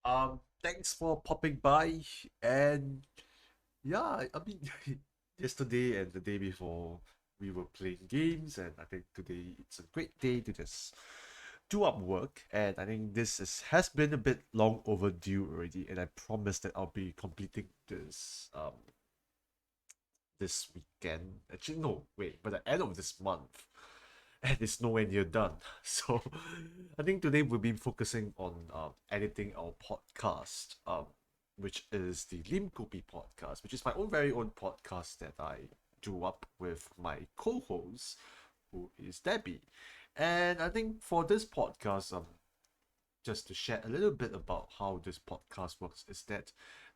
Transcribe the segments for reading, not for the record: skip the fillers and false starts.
Thanks for popping by. And yeah, I mean, yesterday and the day before, we were playing games, and I think today it's a great day to just do up work. And I think has been a bit long overdue already, and I promise that I'll be completing this weekend. Actually, no, wait, by the end of this month. And it's nowhere near done. So I think today we'll be focusing on editing our podcast, which is the Lim Kopi podcast, which is my own very own podcast that I do up with my co-host, who is Debbie. And I think for this podcast, just to share a little bit about how this podcast works, is that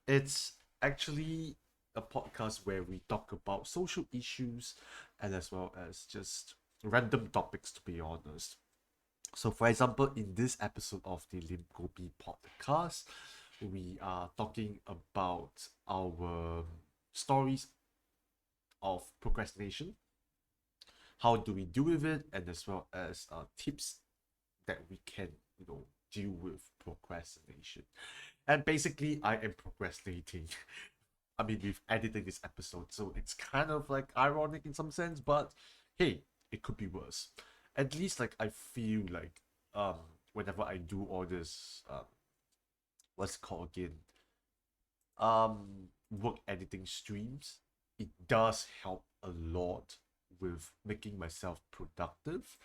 it's actually a podcast where we talk about social issues and as well as just random topics, to be honest. So, for example, in this episode of the Lim Kopi podcast, we are talking about our stories of procrastination, how do we deal with it, and as well as tips that we can, deal with procrastination. And basically, I am procrastinating. I mean, we've edited this episode, so it's kind of like ironic in some sense, but hey, it could be worse. At least, like, I feel like whenever I do all this what's it called again? Work editing streams, it does help a lot with making myself productive.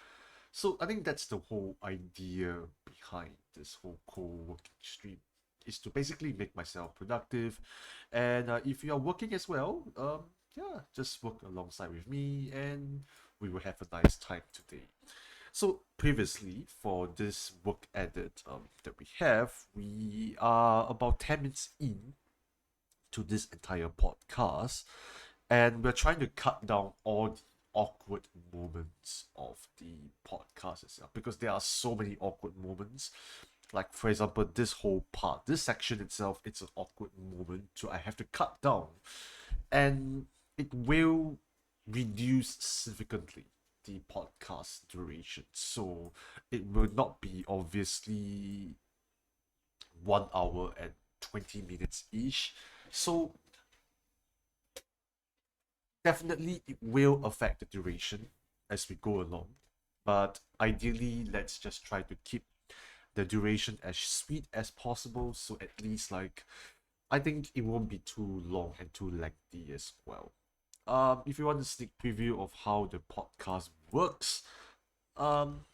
So I think that's the whole idea behind this whole co-working stream, is to basically make myself productive. And if you are working as well, yeah, just work alongside with me, and we will have a nice time today. So previously, for this work edit that we are about 10 minutes in to this entire podcast, and we're trying to cut down all the awkward moments of the podcast itself, because there are so many awkward moments. Like, for example, this whole part, this section itself, it's an awkward moment, so I have to cut down, and it will reduce significantly the podcast duration. So it will not be obviously 1 hour and 20 minutes each. So definitely it will affect the duration as we go along. But ideally, let's just try to keep the duration as sweet as possible. So at least, like, I think it won't be too long and too lengthy as well. If you want a sneak preview of how the podcast works,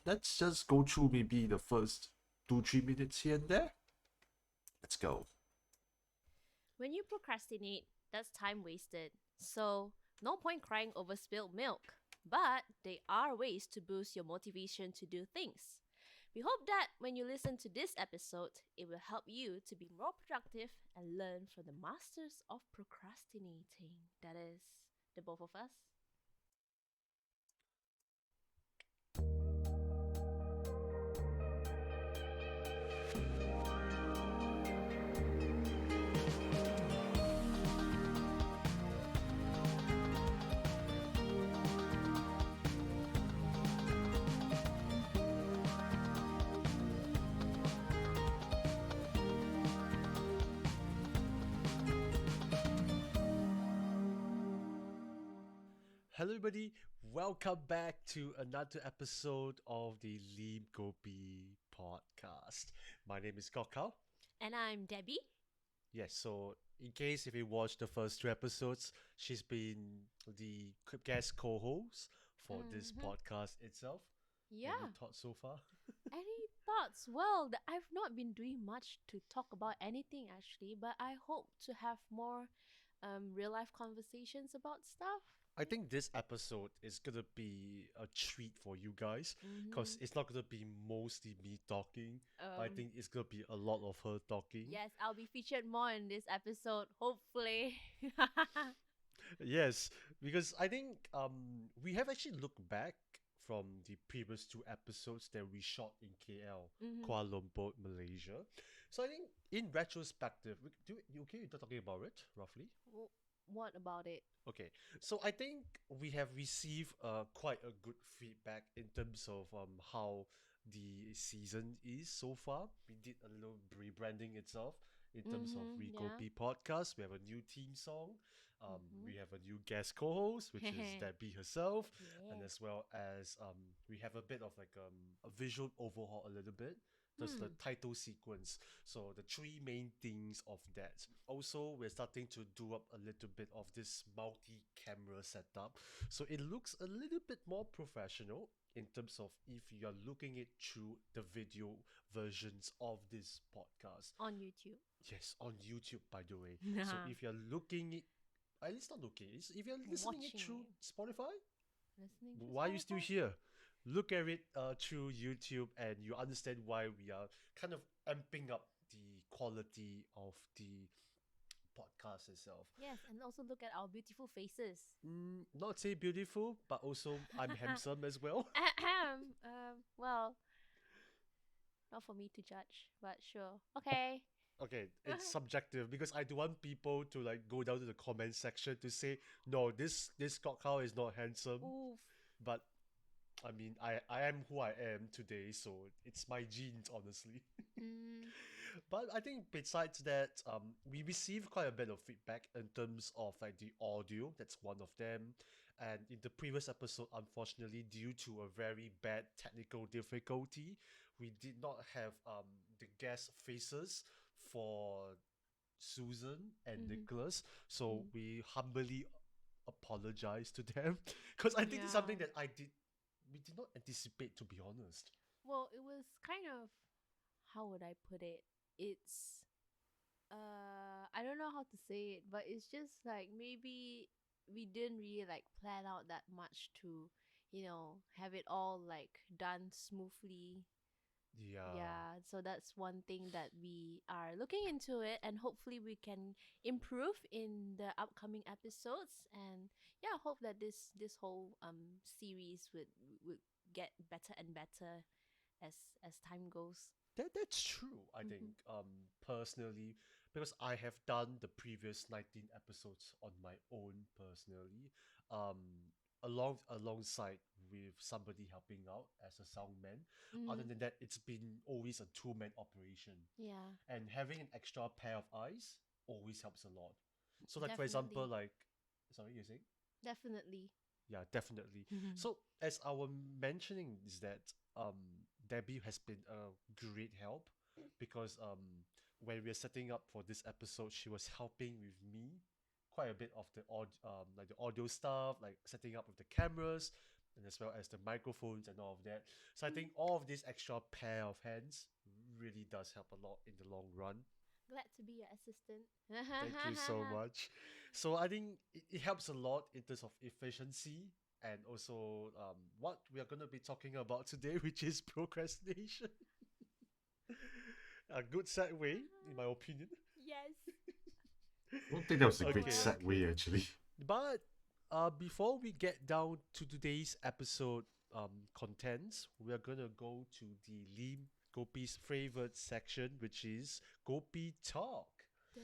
let's just go through maybe the first 2 3 minutes here and there. Let's go. When you procrastinate, that's time wasted. So, no point crying over spilled milk. But there are ways to boost your motivation to do things. We hope that when you listen to this episode, it will help you to be more productive and learn from the masters of procrastinating. That is, the both of us. Hello, everybody. Welcome back to another episode of the Lim Kopi podcast. My name is Kokao. And I'm Debbie. Yes, so in case if you watched the first 2 episodes, she's been the guest co-host for this Mm-hmm. podcast itself. Any Yeah. thoughts so far? Any thoughts? Well, I've not been doing much to talk about anything actually, but I hope to have more real life conversations about stuff. I think this episode is gonna be a treat for you guys, because Mm-hmm. it's not gonna be mostly me talking, but I Um, think it's gonna be a lot of her talking. yes, I'll be featured more in this episode, hopefully. Yes, because I think we have actually looked back from the previous 2 episodes that we shot in KL, Mm-hmm. Kuala Lumpur, Malaysia. So I think in retrospective, you okay with talking about it roughly? What about it? Okay, so I think we have received quite a good feedback in terms of how the season is so far. We did a little rebranding itself in terms of Mm-hmm. We Yeah. Kopi podcast. We have a new theme song. Mm-hmm. We have a new guest co-host, which is Debbie herself, and Yeah. as well as we have a bit of like a visual overhaul a little bit. Just the Hmm. title sequence. So the three main things of that. Also, we're starting to do up a little bit of this multi-camera setup. So it looks a little bit more professional in terms of if you're looking it through the video versions of this podcast. On YouTube. Yes, on YouTube, by the way. So Nah. if you're looking it, at least not looking, if you're listening it Watching through it. Spotify, Listening to why are you still Spotify. here? Look at it through YouTube and you understand why we are kind of amping up the quality of the podcast itself. Yes, and also look at our beautiful faces. Not say beautiful, but also I'm handsome as well. Ahem. Well, not for me to judge, but sure. Okay. Okay, it's subjective because I don't want people to like go down to the comment section to say no, this cow is not handsome. Oof. But I mean, I am who I am today, so it's my genes, honestly. Mm, But I think besides that, we received quite a bit of feedback in terms of like the audio. That's one of them. And in the previous episode, unfortunately, due to a very bad technical difficulty, we did not have the guest faces for Susan and mm-hmm. Nicholas. So Mm. we humbly apologize to them because I think it's Yeah. something that we did not anticipate, to be honest. Well, it was kind of, how would I put it? It's I don't know how to say it, but it's just like maybe we didn't really like plan out that much to, have it all like done smoothly. Yeah. Yeah, so that's one thing that we are looking into it, and hopefully we can improve in the upcoming episodes. And yeah, hope that this whole series would get better and better as time goes. That's true, I Mm-hmm. think. Personally, because I have done the previous 19 episodes on my own personally. Alongside with somebody helping out as a soundman. Other Mm-hmm. than that, it's been always a two-man operation. Yeah, And having an extra pair of eyes always helps a lot. So like for example, definitely, like sorry, you're saying? definitely. Yeah, definitely. So as I was mentioning is that Debbie has been a great help because when we are setting up for this episode, she was helping with me quite a bit of the like the audio stuff, like setting up with the cameras and as well as the microphones and all of that. So I think all of this extra pair of hands really does help a lot in the long run. Glad to be your assistant. Thank you so much. So I think it helps a lot in terms of efficiency and also what we are going to be talking about today, which is procrastination. A good segue, in my opinion. Yes. I don't think that was a So great Okay. well. segue, actually. But before we get down to today's episode contents, we are going to go to the Lim Kopi's favorite section, which is Kopi Talk.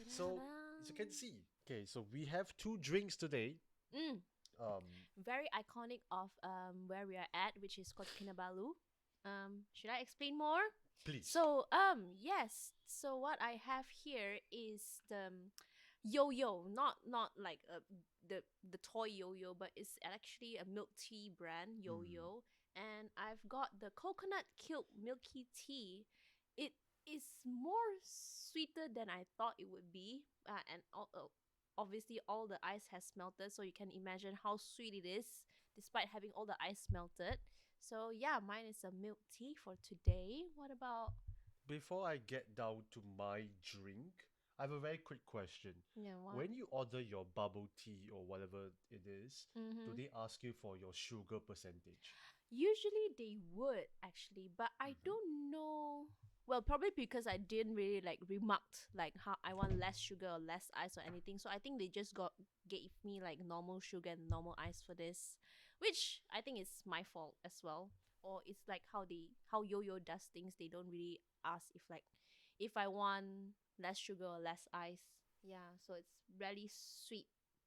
So, as you can see, okay, so we have two drinks today. Mm, Um, very iconic of where we are at, which is called Kinabalu. Should I explain more? please. So yes. So what I have here is the yo-yo, not like the toy yo-yo, but it's actually a milk tea brand Mm. yo-yo, and I've got the coconut killed milky tea. It is more sweeter than I thought it would be, and obviously all the ice has melted, so you can imagine how sweet it is, despite having all the ice melted. So yeah, mine is a milk tea for today. What about Before I get down to my drink, I have a very quick question. yeah what? When you order your bubble tea or whatever it is, do Mm-hmm. they ask you for your sugar percentage? Usually they would actually, but I Mm-hmm. don't know. Well, probably because I didn't really like remarked like how I want less sugar or less ice or anything. So I think they just got gave me like normal sugar and normal ice for this, which I think is my fault as well. Or it's like how Yo-Yo does things. They don't really ask if I want less sugar or less ice. Yeah, so it's really sweet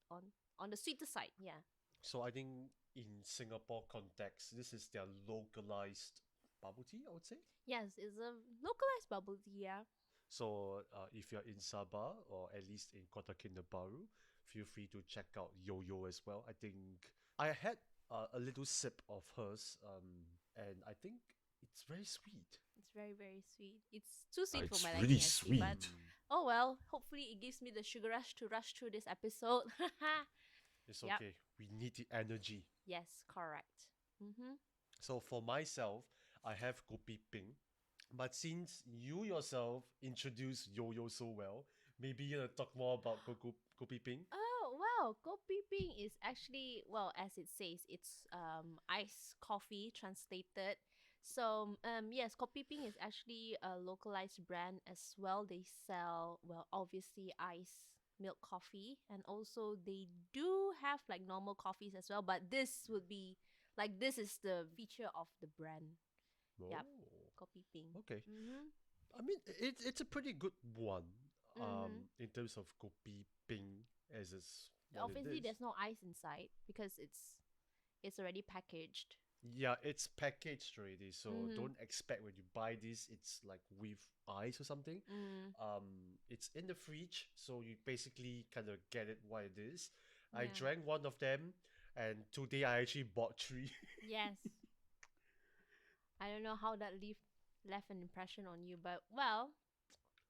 on the sweeter side. Yeah. So I think in Singapore context, this is their localized. bubble tea, I would say. Yes, it's a localized bubble tea, yeah. So if you're in Sabah or at least in Kota Kinabalu, feel free to check out Yo-Yo as well. I think I had a little sip of hers, and I think it's very sweet. It's very, very sweet. It's too sweet for It's my really liking, actually, but sweet. oh well. Hopefully, it gives me the sugar rush to rush through this episode. It's Yep. okay. We need the energy. Yes, correct. Mm-hmm. So for myself, I have Kopi Ping. But since you yourself introduced Yo-Yo so well, maybe you're gonna talk more about Kopi Ping. Oh wow, kopi peng is actually, well, as it says, it's iced coffee translated. So yes, kopi peng is actually a localized brand as well. They sell, well, obviously iced milk coffee, and also they do have like normal coffees as well, but this would be like, this is the feature of the brand. Yep, Oh, kopi peng. okay. Mhm. I mean, it's a pretty good one. Mhm. In terms of Kopi Ping as is what it Obviously is. there's no ice inside because it's already packaged. Yeah, it's packaged already, so Mhm. don't expect when you buy this, it's like with ice or something. Mm. It's in the fridge, so you basically kind of get it what it is. I Yeah. drank one of them, and today I actually bought three. Yes. I don't know how that left an impression on you, but well,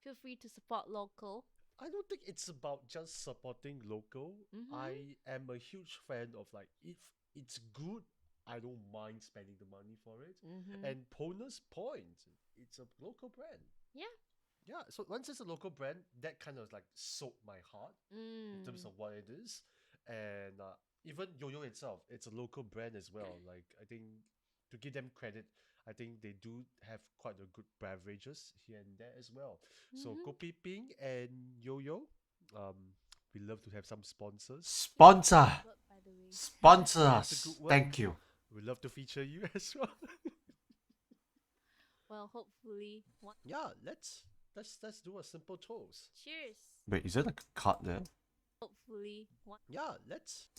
feel free to support local. I don't think it's about just supporting local. Mhm. I am a huge fan of like if it's good, I don't mind spending the money for it. Mhm. And bonus point, it's a local brand. Yeah. Yeah, so once it's a local brand, that kind of like sold my heart in terms Mm. of what it is. And even Yo-Yo itself, it's a local brand as well. Like I think to give them credit, I think they do have quite a good beverages here and there as well. So Mhm. Kopi Ping and Yo-Yo, we love to have some sponsors. Sponsor! But by the way. Sponsor That's a us! good word. Thank you. We love to feature you as well. Well, hopefully one. Yeah, let's do a simple toast. Cheers. Wait, is there like a card there? Hopefully one. Yeah, let's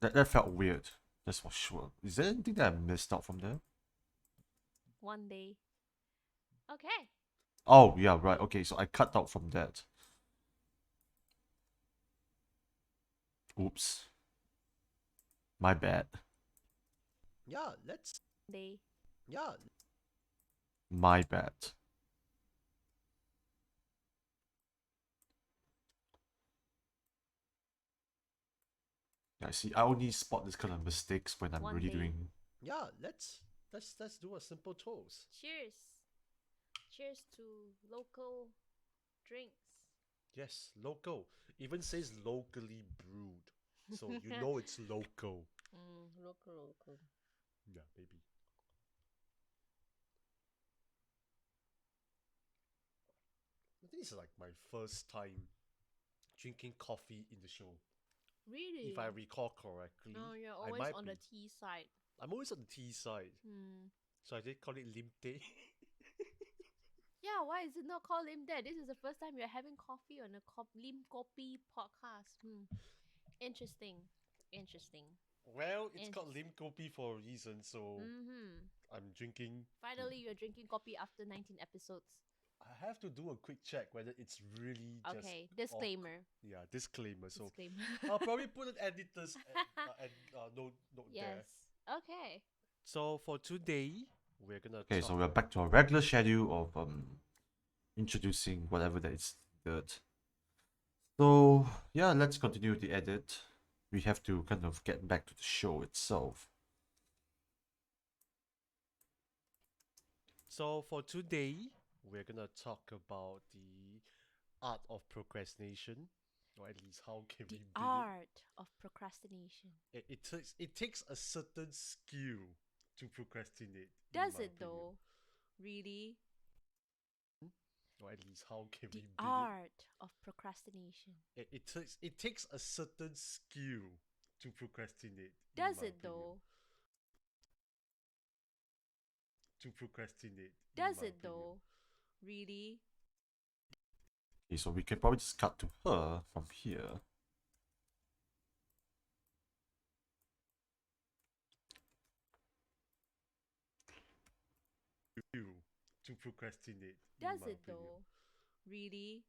That felt weird. That's for sure. Is there anything that I missed out from there? One day. Okay. Oh, yeah, right. Okay, so I cut out from that. Oops. My bad. yeah, let's Day. yeah, My bad. Yeah, see, I only spot this kind of mistakes when I'm One really day. doing. yeah, let's do a simple toast. Cheers. Cheers to local drinks. Yes, local. Even says locally brewed. So you know it's local. Local. Yeah, baby. I think it's like my first time drinking coffee in the show. Really? If I recall correctly. No, you're I always might on be. the tea side. I'm always on the tea side. Hmm. So I did call it lim teh. Yeah, why is it not called Lim Dad? This is the first time you're having coffee on a Lim Kopi podcast. Interesting. Interesting. Well, it's called Interesting. Lim Kopi for a reason, so Mm-hmm. I'm drinking. Finally, you're drinking coffee after 19 episodes. I have to do a quick check whether it's really just. Okay, disclaimer. Yeah, disclaimer. So Disclaimer. I'll probably put an editor's note Yes. there. Okay. So for today, we're gonna Okay, talk. so we're back to our regular schedule of introducing whatever that is good. So yeah, let's continue the edit. We have to kind of get back to the show itself. So for today, we're gonna talk about the art of procrastination, or at least how can The we beat art of procrastination. it. It takes a certain skill to procrastinate. in Does my it opinion. though? Really? Or at least how can The we beat art of procrastination. it takes a certain skill to procrastinate. in Does my it opinion. though? To procrastinate. in Does my it opinion. though? Really? Okay, so we can probably just cut to her from here. to procrastinate. Does in my it opinion. though? Really?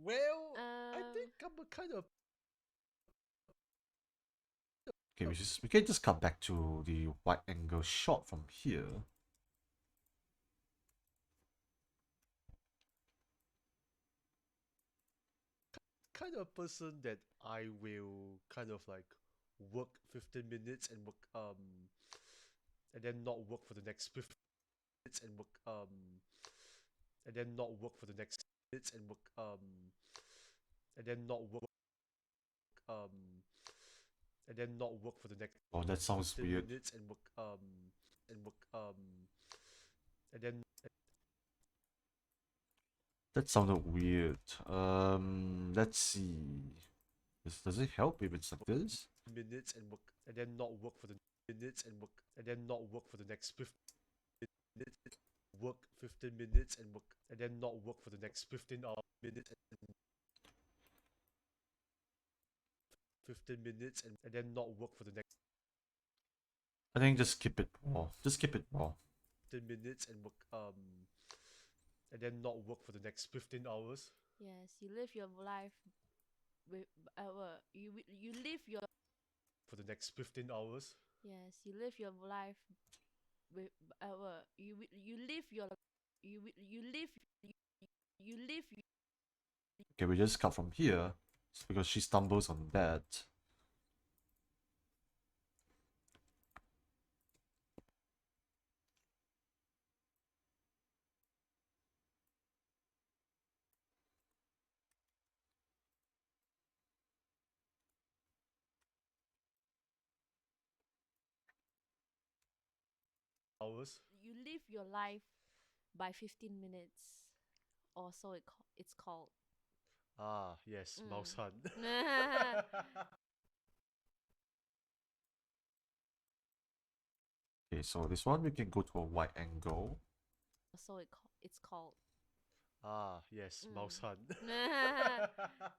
Well, I think I'm a kind of Okay, we can just cut back to the wide angle shot from here. person that I will kind of like work 15 minutes and then not work for the next 15 minutes and then not work for the next minutes and then not work um and then not work for the next Oh, that sounds 15 weird. minutes and work and then That sounded weird. Let's see. Does it help if it's like this? minutes and then not work for the minutes and then not work for the next 15 minutes work 15 minutes and then not work for the next 15 minutes and 15 minutes and then not work for the next I think just keep it raw. Just keep it raw. 15 minutes and then not work for the next 15 hours. Yes, you live your life with you live your For the next 15 hours. yes, you live your life with you live your you live you live Okay, we just cut from here. It's because she stumbles on that. Hours. you live your life by 15 minutes or so it's called. Ah, yes, mouse hunt. Okay, so this one we can go to a wide angle. So it's called. Ah, yes, mouse hunt.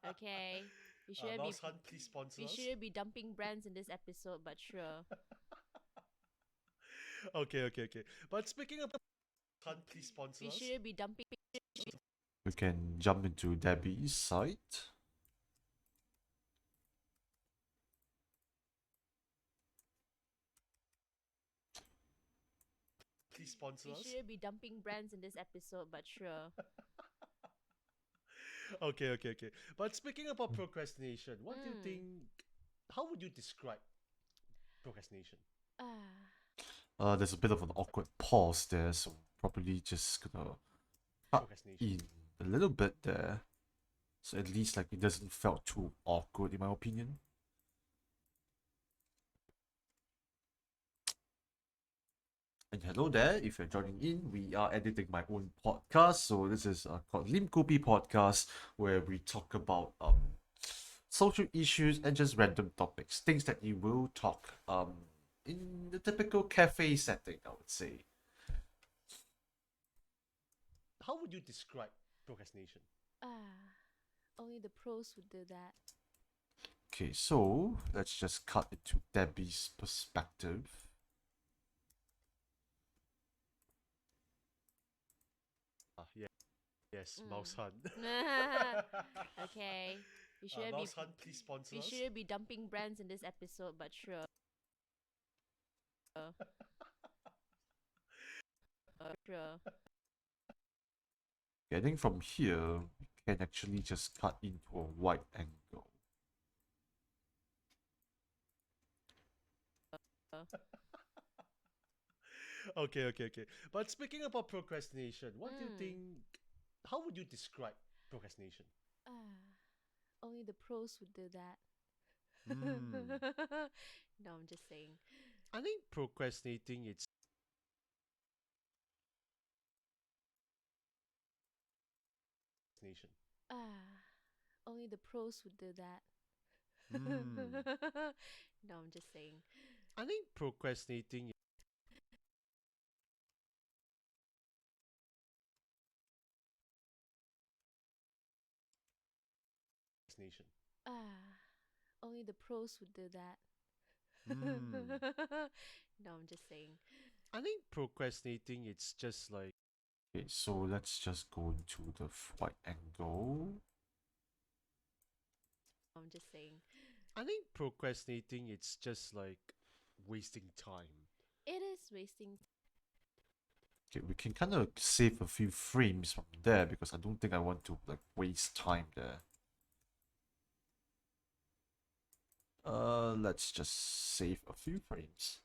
Okay. We shouldn't be Mouse hunt, please sponsor we us. shouldn't be dumping brands in this episode, but sure. Okay. But speaking of hunt, please sponsor We us. shouldn't be dumping We can jump into Debbie's site. Please sponsor we us. shouldn't be dumping brands in this episode, but sure. Okay. But speaking about procrastination, what do you Mm. think? How would you describe procrastination? There's a bit of an awkward pause there, so probably just gonna cut Procrastination. in a little bit there. So at least like it doesn't felt too awkward in my opinion. And hello there, if you're joining in, we are editing my own podcast. So this is called Lim Kopi podcast, where we talk about social issues and just random topics, things that you will talk in the typical cafe setting, I would say. How would you describe procrastination? Only the pros would do that. Okay, so let's just cut into Debbie's perspective. Ah, yes, mouse hunt. Okay. We shouldn't Mouse hunt, please sponsor we us. shouldn't be dumping brands in this episode, but sure. Sure. I think from here, we can actually just cut into a wide angle. Okay. But speaking about procrastination, what do you think? How would you describe procrastination? Only the pros would do that. No, I'm just saying. I think procrastinating it's procrastination. Only the pros would do that. No, I'm just saying. I think procrastinating procrastination. Only the pros would do that. No, I'm just saying. I think procrastinating it's just like Okay, so let's just go into the wide angle. I'm just saying. I think procrastinating it's just like wasting time. It is wasting. Okay, we can kind of save a few frames from there because I don't think I want to like waste time there. Let's just save a few frames.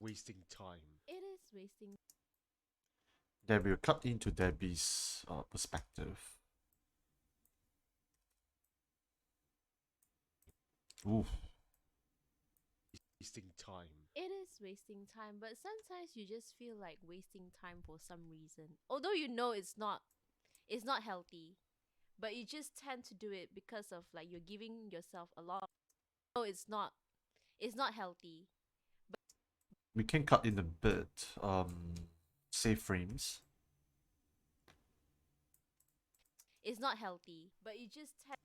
Wasting time. It is wasting. Then we'll cut into Debbie's perspective. Oof. Wasting time. It is wasting time, but sometimes you just feel like wasting time for some reason. Although you know it's not healthy, but you just tend to do it because of like you're giving yourself a lot. No, it's not healthy. We can cut in a bit. Save frames. It's not healthy, but you just tend.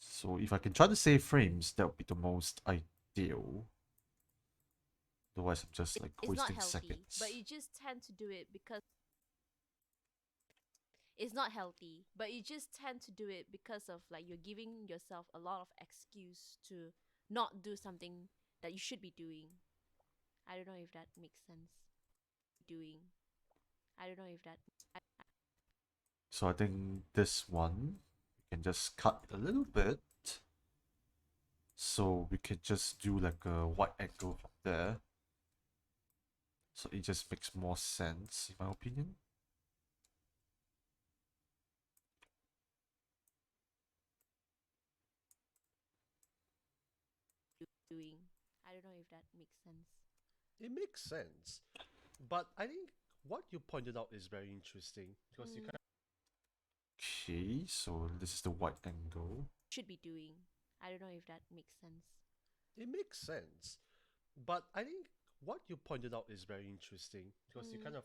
So if I can try to save frames, that would be the most ideal. Otherwise, I'm just like It's not wasting healthy, seconds. but you just tend to do it because it's not healthy, but you just tend to do it because of like you're giving yourself a lot of excuse to not do something that you should be doing. I don't know if that makes sense. Doing. I don't know if that. So I think this one we can just cut a little bit. So we can just do like a wide angle from there. So it just makes more sense, in my opinion. Doing. I don't know if that makes sense. It makes sense. But I think what you pointed out is very interesting because you Mm. kind of Okay, so this is the wide angle. Should be doing. I don't know if that makes sense. it makes sense. But I think what you pointed out is very interesting because you Mm. kind of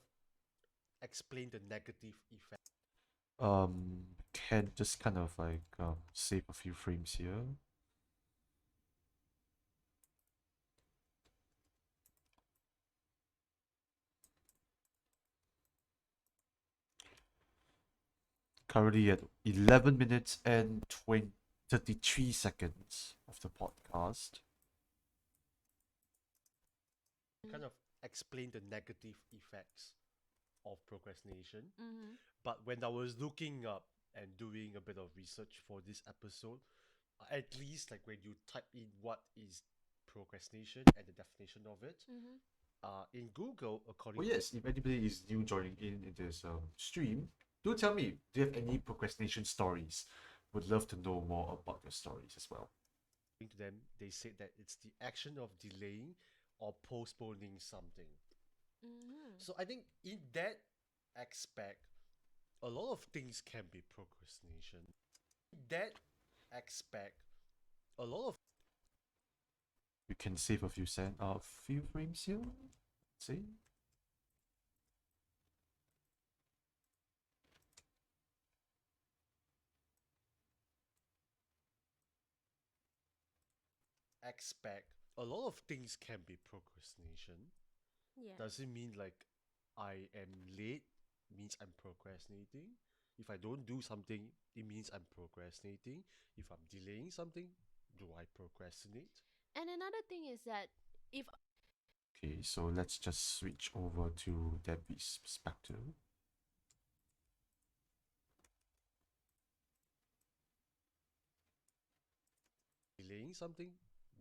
explain the negative effect. Can just kind of like save a few frames here. Currently at 11 minutes and 33 seconds of the podcast. Kind of explain the negative effects of procrastination. Mm-hmm. But when I was looking up and doing a bit of research for this episode, at least like when you type in what is procrastination and the definition of it, Mm-hmm. in Google, Oh according yes, if anybody is new joining in this stream, do tell me, do you have any procrastination stories? Would love to know more about your stories as well. to them, they said that it's the action of delaying or postponing something. Mm-hmm. So I think in that aspect, a lot of things can be procrastination. In that aspect, a lot of We can save a few frames here. See? aspect, a lot of things can be procrastination. Yeah. Does it mean like I am late means I'm procrastinating? If I don't do something, it means I'm procrastinating. If I'm delaying something, do I procrastinate? And another thing is that if Okay, so let's just switch over to Debbie's perspective. Delaying something,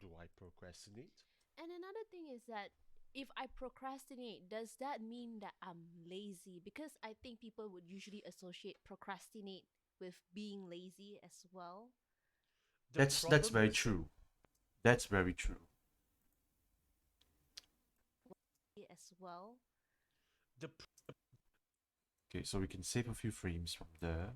do I procrastinate? and another thing is that if I procrastinate, does that mean that I'm lazy? Because I think people would usually associate procrastinate with being lazy as well. The That's problem very is that true. That's very true. As well. the Okay, so we can save a few frames from there.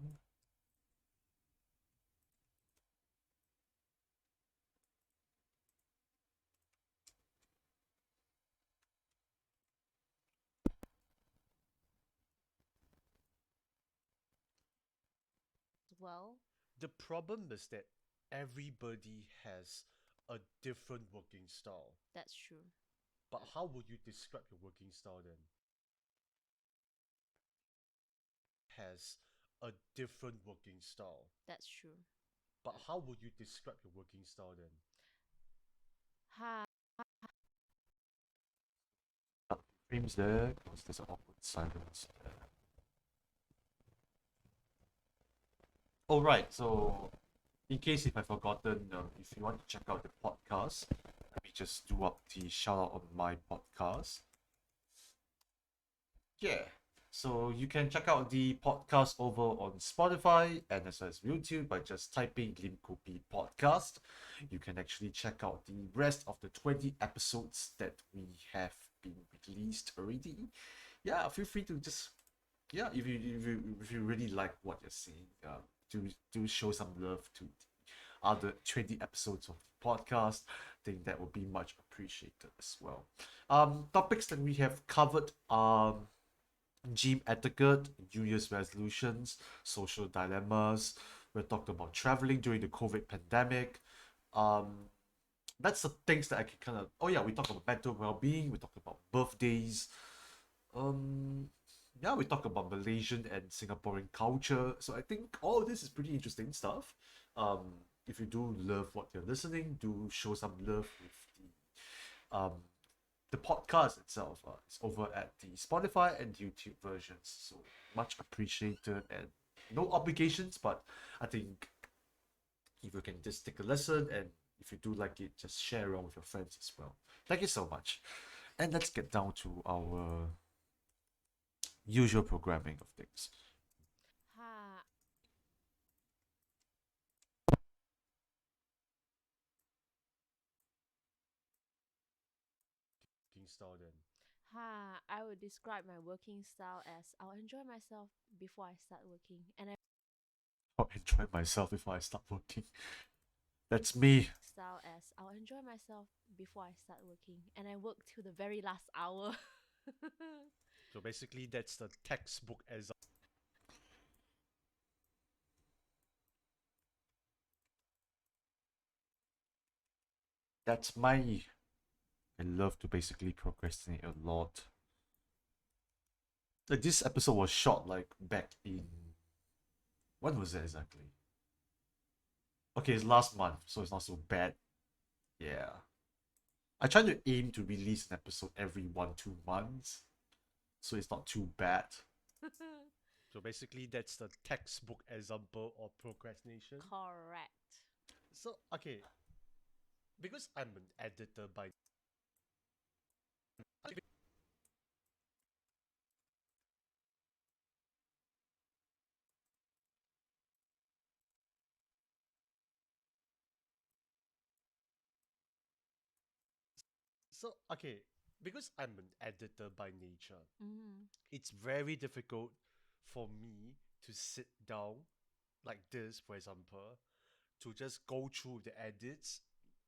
As well. the problem is that everybody has a different working style. That's true. But how would you describe your working style then? Has a different working style. That's true. But how would you describe your working style then? Ha. Frames there, because there's an awkward silence there. Oh, right. So, in case if I've forgotten, if you want to check out the podcast, let me just do up the shout out on my podcast. Yeah. So you can check out the podcast over on Spotify and as well as YouTube by just typing Lim Kopi podcast. You can actually check out the rest of the 20 episodes that we have been released already. Yeah, feel free to just if you really like what you're seeing, do show some love to the other 20 episodes of the podcast. I think that would be much appreciated as well. Topics that we have covered gym etiquette, New Year's resolutions, social dilemmas. We talked about traveling during the COVID pandemic. Um, that's the things that I can kind of. Oh yeah, we talked about mental well-being. We talked about birthdays. Um, yeah, we talk about Malaysian and Singaporean culture. So I think all of this is pretty interesting stuff. If you do love what you're listening, do show some love with the podcast itself. It's over at the Spotify and YouTube versions. So much appreciated and no obligations, but I think if you can just take a listen and if you do like it, just share around with your friends as well. Thank you so much. And let's get down to our usual programming of things. Ha. Working style then. Ha. I would describe my working style as I'll enjoy myself before I start working, and I I'll enjoy myself before I start working. That's me. style as I'll enjoy myself before I start working, and I work till the very last hour. So basically, that's the textbook example. That's my. I love to basically procrastinate a lot. Like this episode was shot like back in. When was that exactly? Okay, it's last month, so it's not so bad. Yeah. I try to aim to release an episode every 1-2 months, so it's not too bad. So basically, that's the textbook example of procrastination. Correct. So okay, because I'm an editor by so okay, because I'm an editor by nature, Mm. it's very difficult for me to sit down like this, for example, to just go through the edits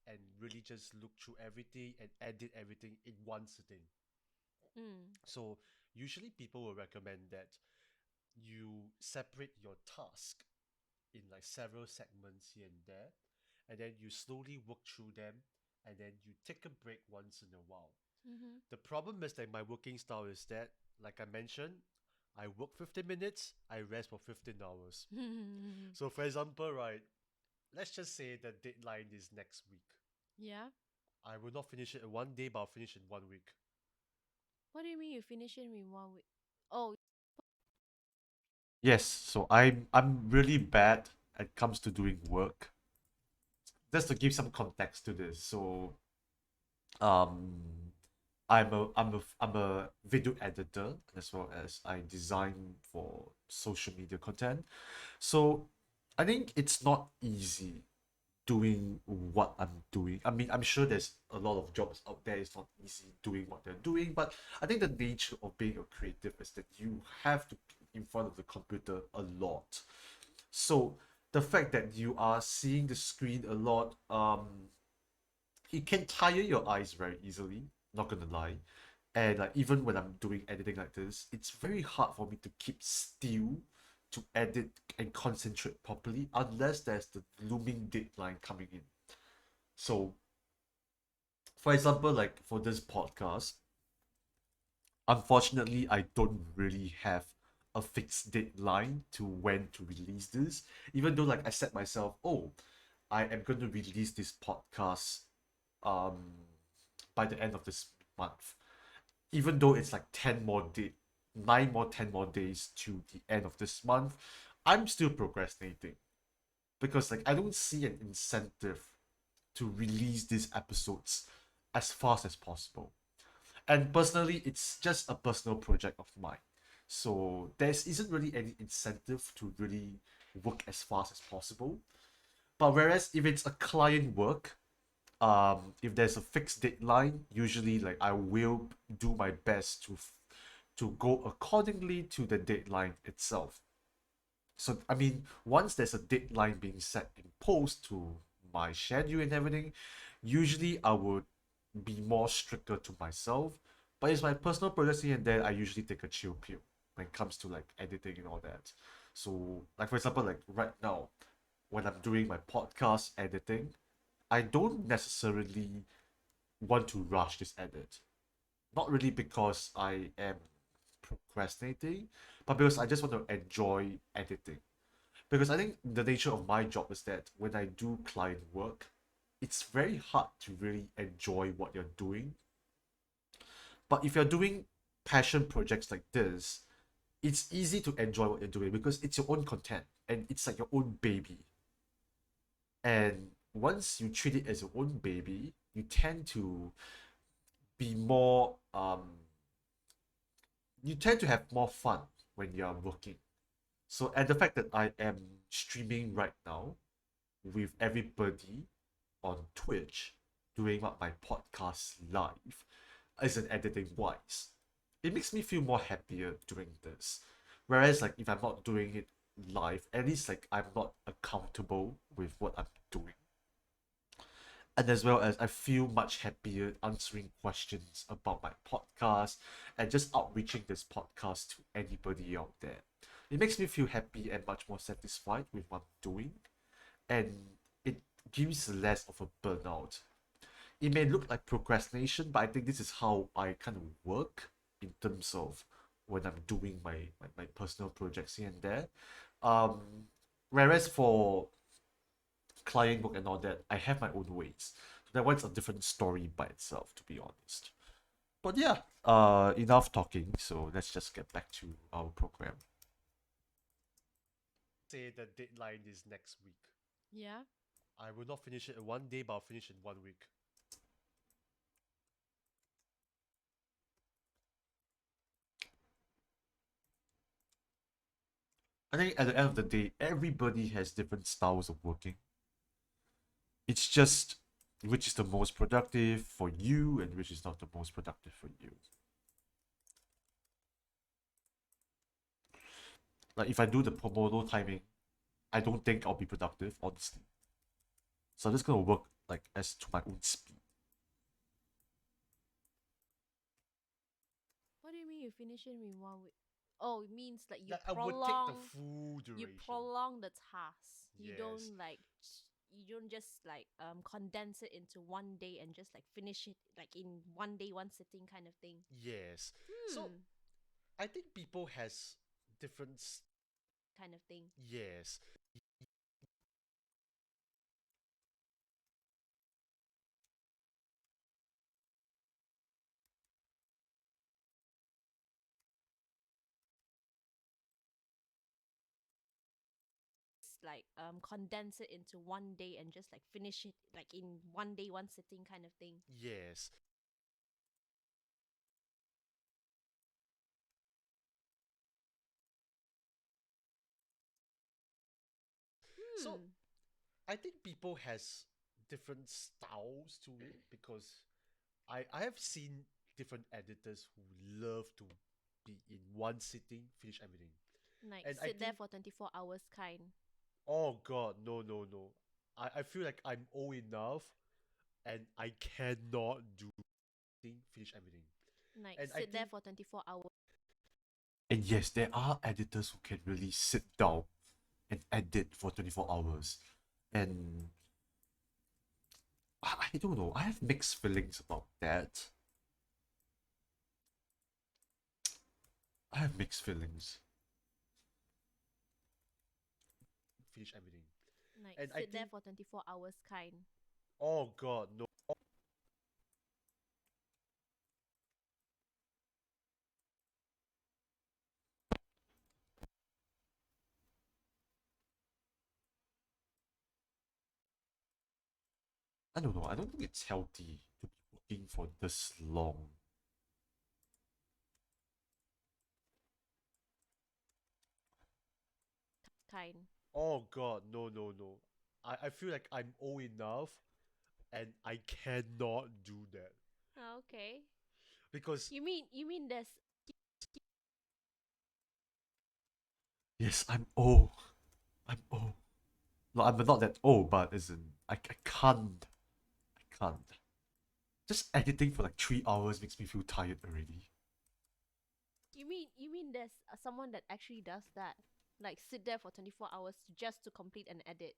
and really just look through everything and edit everything in one sitting. Mm. So usually people will recommend that you separate your task in like several segments here and there, and then you slowly work through them, and then you take a break once in a while. Mm-hmm. The problem is that my working style is that, like I mentioned, I work 15 minutes, I rest for 15 hours. So, for example, right, let's just say the deadline is next week. Yeah. I will not finish it in one day, but I'll finish in 1 week. What do you mean you finish it in 1 week? Oh. Yes, so I'm really bad at comes to doing work. Just to give some context to this, so um, I'm a video editor as well as I design for social media content. So I think it's not easy doing what I'm doing. I mean, I'm sure there's a lot of jobs out there. It's not easy doing what they're doing, but I think the nature of being a creative is that you have to be in front of the computer a lot. So the fact that you are seeing the screen a lot, it can tire your eyes very easily. Not gonna lie, and like even when I'm doing editing like this, it's very hard for me to keep still to edit and concentrate properly unless there's the looming deadline coming in. So For example, like for this podcast, unfortunately, I don't really have a fixed deadline to when to release this. Even though like I set myself, oh, I am going to release this podcast um by the end of this month. Even though it's like 10 more days to the end of this month, I'm still procrastinating because like I don't see an incentive to release these episodes as fast as possible. And personally, it's just a personal project of mine. So there isn't really any incentive to really work as fast as possible. But whereas if it's a client work, if there's a fixed deadline, usually like I will do my best to go accordingly to the deadline itself. So I mean, once there's a deadline being set in post to my schedule and everything, usually I would be more stricter to myself. But it's my personal projects here and there, I usually take a chill pill when it comes to like editing and all that. So like for example, like right now, when I'm doing my podcast editing, I don't necessarily want to rush this edit. Not really because I am procrastinating, but because I just want to enjoy editing. Because I think the nature of my job is that when I do client work, it's very hard to really enjoy what you're doing. But if you're doing passion projects like this, it's easy to enjoy what you're doing because it's your own content and it's like your own baby. And once you treat it as your own baby, you tend to be more you tend to have more fun when you're working. So and the fact that I am streaming right now with everybody on Twitch doing what my podcast live as an editing wise, it makes me feel more happier doing this. Whereas like if I'm not doing it live, at least like I'm not accountable with what I'm doing. And as well as I feel much happier answering questions about my podcast and just outreaching this podcast to anybody out there. It makes me feel happy and much more satisfied with what I'm doing, and it gives less of a burnout. It may look like procrastination, but I think this is how I kind of work in terms of when I'm doing my personal projects here and there. Um, Whereas for client work and all that, I have my own ways. So that one's a different story by itself, to be honest. But yeah, enough talking. So let's just get back to our program. Say the deadline is next week. Yeah. I will not finish it in one day, but I'll finish in 1 week. I think at the end of the day, everybody has different styles of working. It's just which is the most productive for you and which is not the most productive for you. Like if I do the Pomodoro timing, I don't think I'll be productive, honestly. So I'm just gonna work like as to my own speed. What do you mean you finish it in 1 week? Oh, it means like Like I would take the full you duration. prolong the task. You Yes. don't like you don't just like condense it into 1 day and just like finish it like in 1 day, one sitting kind of thing. Yes. So Hmm. I think people has different Kind of thing. yes. Like condense it into 1 day and just like finish it like in 1 day, one sitting kind of thing. Yes. So Hmm. I think people has different styles to it because I have seen different editors who love to be in one sitting, finish everything. Like And I sit there think for 24 hours kind. oh god, no no no. I feel like I'm old enough and I cannot do thing, finish everything. Like And I sit there think for 24 hours. And yes, there are editors who can really sit down and edit for 24 hours. And I don't know. I have mixed feelings about that. I have mixed feelings. Finish everything. Like And I sit there think, for 24 hours kind. oh god, no. I don't know. I don't think it's healthy to be working for this long. Kind. Oh god, no, no, no. I feel like I'm old enough and I cannot do that. Ah, okay. Because You mean there's Yes, I'm old. I'm old. No, I'm not that old, but as in, I can't. I can't. Just editing for like 3 hours makes me feel tired already. you mean there's someone that actually does that? Like sit there for 24 hours just to complete an edit.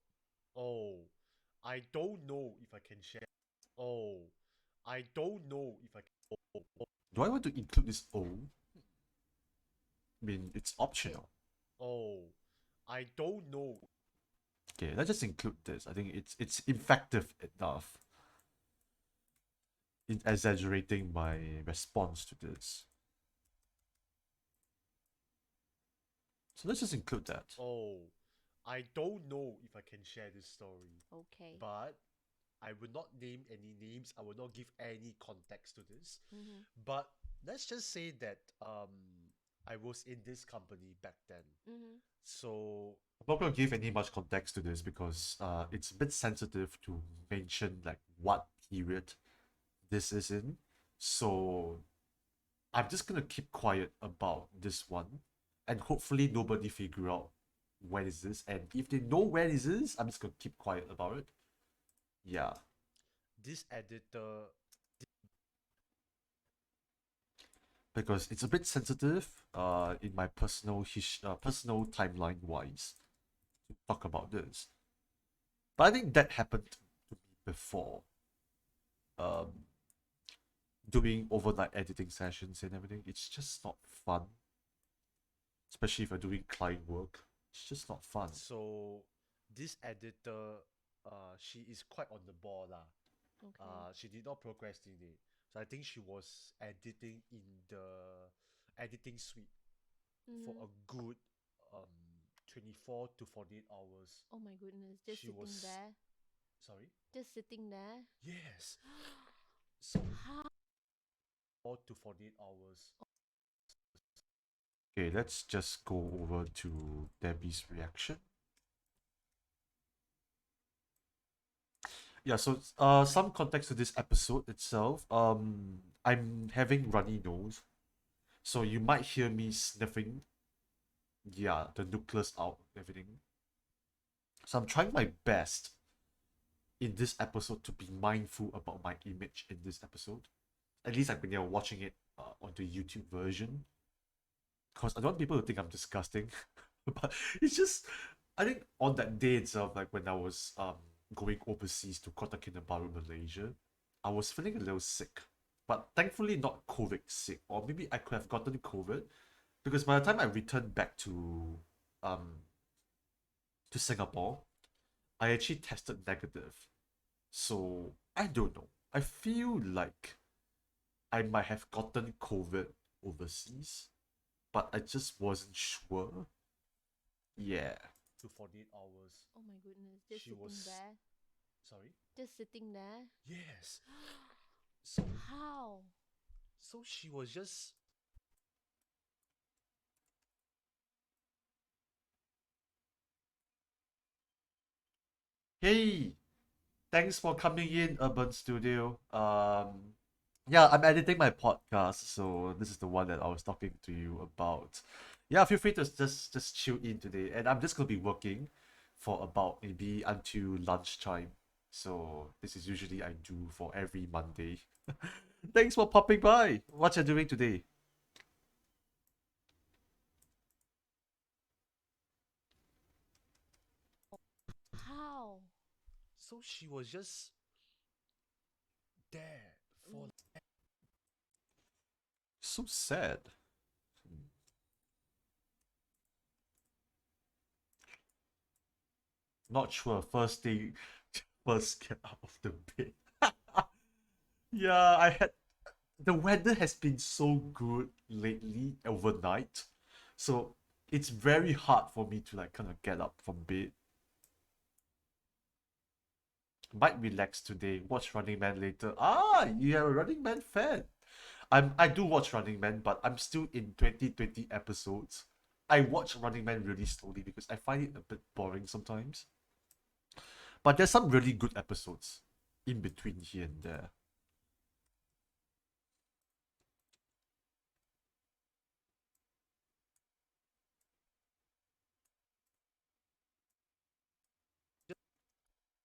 oh, I don't know if I can share. Oh, I don't know if I can. Do I want to include this old? I mean, it's optional. Oh, I don't know. Okay, let's just include this. I think it's effective enough in exaggerating my response to this. So let's just include that. Oh, I don't know if I can share this story, Okay. but I will not name any names. I will not give any context to this. Mm-hmm. But let's just say that I was in this company back then. Mm-hmm. So I'm not going to give any much context to this because it's a bit sensitive to mention like what period this is in. So I'm just gonna keep quiet about this one, and hopefully nobody figure out when is this. And if they know when is this, I'm just gonna keep quiet about it. Yeah, this editor, because it's a bit sensitive. In my personal timeline wise, to talk about this. But I think that happened to me before. Um, doing overnight editing sessions and everything. It's just not fun, especially if you're doing client work. It's just not fun. so this editor, she is quite on the ball lah. Okay. She did not procrastinate. So I think she was editing in the editing suite for Mm-hmm. a good 24 to 48 hours. Oh my goodness, just She sitting was there. sorry? Just sitting there. Yes. So How? 4 to 48 hours. Okay, let's just go over to Debbie's reaction. Yeah, so some context to this episode itself. I'm having runny nose, so you might hear me sniffing. Yeah, the nucleus out, everything. So I'm trying my best in this episode to be mindful about my image in this episode. At least like when you're watching it on the YouTube version, because I don't want people to think I'm disgusting. But it's just, I think on that day itself, like when I was going overseas to Kota Kinabalu, Malaysia, I was feeling a little sick, but thankfully not COVID sick, or maybe I could have gotten COVID because by the time I returned back um to Singapore, I actually tested negative. So I don't know. I feel like I might have gotten COVID overseas, but I just wasn't sure. Yeah. To 48 hours. Oh my goodness, just She sitting was there. sorry? Just sitting there. Yes. So How? so she was just Hey, thanks for coming in, Urban Studio. Yeah, I'm editing my podcast, so this is the one that I was talking to you about. Yeah, feel free to just chill in today, and I'm just gonna be working for about maybe until lunchtime. So this is usually I do for every Monday. Thanks for popping by. What you doing today? How? so she was just there for So sad. Not sure. First day, first get out of the bed. Yeah, I had the weather has been so good lately overnight, so it's very hard for me to like kind of get up from bed. Might relax today. Watch Running Man later. Ah, you are a Running Man fan. I do watch Running Man, but I'm still in 2020 episodes. I watch Running Man really slowly because I find it a bit boring sometimes. But there's some really good episodes in between here and there.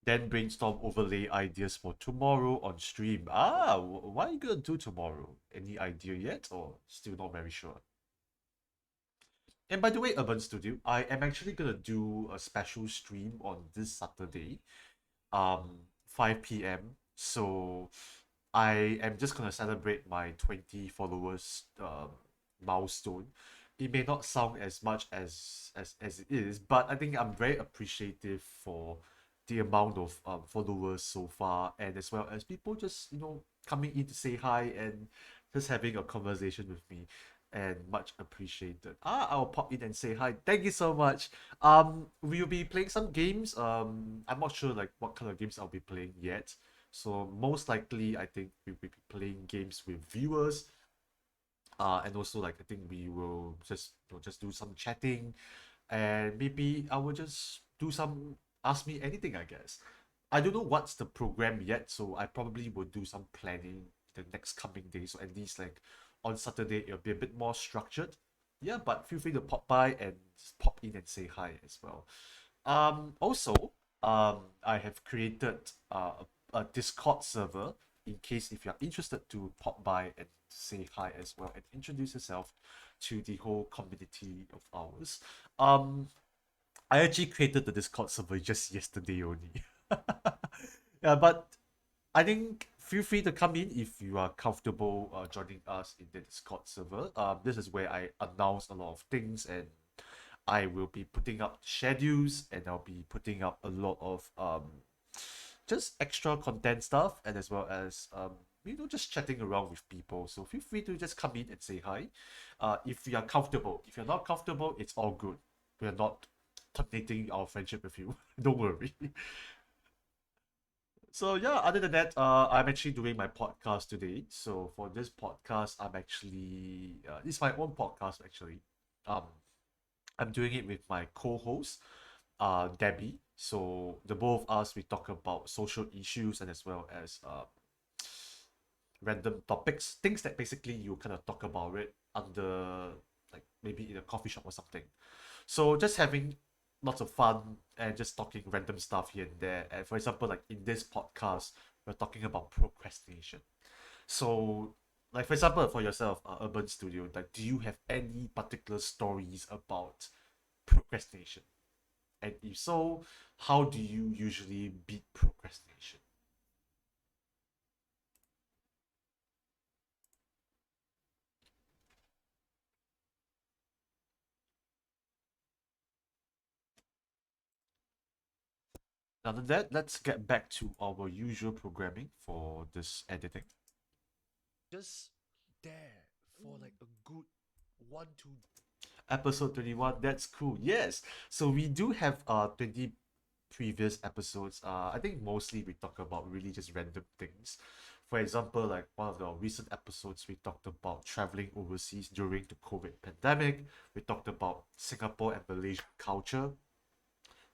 Then brainstorm overlay ideas for tomorrow on stream. Ah, what are you gonna do tomorrow? Any idea yet, or still not very sure? And by the way, Urban Studio, I am actually gonna do a special stream on this Saturday, 5 p.m. So I am just gonna celebrate my 20 followers milestone. It may not sound as much as it is, but I think I'm very appreciative for the amount of followers so far, and as well as people just coming in to say hi and just having a conversation with me, and much appreciated. I'll pop in and say hi. Thank you so much. We'll be playing some games. I'm not sure like what kind of games I'll be playing yet. So most likely, I think we will be playing games with viewers. And also like I think we will just do some chatting, and maybe I will just do some ask me anything. I guess I don't know what's the program yet, so I probably will do some planning the next coming days. So at least like on Saturday it'll be a bit more structured. Yeah, but feel free to pop by and just pop in and say hi as well. Also, I have created a Discord server in case if you're interested to pop by and say hi as well and introduce yourself to the whole community of ours. Um, I actually created the Discord server just yesterday only. Yeah, but I think feel free to come in if you are comfortable joining us in the Discord server. This is where I announce a lot of things, and I will be putting up schedules, and I'll be putting up a lot of just extra content stuff, and as well as just chatting around with people. So feel free to just come in and say hi. If you are comfortable. If you're not comfortable, it's all good. We are not terminating our friendship with you. Don't worry. So yeah, other than that, I'm actually doing my podcast today. So for this podcast, I'm actually it's my own podcast actually. Um, I'm doing it with my co-host, Debbie. So the both of us we talk about social issues and as well as random topics, things that basically you kind of talk about it under like maybe in a coffee shop or something. So just having lots of fun and just talking random stuff here and there. And for example, like in this podcast, we're talking about procrastination. So, like for example, for yourself, Urban Studio, like do you have any particular stories about procrastination? And if so, how do you usually beat procrastination? Now than that, let's get back to our usual programming for this editing. just there for like a good 1 2 Episode 21, that's cool. Yes. So we do have 20 previous episodes. I think mostly we talk about really just random things. For example, like one of the recent episodes, we talked about traveling overseas during the COVID pandemic. We talked about Singapore and Malaysian culture.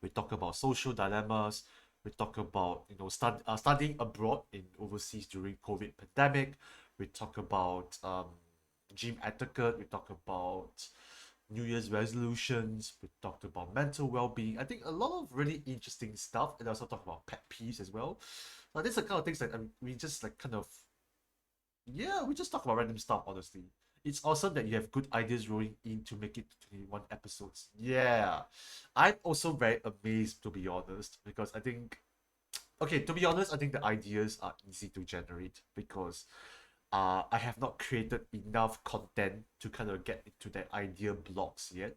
We talk about social dilemmas. We talk about studying abroad in overseas during COVID pandemic. We talk about gym etiquette. We talk about New Year's resolutions. We talked about mental well-being. I think a lot of really interesting stuff, and also talk about pet peeves as well. These are kind of things that we just like kind of yeah, we just talk about random stuff. Honestly, it's awesome that you have good ideas rolling in to make it to 21 episodes. Yeah, I'm also very amazed to be honest because I think Okay, to be honest, I think the ideas are easy to generate because I have not created enough content to kind of get into that idea blocks yet.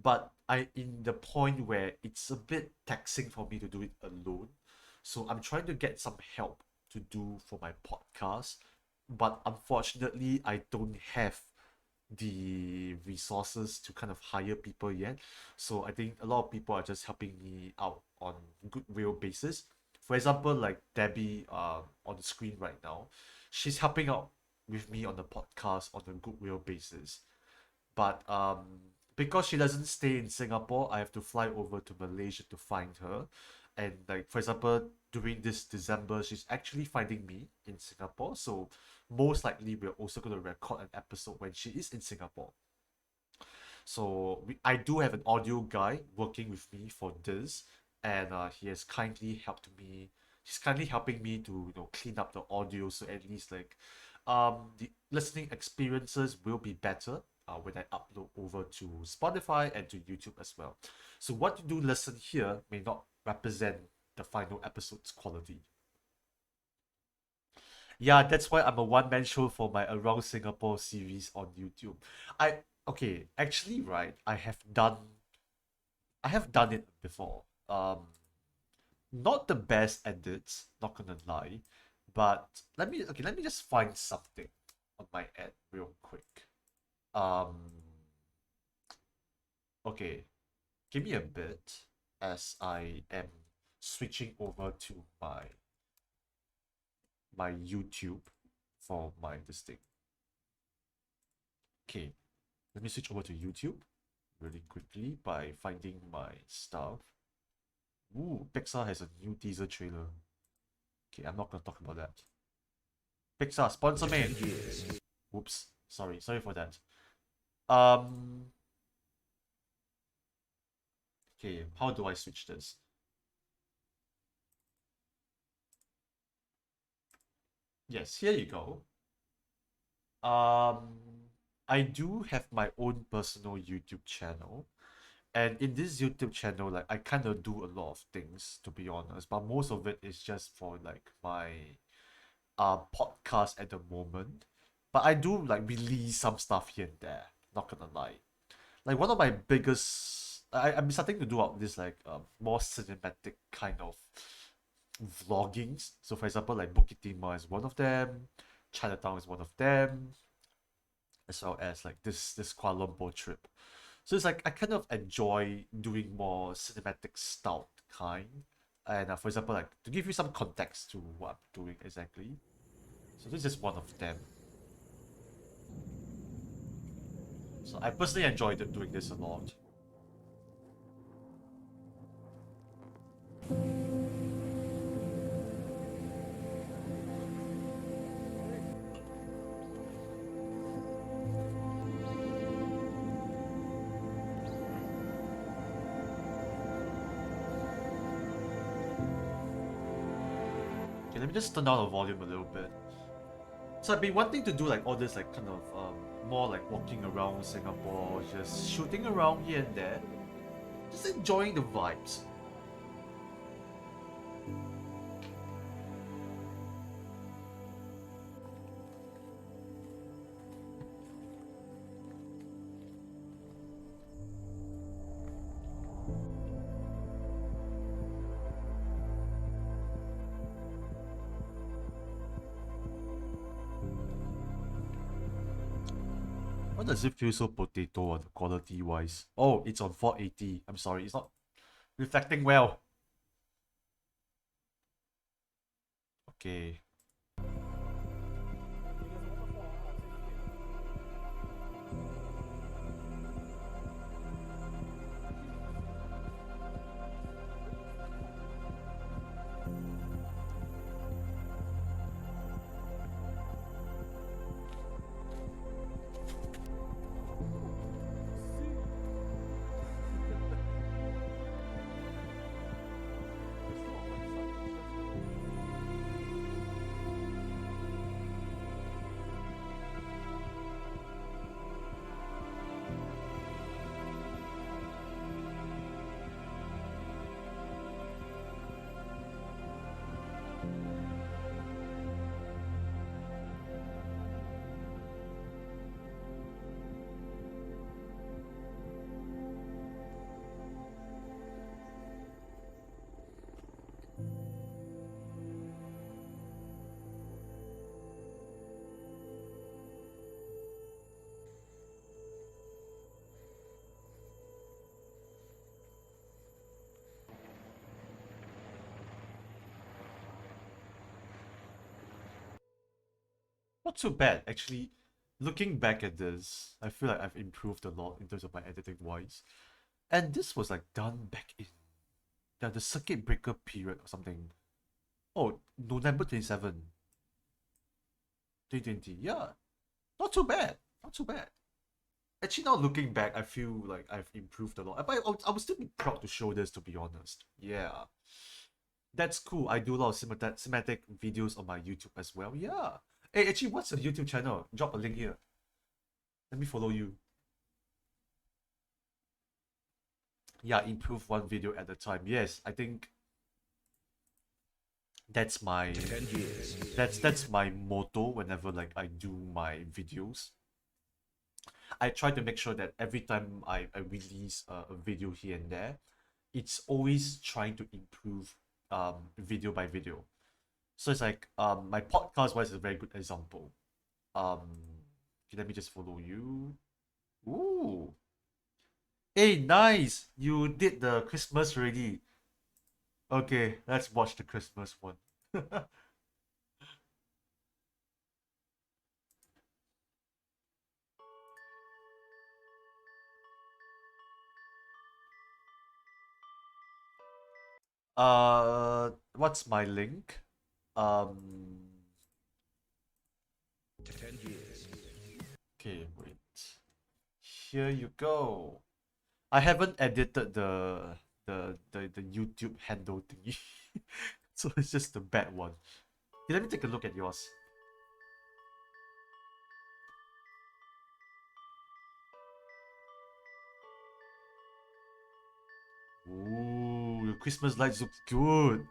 But I in the point where it's a bit taxing for me to do it alone. So I'm trying to get some help to do for my podcast. But unfortunately, I don't have the resources to kind of hire people yet. So I think a lot of people are just helping me out on goodwill basis. For example, like Debbie on the screen right now, she's helping out with me on the podcast on a goodwill basis. But because she doesn't stay in Singapore, I have to fly over to Malaysia to find her. And like for example, during this December, she's actually finding me in Singapore. So most likely we're also going to record an episode when she is in Singapore. So I do have an audio guy working with me for this, and he has kindly helped me. He's kindly helping me to clean up the audio, so at least like the listening experiences will be better when I upload over to Spotify and to YouTube as well. So what you do listen here may not represent the final episode's quality. Yeah, that's why I'm a one-man show for my Around Singapore series on YouTube. I okay, actually, right, I have done it before. Not the best at it, not gonna lie, but let me just find something on my end real quick. Um, okay, give me a bit as I am switching over to my YouTube for my this thing. Okay, let me switch over to YouTube really quickly by finding my stuff. Ooh, Pixar has a new teaser trailer. Okay, I'm not gonna talk about that. Pixar, sponsor me! Whoops, sorry for that. Um, okay, how do I switch this? Yes, here you go. Um, I do have my own personal YouTube channel. And in this YouTube channel, like I kind of do a lot of things to be honest, but most of it is just for like my podcast at the moment. But I do like release some stuff here and there, not gonna lie. Like one of my biggest I'm starting to do out this like more cinematic kind of vloggings. So for example, like Bukit Timah is one of them, Chinatown is one of them, as well as like this Kuala Lumpur trip. So it's like I kind of enjoy doing more cinematic style kind. And for example, like to give you some context to what I'm doing exactly. So this is one of them. So I personally enjoyed doing this a lot. Okay, let me just turn down the volume a little bit. So I've been wanting to do like all this like kind of more like walking around Singapore, just shooting around here and there, just enjoying the vibes. Why does it feel so potato on the quality wise? Oh, it's on 480. I'm sorry, it's not reflecting well. Okay. not too bad actually. Looking back at this, I feel like I've improved a lot in terms of my editing wise. And this was like done back in the circuit breaker period or something. Oh, November 27, 2020. Yeah, not too bad. Not too bad. Actually, now looking back, I feel like I've improved a lot. But I would still be proud to show this, to be honest. Yeah. That's cool. I do a lot of cinematic videos on my YouTube as well. Yeah. Hey, actually, what's your YouTube channel? Drop a link here. Let me follow you. Yeah, improve one video at a time. Yes, I think that's my that's my motto whenever like I do my videos. I try to make sure that every time I release a video here and there, it's always trying to improve video by video. So it's like my podcast was a very good example. Okay, let me just follow you. Ooh. Hey, nice! You did the Christmas already. Okay, let's watch the Christmas one. What's my link? Okay, wait. Here you go. I haven't edited the YouTube handle thingy. So it's just the bad one. Okay, let me take a look at yours. Ooh, your Christmas lights look good.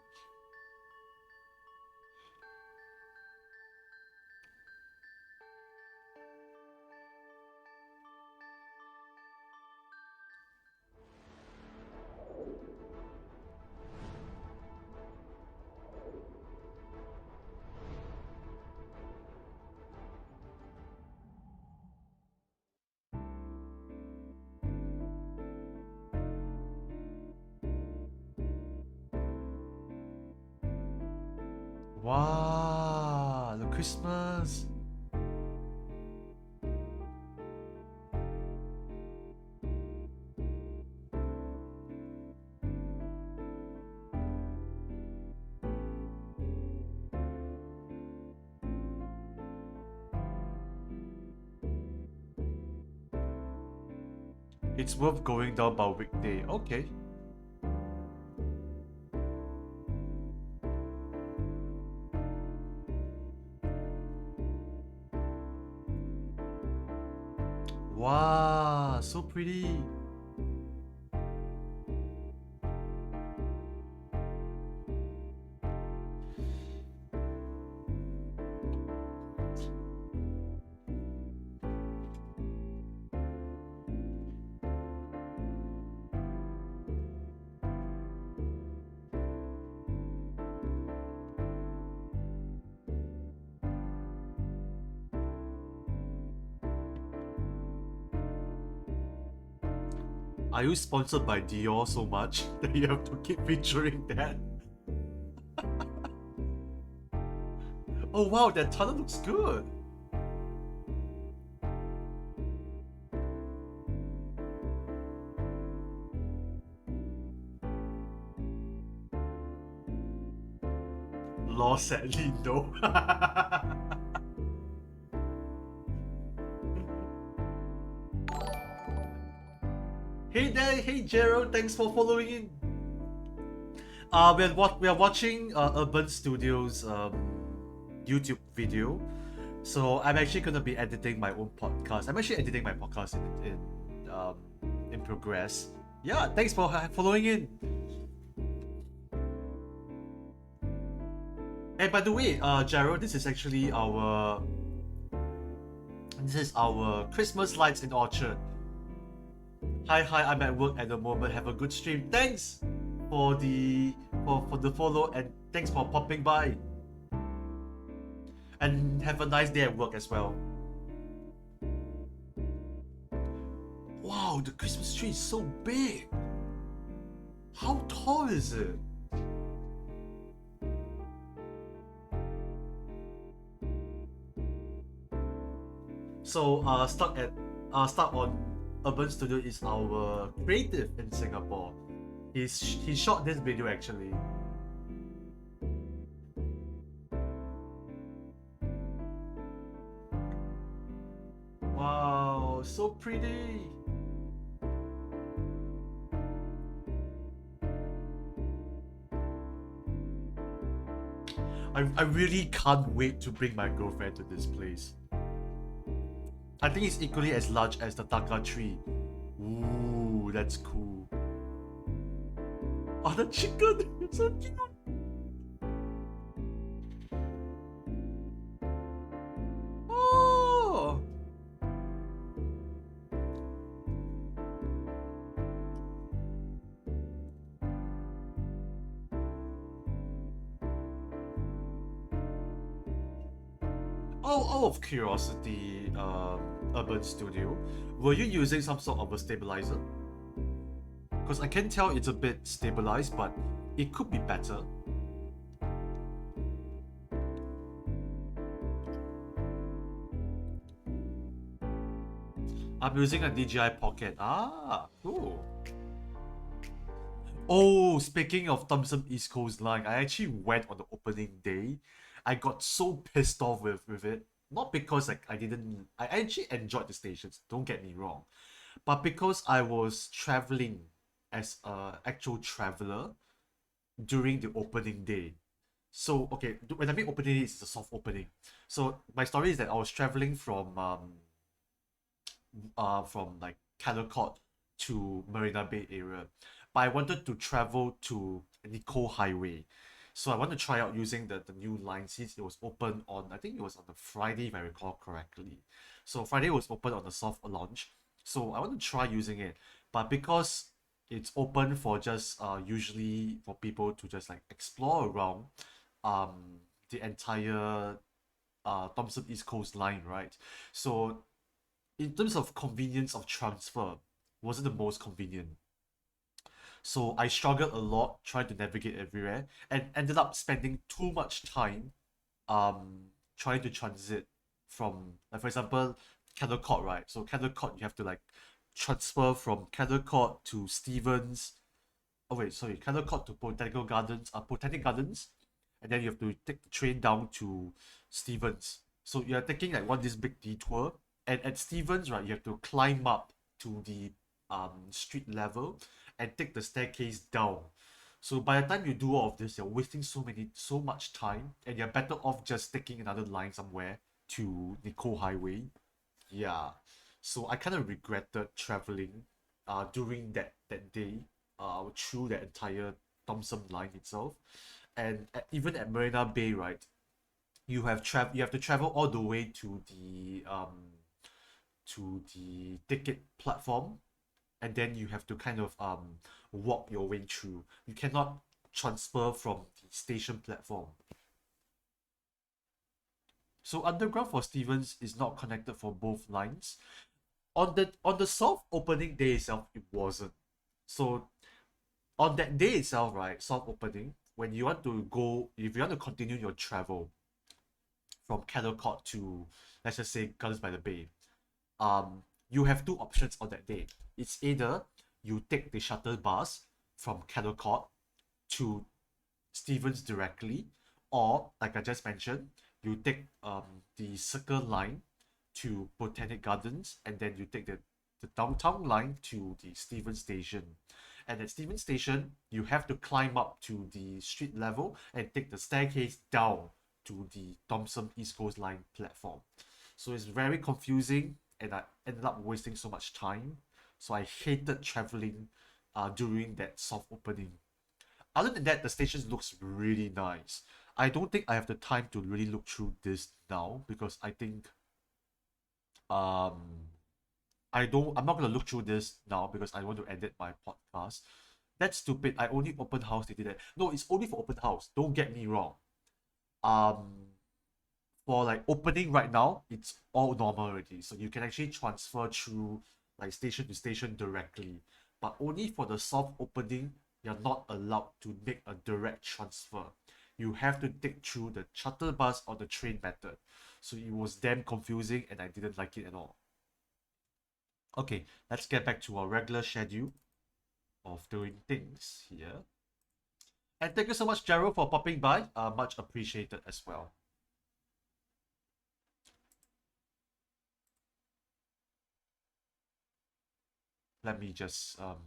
Wow, the Christmas. It's worth going down by weekday. Okay. Wow, so pretty. Are you sponsored by Dior so much that you have to keep featuring that? Oh wow, that tunnel looks good. Law sadly no. Hey there, hey Gerald, thanks for following in. We are watching Urban Studios YouTube video. So I'm actually gonna be editing my own podcast. I'm actually editing my podcast in progress. Yeah, thanks for following in. And by the way, Gerald, this is actually our Christmas lights in Orchard. Hi, I'm at work at the moment. Have a good stream. Thanks for the follow and thanks for popping by. And have a nice day at work as well. Wow, the Christmas tree is so big. How tall is it? So start on Urban Studio is our creative in Singapore. He shot this video actually. Wow, so pretty. I really can't wait to bring my girlfriend to this place. I think it's equally as large as the Taka tree. Ooh, that's cool. Oh, the chicken! It's so cute! Oh! Out of curiosity, Urban Studio, were you using some sort of a stabilizer? Because I can tell it's a bit stabilized, but it could be better. I'm using a DJI Pocket. Ah, cool. Oh, speaking of Thompson East Coast Line, I actually went on the opening day. I got so pissed off with it. Not because like I actually enjoyed the stations, don't get me wrong. But because I was traveling as a actual traveler during the opening day. So okay, when I mean opening day, it's a soft opening. So my story is that I was traveling from like Caldecott to Marina Bay area. But I wanted to travel to Nicoll Highway. So I want to try out using the new line since it was open on, I think it was on the Friday if I recall correctly. So Friday was open on the soft launch. So I want to try using it. But because it's open for just usually for people to just like explore around the entire Thompson East Coast line, right? So in terms of convenience of transfer, wasn't the most convenient. So I struggled a lot trying to navigate everywhere and ended up spending too much time trying to transit from, like for example, Caldecott, right? So Caldecott you have to like transfer from Caldecott to Stevens. Oh wait, sorry, Caldecott to Botanic Gardens, and then you have to take the train down to Stevens. So you're taking like this big detour, and at Stevens, right, you have to climb up to the street level and take the staircase down. So by the time you do all of this, you're wasting so much time, and you're better off just taking another line somewhere to Nicoll Highway. Yeah. So I kind of regretted traveling during that day through the entire Thompson line itself. And even at Marina Bay, right, you have to travel all the way to the ticket platform, and then you have to kind of walk your way through. You cannot transfer from the station platform. So underground for Stevens is not connected for both lines. On the soft opening day itself, it wasn't. So on that day itself, right, soft opening, when you want to go, if you want to continue your travel from Caldecott to, let's just say, Gardens by the Bay, you have two options on that day. It's either you take the shuttle bus from Caldecott to Stevens directly, or like I just mentioned, you take the Circle line to Botanic Gardens, and then you take the downtown line to the Stevens station. And at Stevens station, you have to climb up to the street level and take the staircase down to the Thompson East Coast Line platform. So it's very confusing, and I ended up wasting so much time. So I hated traveling during that soft opening. Other than that, the station looks really nice. I don't think I have the time to really look through this now because I think um I'm not gonna look through this now because I want to edit my podcast. That's stupid. I only open house they did that. No, it's only for open house. Don't get me wrong. Um for like opening right now, it's all normal already. So you can actually transfer through like station to station directly. But only for the soft opening, you're not allowed to make a direct transfer. You have to take through the shuttle bus or the train method. So it was damn confusing and I didn't like it at all. Okay, let's get back to our regular schedule of doing things here. And thank you so much, Gerald, for popping by. Much appreciated as well. Let me just okay.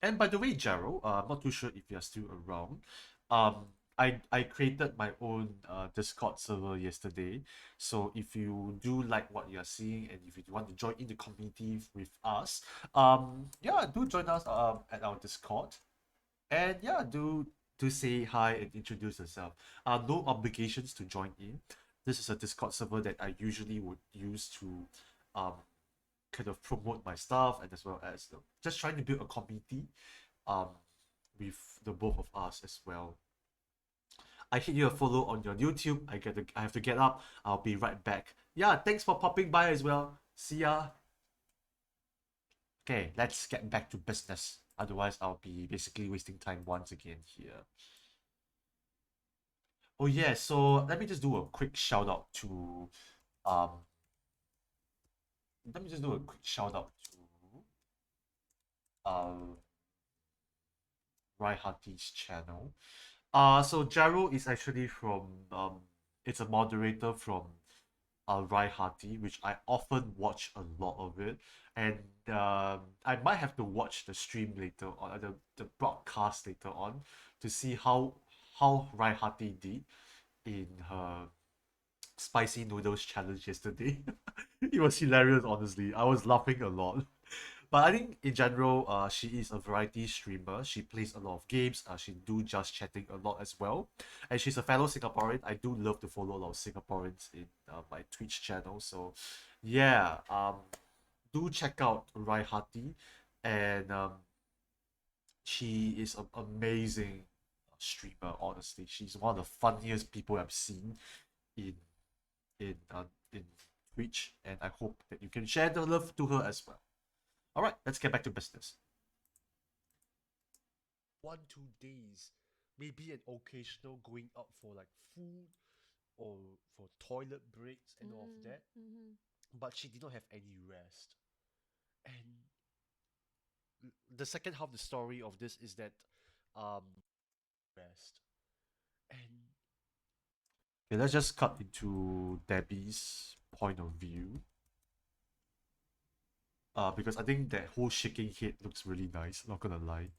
And by the way, Gerald, I'm not too sure if you're still around. Um, I created my own Discord server yesterday. So if you do like what you're seeing and if you want to join in the community with us, yeah, do join us at our Discord. And yeah, do say hi and introduce yourself. No obligations to join in. This is a Discord server that I usually would use to um kind of promote my stuff and as well as just trying to build a community um with the both of us as well. I hit you a follow on your YouTube. I have to get up. I'll be right back. Yeah, thanks for popping by as well. See ya. Okay, let's get back to business. Otherwise, I'll be basically wasting time once again here. Oh yeah, so let me just do a quick shout out to um let me just do a quick shout out to um Raihati's channel. So Jaro is actually from it's a moderator from Raihati, which I often watch a lot of it, and I might have to watch the stream later on, the broadcast later on, to see how Raihati did in her spicy noodles challenge yesterday. It was hilarious, honestly. I was laughing a lot. But I think in general, she is a variety streamer. She plays a lot of games. She do just chatting a lot as well, and she's a fellow Singaporean. I do love to follow a lot of Singaporeans in my Twitch channel. So, yeah, do check out Raihati, and she is an amazing streamer. Honestly, she's one of the funniest people I've seen in in Twitch, and I hope that you can share the love to her as well. All right, let's get back to business. 1 2 days, maybe an occasional going out for like food or for toilet breaks and all of that. But she did not have any rest. And the second half of the story of this is that um rest. And Okay, let's just cut into Debbie's point of view. Because I think that whole shaking head looks really nice, not gonna lie.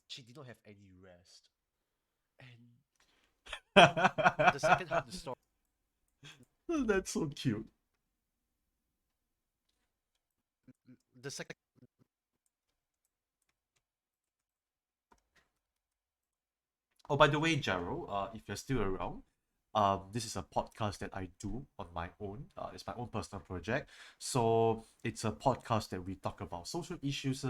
she did not have any rest. And the second half of the story, That's so cute. the second Oh, by the way, Jaro, if you're still around, this is a podcast that I do on my own. It's my own personal project. So it's a podcast that we talk about social issues,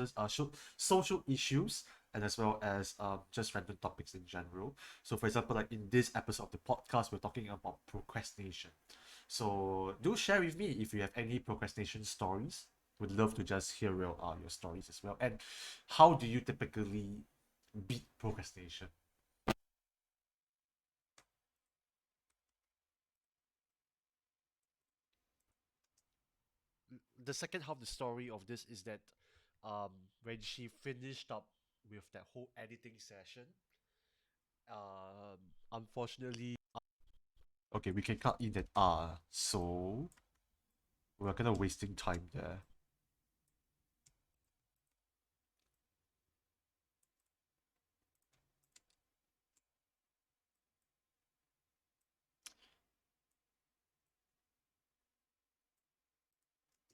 and as well as just random topics in general. So, for example, like in this episode of the podcast, we're talking about procrastination. So do share with me if you have any procrastination stories. Would love to just hear your stories as well. And how do you typically beat procrastination? the second half of the story of this is that um when she finished up with that whole editing session, unfortunately, Okay, we can cut in that so we're kind of wasting time there.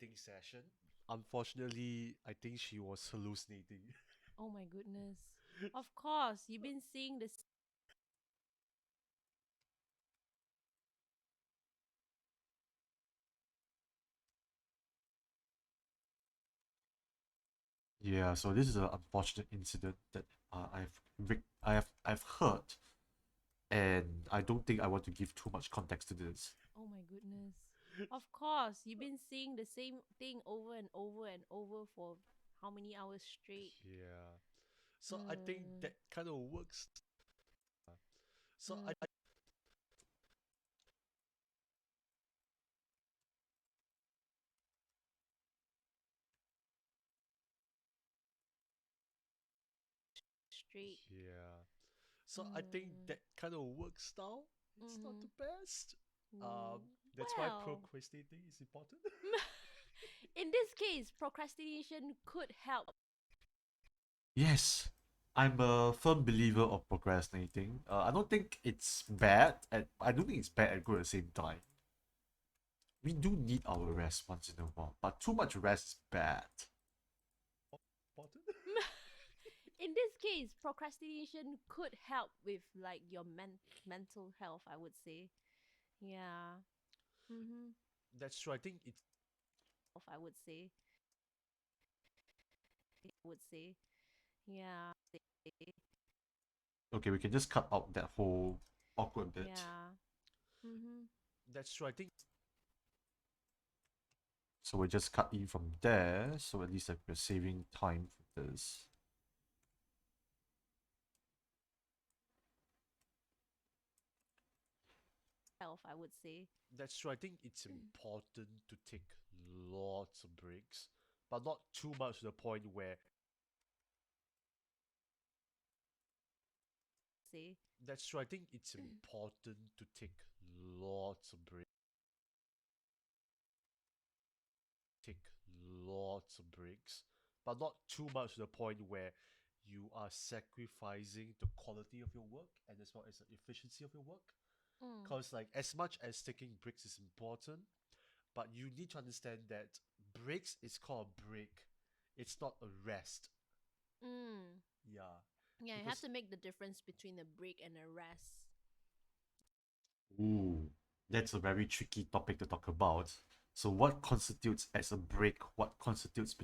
editing session, unfortunately, I think she was hallucinating. Oh my goodness. Of course, you've been seeing this. Yeah, so this is an unfortunate incident that I've heard, and I don't think I want to give too much context to this. Oh my goodness. Of course, you've been seeing the same thing over and over and over for how many hours straight? Yeah. So I think Mm, that kind of works. So mm, I straight. Yeah. So I think Mm, that kind of works now. It's not mm-hmm. the best. Mm, That's why well, procrastinating is important. in this case, procrastination could help. Yes, I'm a firm believer of procrastinating. I don't think it's bad, and I don't think it's bad and good at the same time. We do need our rest once in a while, but too much rest is bad. Important. In this case, procrastination could help with like your mental health, I would say. Yeah. Mm-hmm. That's true. I think it's I would say. Would say. Yeah. Okay, we can just cut out that whole awkward bit. Yeah. Mm-hmm. that's true. I think So we just cut in from there, so at least like we're saving time for this. Health, I would say. that's true. I think it's important to take lots of breaks, but not too much to the point where Say. that's true. I think it's important to take lots of breaks. Take lots of breaks, but not too much to the point where you are sacrificing the quality of your work and as well as the efficiency of your work. Mm. Because like as much as taking breaks is important, but you need to understand that breaks is called a break. It's not a rest. Mm. Yeah. Yeah, you have Because to make the difference between a break and a rest. Ooh, that's a very tricky topic to talk about. So what constitutes as a break? What constitutes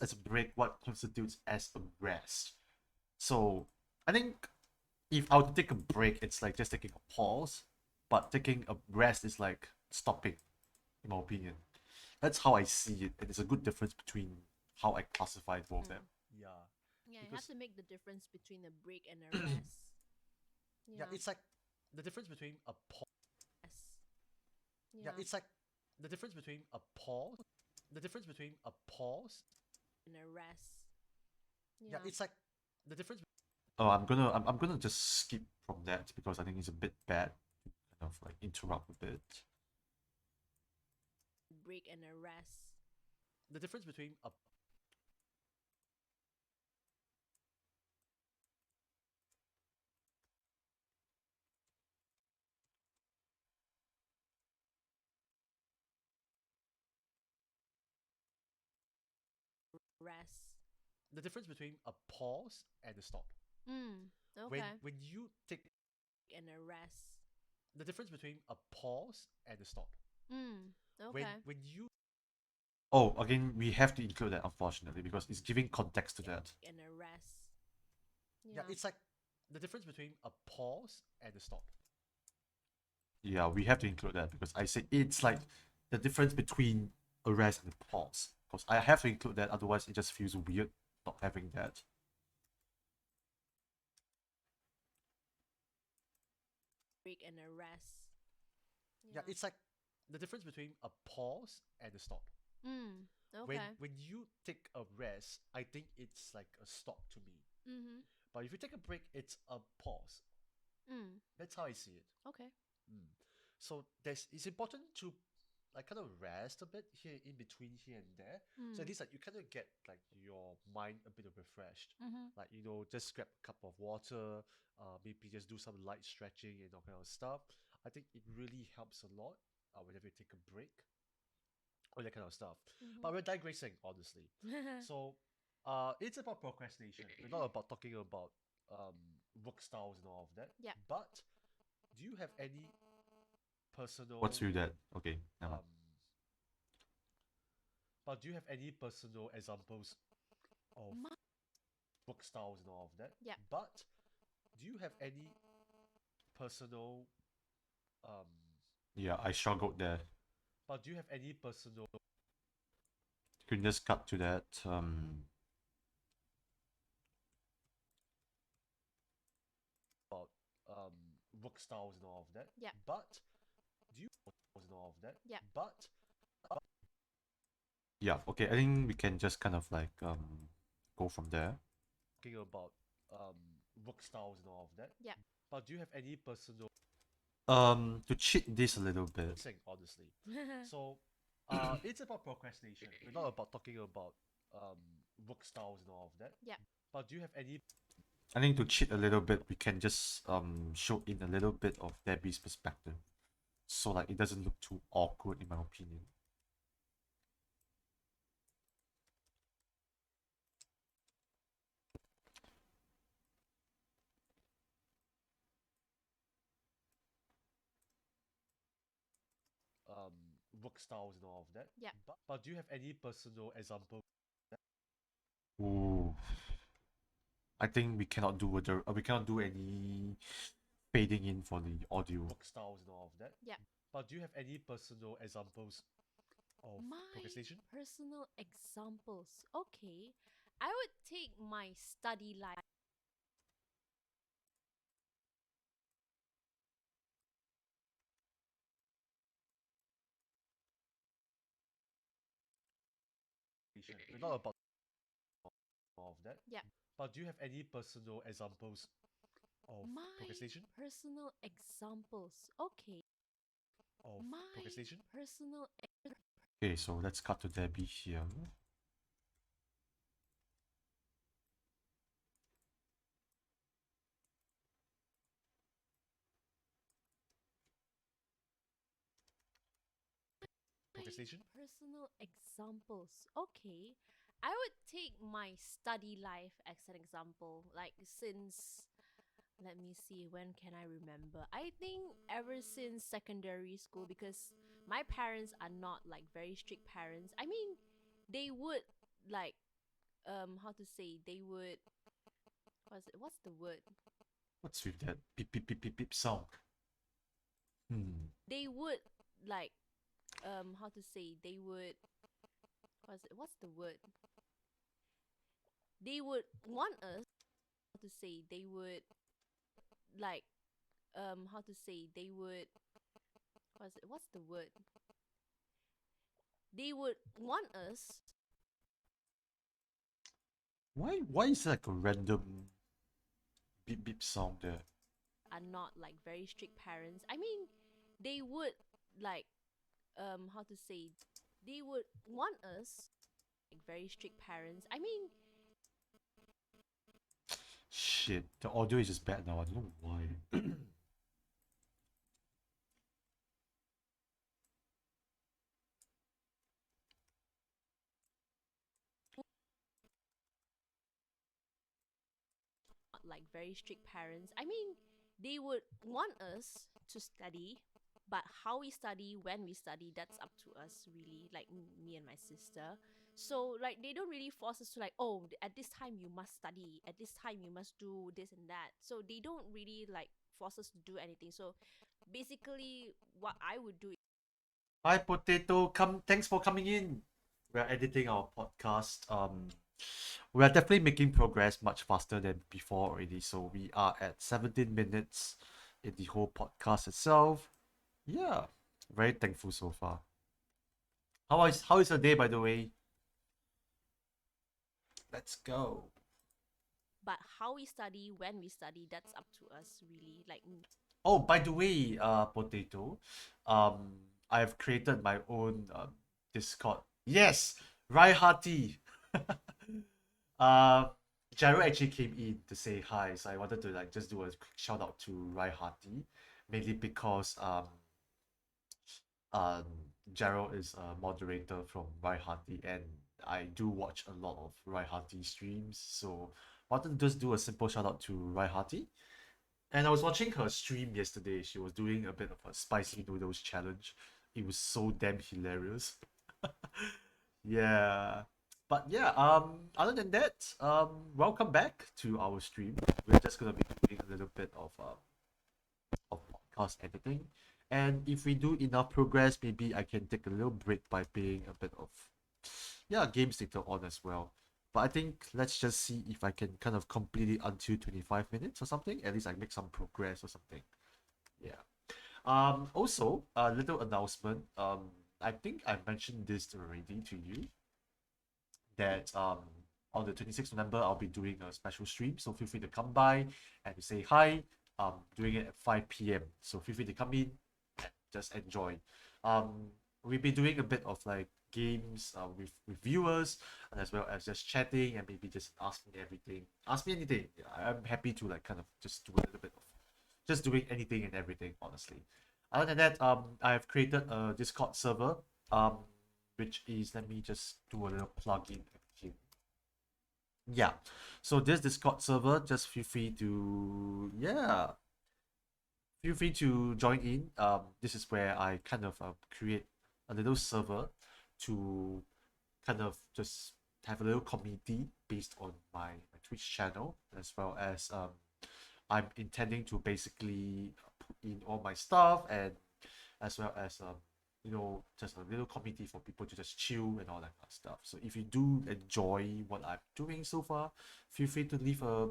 as a break? What constitutes as a rest? So I think if I were to take a break, it's like just taking a pause, but taking a rest is like stopping, in my opinion. That's how I see it, and there's a good difference between how I classify both of them. Mm. yeah, Yeah, you have because to make the difference between a break and a rest. yeah, Yeah. it's like the difference between a pause. Rest. Yeah, Yeah. it's like the difference between a pause. The difference between a pause. And a rest. Yeah, Yeah. it's like the difference. Oh, I'm gonna just skip from that because I think it's a bit bad to kind of like interrupt a bit. Break and a rest. The difference between a Rest. the difference between a pause and a stop. Mm. When Okay. when you take And a rest. the difference between a pause and a stop. Mm. When Okay. when you Oh, again, we have to include that unfortunately because it's giving context to that. And a rest. yeah, Yeah. it's like the difference between a pause and a stop. Yeah, we have to include that because I say it's like the difference between a rest and a pause. Because I have to include that, otherwise it just feels weird not having that. Break and a rest. Yeah, Yeah. it's like the difference between a pause and a stop. Mm. When Okay. when you take a rest, I think it's like a stop to me. Mm-hmm. But if you take a break, it's a pause. Mm. That's how I see it. Okay. Mm. So there's it's important to like kind of rest a bit here in between here and there. So at Mm. least like you kind of get like your mind a bit of refreshed. Mm-hmm. Like just grab a cup of water, maybe just do some light stretching and all kind of stuff. I think it really helps a lot whenever you take a break, all that kind of stuff. But we're digressing, honestly. Mm-hmm. So, it's about procrastination. We're not about talking about um work styles and all of that. Yeah. But do you have any What's personal with that? Okay, never mind. um? But do you have any personal examples of work styles and all of that? Yeah. But do you have any personal um Yeah, I struggled there. But do you have any personal You can just cut to that. about work styles and all of that? Yeah. But do you and all of that? Yeah. But Yeah, okay, I think we can just kind of like go from there. talking about work styles and all of that? Yeah. But do you have any personal To cheat this a little bit. thing, honestly? So it's about procrastination. We're not about talking about work styles and all of that. Yeah. But do you have any I think to cheat a little bit, we can just show in a little bit of Debbie's perspective, so like it doesn't look too awkward, in my opinion. um work styles and all of that? Yeah. But do you have any personal example Ooh, I think we cannot do we cannot do any fading in for the audio. work styles and all of that? Yeah. But do you have any personal examples of My procrastination? personal examples. Okay. I would take my study life. We're not about all of that. Yeah. But do you have any personal examples of My procrastination? personal examples. Okay. Of My procrastination? personal Okay, so let's cut to Debbie here. Procrastination? personal examples. Okay. I would take my study life as an example. Like since let me see, when can I remember? I think ever since secondary school, because my parents are not like very strict parents. I mean, they would like how to say, they would what's the word? What's with that beep beep beep beep beep sound? They would like how to say, they would what's the word? They would want us how to say, they would like how to say, they would what's the word? They would want us Why is like a random beep beep sound there? are not like very strict parents. I mean, they would like how to say, they would want us like very strict parents. I mean, Shit, the audio is just bad now. I don't know why. not like very strict parents. I mean, they would want us to study, but how we study, when we study, that's up to us really, like me and my sister. So like they don't really force us to like, oh, at this time you must study, at this time you must do this and that. So they don't really like force us to do anything. So basically what I would do. Hi, Potato. Thanks for coming in. We're editing our podcast. We are definitely making progress much faster than before already. So we are at 17 minutes in the whole podcast itself. Yeah, very thankful so far. How is your day, by the way? Let's go. But how we study, when we study, that's up to us really. Like Oh, by the way, Potato, I've created my own Discord. Yes, Rai Hati. uh, Jared actually came in to say hi, so I wanted to like just do a quick shout out to Rai Hati, mainly because um Gerald is a moderator from Rai Hati, and I do watch a lot of Rai Hati streams, so wanted to just do a simple shout out to Rai Hati. And I was watching her stream yesterday. She was doing a bit of a spicy noodles challenge. It was so damn hilarious. Yeah. But yeah, other than that, welcome back to our stream. We're just gonna be doing a little bit of podcast editing. And if we do enough progress, maybe I can take a little break by playing a bit of, yeah, games later on as well. But I think let's just see if I can kind of complete it until 25 minutes or something. At least I make some progress or something. Yeah. Also, a little announcement. I think I mentioned this already to you that on the 26th November I'll be doing a special stream. So feel free to come by and to say hi. Doing it at 5 p.m. So feel free to come in and just enjoy. We'll be doing a bit of like games with viewers and as well as just chatting and maybe just ask me everything. Ask me anything. Yeah, I'm happy to like kind of just do a little bit of just doing anything and everything, honestly. Other than that, I've created a Discord server, um, which is, let me just do a little plugin here. Yeah, so this Discord server, just feel free to, yeah, feel free to join in. This is where I kind of create a little server to kind of just have a little community based on my Twitch channel, as well as I'm intending to basically put in all my stuff, and as well as just a little community for people to just chill and all that kind of stuff. So if you do enjoy what I'm doing so far, feel free to leave a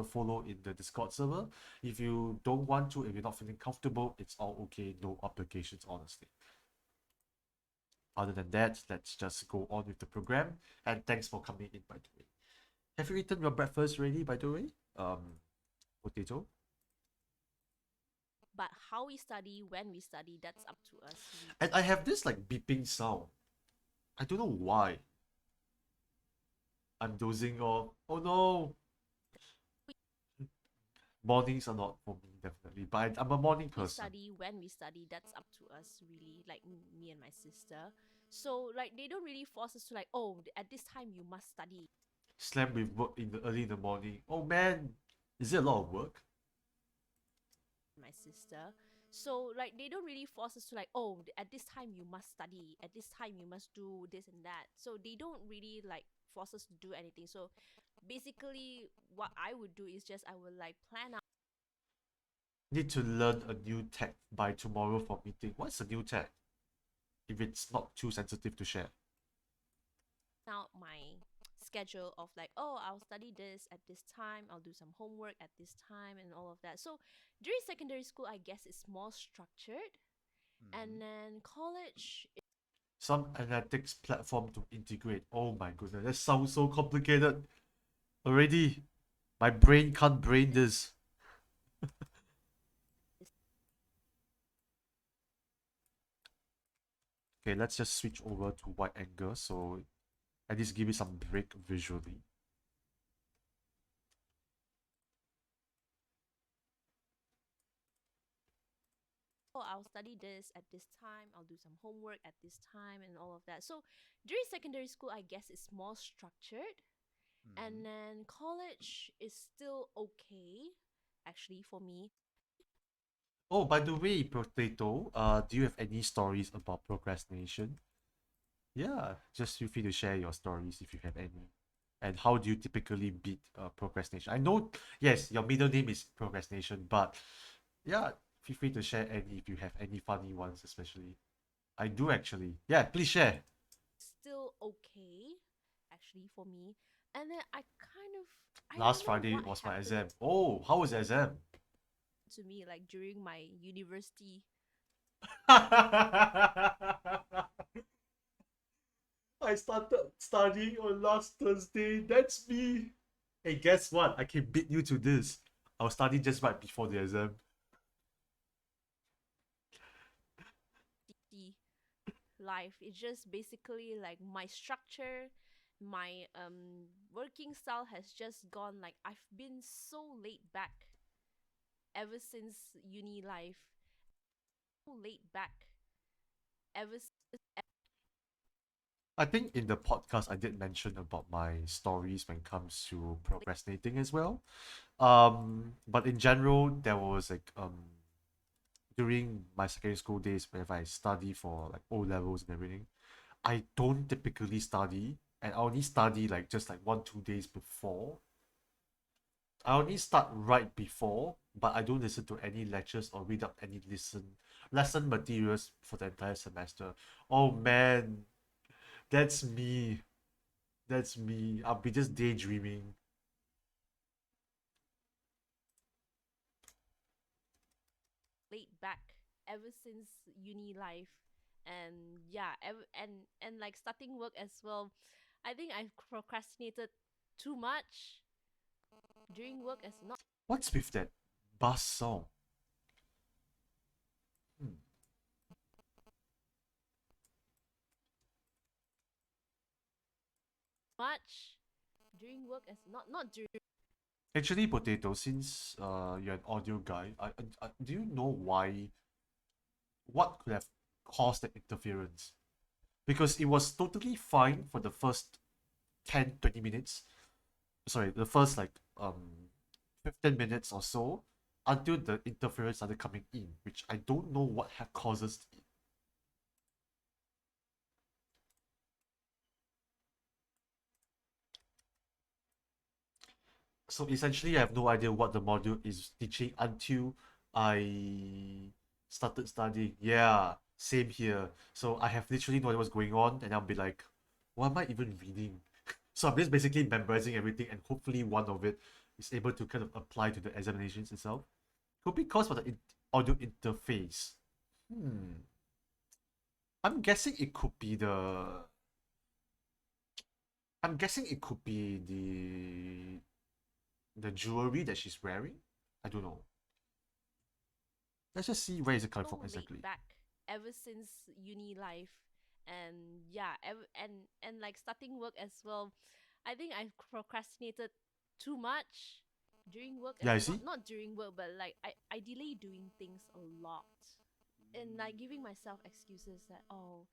follow in the Discord server. If you don't want to, if you're not feeling comfortable, it's all okay. No obligations, honestly. Other than that, let's just go on with the program. And thanks for coming in, by the way. Have you eaten your breakfast already, by the way? Potato. But how we study, when we study, that's up to us. And I have this like beeping sound. I don't know why. I'm dozing off. Oh no! Mornings are not for me, definitely. But I'm a morning We person. study, when we study, that's up to us, really. Like me and my sister. So like they don't really force us to like, oh, at this time you must study. Slam with work in the early in the morning. Oh man, is it a lot of work? My sister. So like they don't really force us to like, oh, at this time you must study. At this time you must do this and that. So they don't really like force us to do anything. So basically, what I would do is just I would like plan Need to learn a new tech by tomorrow for meeting. What's a new tech? If it's not too sensitive to share. out my schedule of like, oh, I'll study this at this time, I'll do some homework at this time, and all of that. So during secondary school, I guess it's more structured, and then college. Some analytics platform to integrate. Oh my goodness, that sounds so complicated already. My brain can't brain this. Okay, let's just switch over to wide angle so at least give you some break visually. Oh, I'll study this at this time, I'll do some homework at this time, and all of that. So during secondary school, I guess it's more structured, and then college is still okay, actually, for me. Oh, by the way, Potato, do you have any stories about procrastination? Yeah, just feel free to share your stories if you have any. And how do you typically beat procrastination? I know, yes, your middle name is procrastination, but yeah, feel free to share any if you have any funny ones, especially. I do actually. Yeah, please share. Still okay, actually, for me. And then I don't Last know Friday what was my happened exam. Oh, how was the exam? to me like during my university. I started studying on last Thursday. That's me. Hey, guess what? I can beat you to this. I was studying just right before the exam. Life. It's just basically like my structure, my working style has just gone like I've been so laid back ever since uni life. So laid back ever since. I think in the podcast I did mention about my stories when it comes to procrastinating as well. But in general, there was like during my secondary school days whenever I study for like O levels and everything, I don't typically study, and I only study like just like 1 2 days before. I only start right before but I don't listen to any lectures or read up any lesson materials for the entire semester. Oh man, that's me. That's me. I'll be just daydreaming. laid back ever since uni life, and yeah, and like starting work as well. I think I've procrastinated too much during work as not What's with that bass song? Hmm. much during work as not during Actually, Potato, since you're an audio guy, do you know why? What could have caused that interference? Because it was totally fine for the first 10-20 minutes. Sorry, the first like 15 minutes or so, until the interference started coming in, which I don't know what causes it. So essentially, I have no idea what the module is teaching until I started studying. Yeah, same here. So I have literally no idea what's going on, and I'll be like, what am I even reading? So I'm just basically memorizing everything, and hopefully one of it is able to kind of apply to the examinations itself. Could be caused by the audio interface. Hmm. I'm guessing it could be the. I'm guessing it could be the jewelry that she's wearing. I don't know. Let's just see where is it coming from so laid exactly. back ever since uni life, and yeah, and like starting work as well. I think I've procrastinated too much during work as Yeah, I see. not during work, but like I delay doing things a lot, and like giving myself excuses that, oh,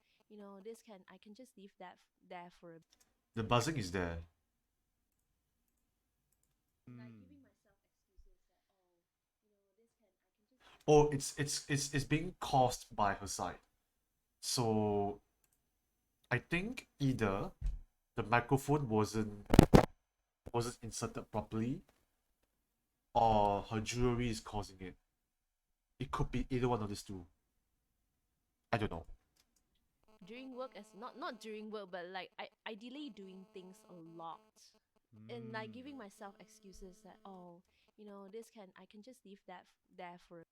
this can I can just leave that there for a The buzzing is there. like Mm. giving myself excuses that, oh, this can I can just Oh, it's being caused by her side. So I think either the microphone wasn't inserted properly, or her jewelry is causing it. It could be either one of these two. I don't know. during work as not during work, but like I delay doing things a lot, and like Mm. giving myself excuses that, oh, this can I can just leave that there for a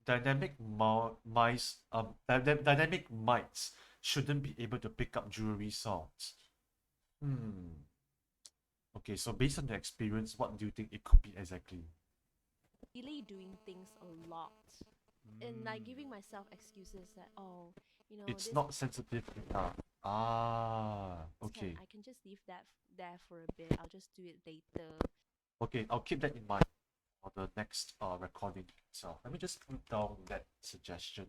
Dynamic mics shouldn't be able to pick up jewelry sounds. Hmm. Okay, so based on the experience, what do you think it could be exactly? delay doing things a lot, and like Mm. giving myself excuses that, oh, It's this not sensitive enough. Ah, can okay. I can just leave that there for a bit, I'll just do it later. Okay, I'll keep that in mind for the next recording itself. Let me just put down that suggestion.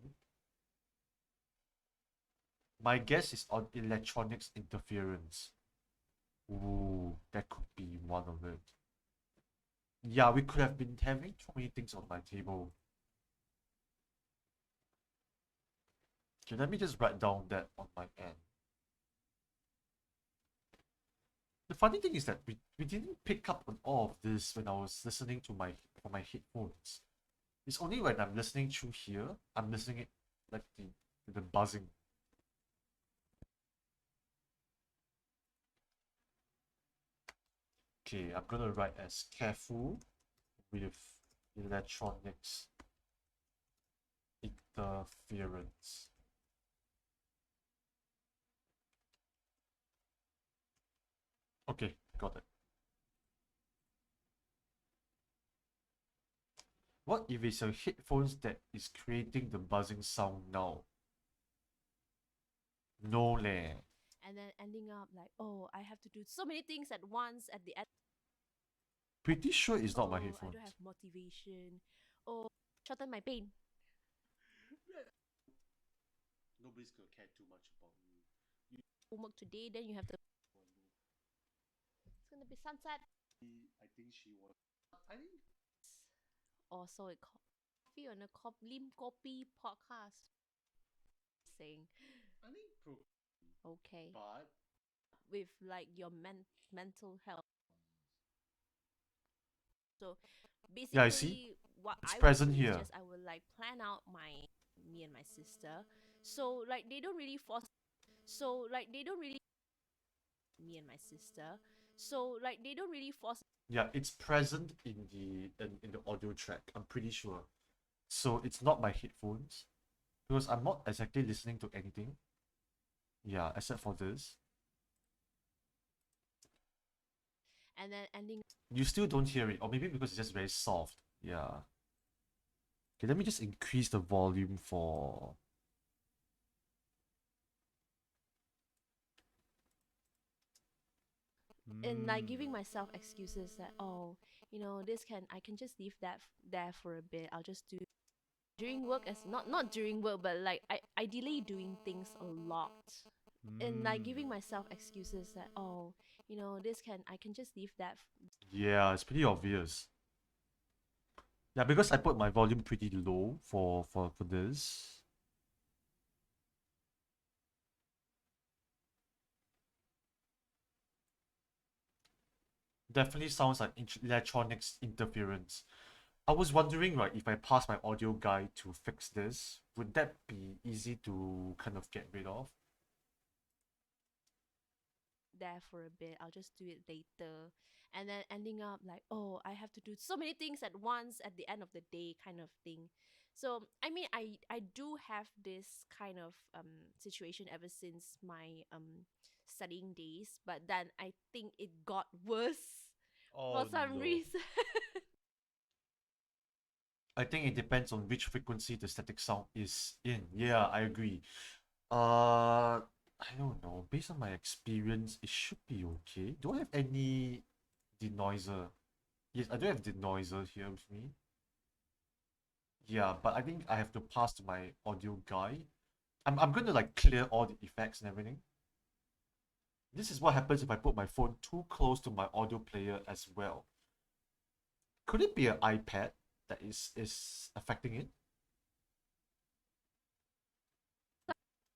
My guess is on electronics interference. Ooh, that could be one of it. Yeah, we could have been having too many things on my table. Okay, let me just write down that on my end. The funny thing is that we didn't pick up on all of this when I was listening to my headphones. It's only when I'm listening through here, I'm listening it like the buzzing. Okay, I'm gonna write as careful with electronics interference. Okay, got it. What if it's a headphones that is creating the buzzing sound now? No leh. And then ending up like, oh, I have to do so many things at once at the end. Pretty sure it's not my Oh, I don't headphones. have motivation. Oh, shorten my pain. Nobody's gonna care too much about you. Homework today, then you have to. It's gonna be sunset, I think she was. I think or so it called. Coffee on a Lim Kopi podcast. Saying I think okay but with like your mental health. So Yeah, I see. Basically, what It's I would present do is here. just I would like plan out me and my sister. So like they don't really force. So like they don't really me and my sister. So like they don't really force. Yeah, it's present in the audio track. I'm pretty sure. So it's not my headphones because I'm not exactly listening to anything. Yeah, except for this. And then ending You still don't hear it, or maybe because it's just very soft. Yeah. Okay, let me just increase the volume for. in like Mm. giving myself excuses that, oh, this can I can just leave that there for a bit. I'll just do during work, as not during work, but like I delay doing things a lot. In like giving myself excuses that, oh, this can I can just leave that. Yeah, it's pretty obvious. Yeah, because I put my volume pretty low for this. Definitely sounds like electronics interference. I was wondering, right, if I pass my audio guy to fix this, would that be easy to kind of get rid of? There for a bit. I'll just do it later. And then ending up like, oh, I have to do so many things at once at the end of the day kind of thing. So I mean I do have this kind of situation ever since my studying days, but then I think it got worse for Oh some no. reason. I think it depends on which frequency the static sound is in. Yeah, I agree. I don't know. Based on my experience, it should be okay. Do I have any denoiser? Yes, I do have denoiser here with me. Yeah, but I think I have to pass to my audio guy. I'm gonna like clear all the effects and everything. This is what happens if I put my phone too close to my audio player as well. Could it be an iPad that is affecting it?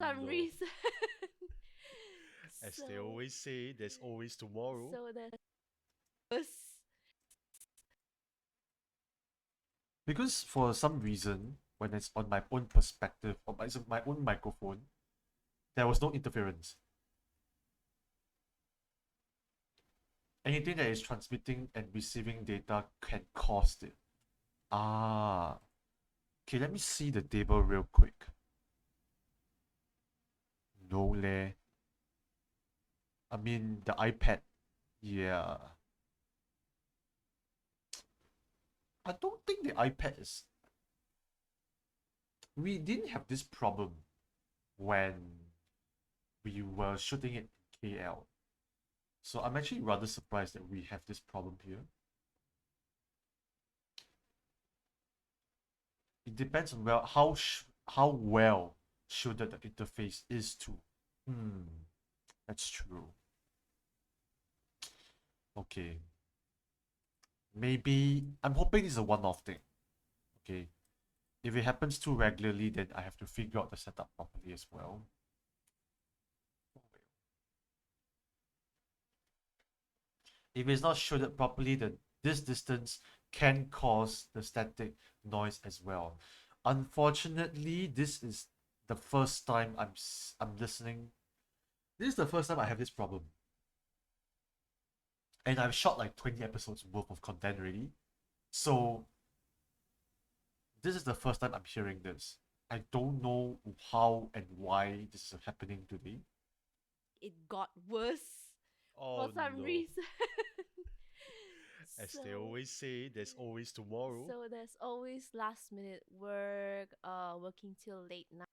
Some No. reason. As so they always say, there's always tomorrow. so there's worse. Because for some reason, when it's on my own perspective, or my own microphone, there was no interference. Anything that is transmitting and receiving data can cause it. Ah. Okay, let me see the table real quick. No leh. I mean, the iPad. Yeah. I don't think the iPad is. We didn't have this problem when we were shooting it in KL. So I'm actually rather surprised that we have this problem here. It depends on how well shielded the interface is to. Hmm, that's true. Okay. Maybe I'm hoping it's a one-off thing. Okay. If it happens too regularly, then I have to figure out the setup properly as well. If it's not shielded properly, then this distance can cause the static noise as well. Unfortunately, this is the first time I'm listening. This is the first time I have this problem. And I've shot like 20 episodes worth of content already. So this is the first time I'm hearing this. I don't know how and why this is happening today. It got worse for Oh some no. reason. As so they always say, there's always tomorrow. so there's always last minute work, working till late night.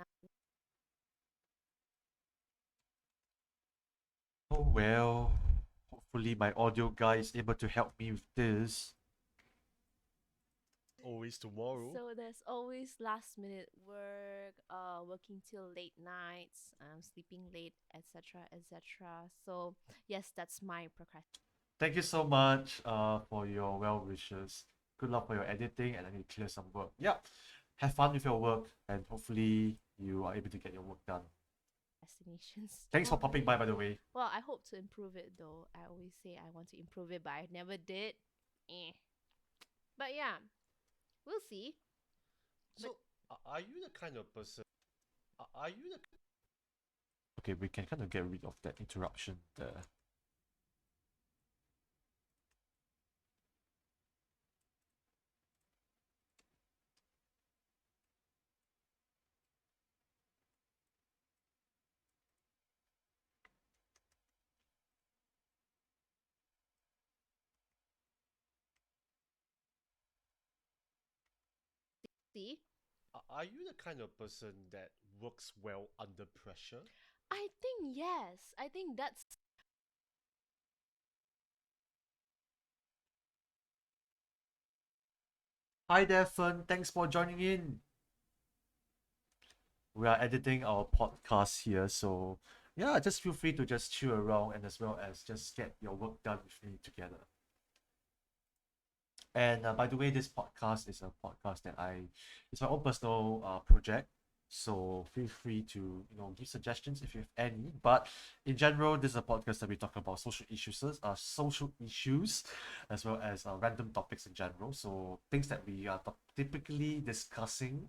Oh well. Hopefully my audio guy is able to help me with this. Always tomorrow. So there's always last minute work, working till late nights, sleeping late, etc., etc. So yes, that's my procrastination. Thank you so much for your well wishes. Good luck for your editing and I need to clear some work. Yeah. Have fun with your work and hopefully you are able to get your work done. Thanks for Well, popping by the way. well, I hope to improve it though. I always say I want to improve it, but I never did. Eh. But yeah, we'll see. But So, are you the kind of person? Are you the Okay, we can kind of get rid of that interruption there. see, are you the kind of person that works well under pressure? I think yes. I think that's Hi there, Fern. Thanks for joining in. We are editing our podcast here, so yeah, just feel free to just chill around and as well as just get your work done with me together. And by the way, this podcast is a podcast that it's my own personal project. So feel free to give suggestions if you have any. But in general, this is a podcast that we talk about social issues, as well as random topics in general. So things that we are typically discussing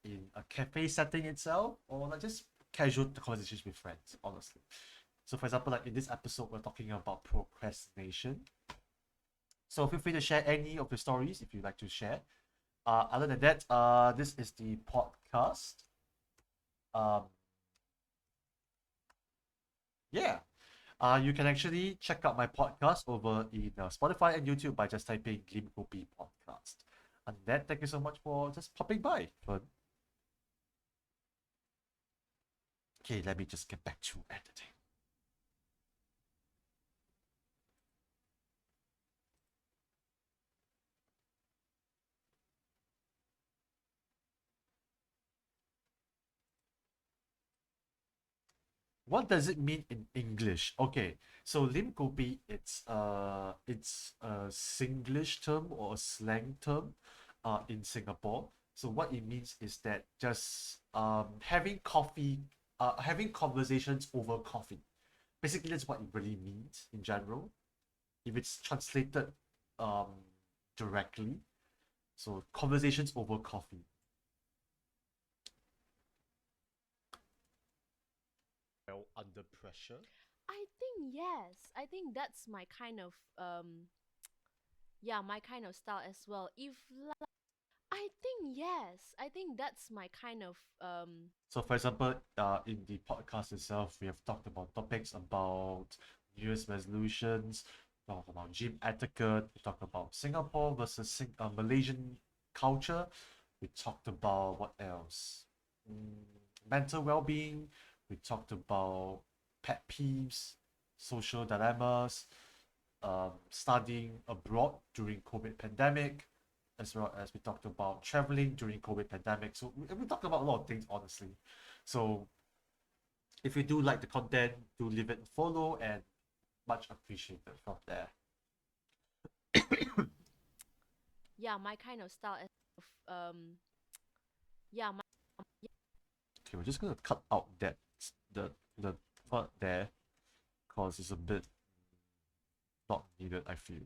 in a cafe setting itself, or like just casual conversations with friends. Honestly. So for example, like in this episode, we're talking about procrastination. So feel free to share any of your stories if you'd like to share. Other than that, this is the podcast. Um, yeah. You can actually check out my podcast over in Spotify and YouTube by just typing Lim Kopi podcast. And that, thank you so much for just popping by. Okay, let me just get back to editing. What does it mean in English? Okay, so Lim Kopi, it's a Singlish term or a slang term, in Singapore. So what it means is that just having coffee, having conversations over coffee. Basically, that's what it really means in general. If it's translated um directly, so conversations over coffee. Well under pressure? I think yes. I think that's my kind of yeah, my kind of style as well. If I think yes. I think that's my kind of So, for example, in the podcast itself, we have talked about topics about New Year's resolutions, talk about gym etiquette, we talked about Singapore versus Malaysian culture. We talked about what else? Mental well-being. We talked about pet peeves, social dilemmas, studying abroad during COVID pandemic, as well as we talked about traveling during COVID pandemic. So we talked about a lot of things, honestly. So if you do like the content, do leave it a follow and much appreciated from there. yeah, my kind of style as yeah, my Okay, we're just gonna cut out the part there because it's a bit not needed, I feel.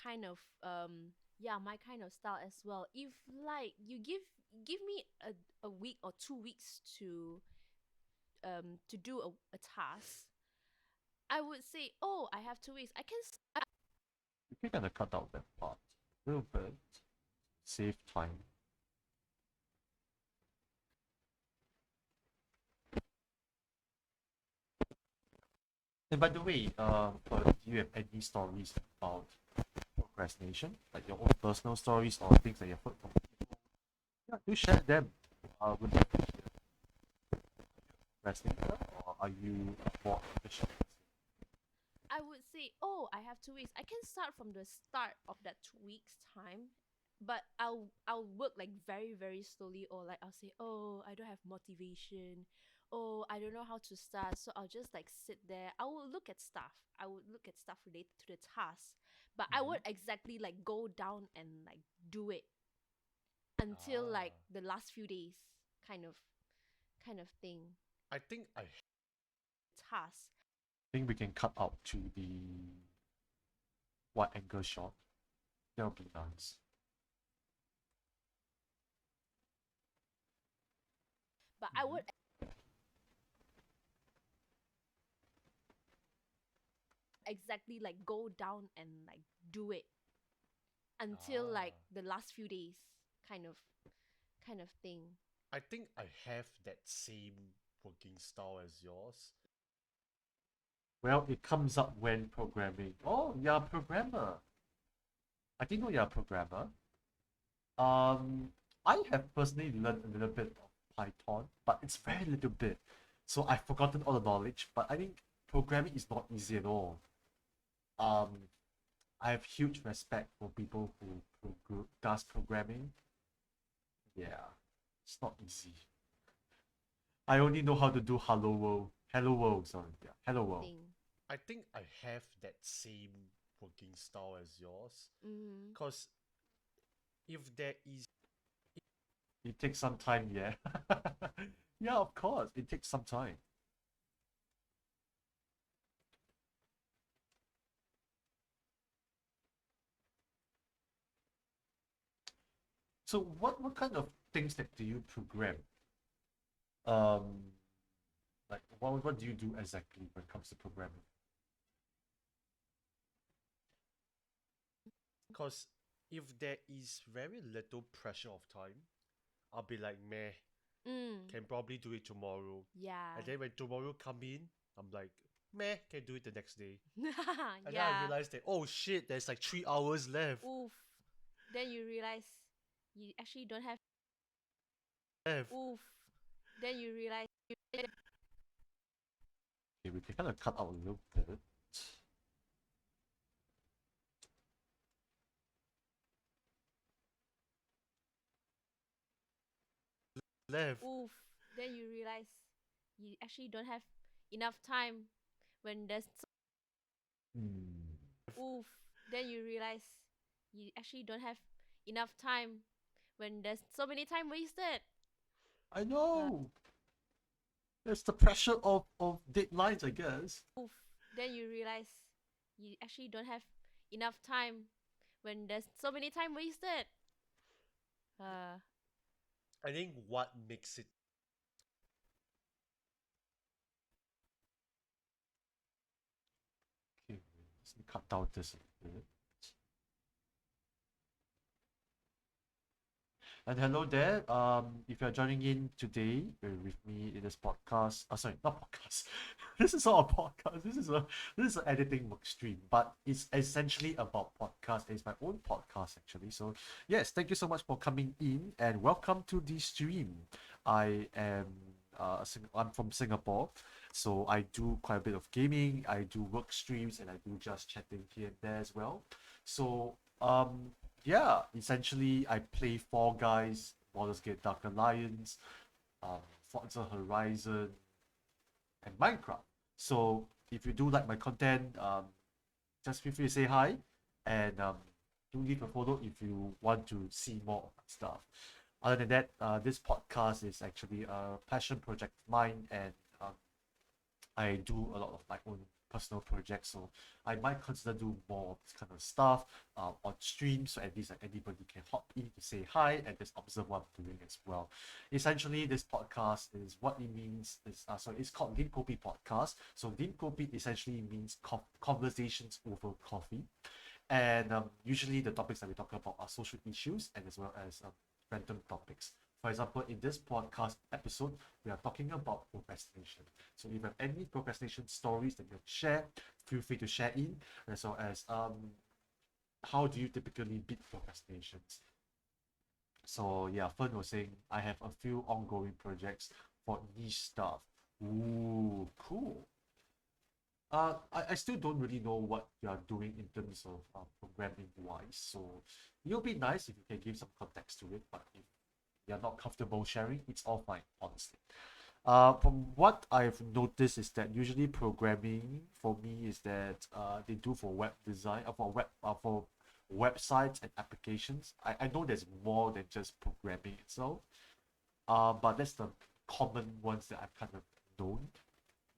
kind of yeah, my kind of style as well. If like you give me a week or 2 weeks to do a task, I would say, oh, I have 2 weeks. I can You can kind of cut out that part a little bit, save time. And by the way, do you have any stories about procrastination, like your own personal stories or things that you've heard from people? Yeah, do share them. Would you procrastinator or are you more efficient? I would say, oh, I have 2 weeks. I can start from the start of that 2 weeks time, but I'll work like very very slowly, or like I'll say, oh, I don't have motivation, oh, I don't know how to start, so I'll just like sit there. I will look at stuff. I would look at stuff related to the task, but I Mm-hmm. would exactly like go down and like do it until like Ah, the last few days, kind of thing. I think I Task. think we can cut out to the wide angle shot. That'll be nice. But I would exactly like go down and like do it until like Ah. the last few days, kind of thing. I think I have that same working style as yours. Well, it comes up when programming. Oh, you're a programmer. I didn't know you're a programmer. Um, I have personally learned a little bit of Python, but it's very little bit. So I've forgotten all the knowledge, but I think programming is not easy at all. Um, I have huge respect for people who does programming. Yeah, it's not easy. I only know how to do Hello World. Hello World, sorry. Yeah, Hello World. Thing. I think I have that same working style as yours. Mm-hmm. Because if there is It takes some time, yeah. Yeah, of course. It takes some time. So what kind of things that do you program? Um, like what do you do exactly when it comes to programming? because if there is very little pressure of time, I'll be like meh, Mm. can probably do it tomorrow. Yeah. And then when tomorrow come in, I'm like meh, can do it the next day. And then I Yeah. realized that oh shit, there's like 3 hours left. Oof. Then you realize you actually don't have. Left. Oof. Then you realize Okay, we can kind of cut out a little bit. Left. oof. Then you realize you actually don't have enough time when there's Hmm. oof. Then you realize you actually don't have enough time when there's so many time wasted. I know. There's the pressure of deadlines, I guess. Oof. Then you realize you actually don't have enough time when there's so many time wasted. Uh, I think what makes it Okay, let's cut down this a bit. And hello there. If you're joining in today with me in this podcast, sorry, not podcast. This is not a podcast. This is an editing work stream, but it's essentially about podcast. It's my own podcast actually. So yes, thank you so much for coming in and welcome to the stream. I am I'm from Singapore, so I do quite a bit of gaming. I do work streams and I do just chatting here and there as well. So yeah, essentially I play Fall Guys, Baldur's Gate Dark Alliance, Forza Horizon, and Minecraft. So if you do like my content, just feel free to say hi, and do leave a photo if you want to see more of my stuff. Other than that, this podcast is actually a passion project of mine, and um, I do a lot of my own personal projects, so I might consider do more of this kind of stuff on stream, so at least like anybody can hop in to say hi and just observe what I'm doing as well. Essentially, this podcast is what it means is so it's called Lim Kopi podcast. So Lim Kopi essentially means conversations over coffee, and usually the topics that we talk about are social issues and as well as random topics. For example, in this podcast episode, we are talking about procrastination. So if you have any procrastination stories that you have share, feel free to share in, as well as how do you typically beat procrastinations. So yeah, Fern was saying I have a few ongoing projects for niche stuff. Ooh, cool. I still don't really know what you are doing in terms of programming wise. So it'll be nice if you can give some context to it, but if you're not comfortable sharing, it's all fine, honestly. From what I've noticed is that usually programming for me is that they do for web design, for websites and applications. I know there's more than just programming itself. But that's the common ones that I've kind of known.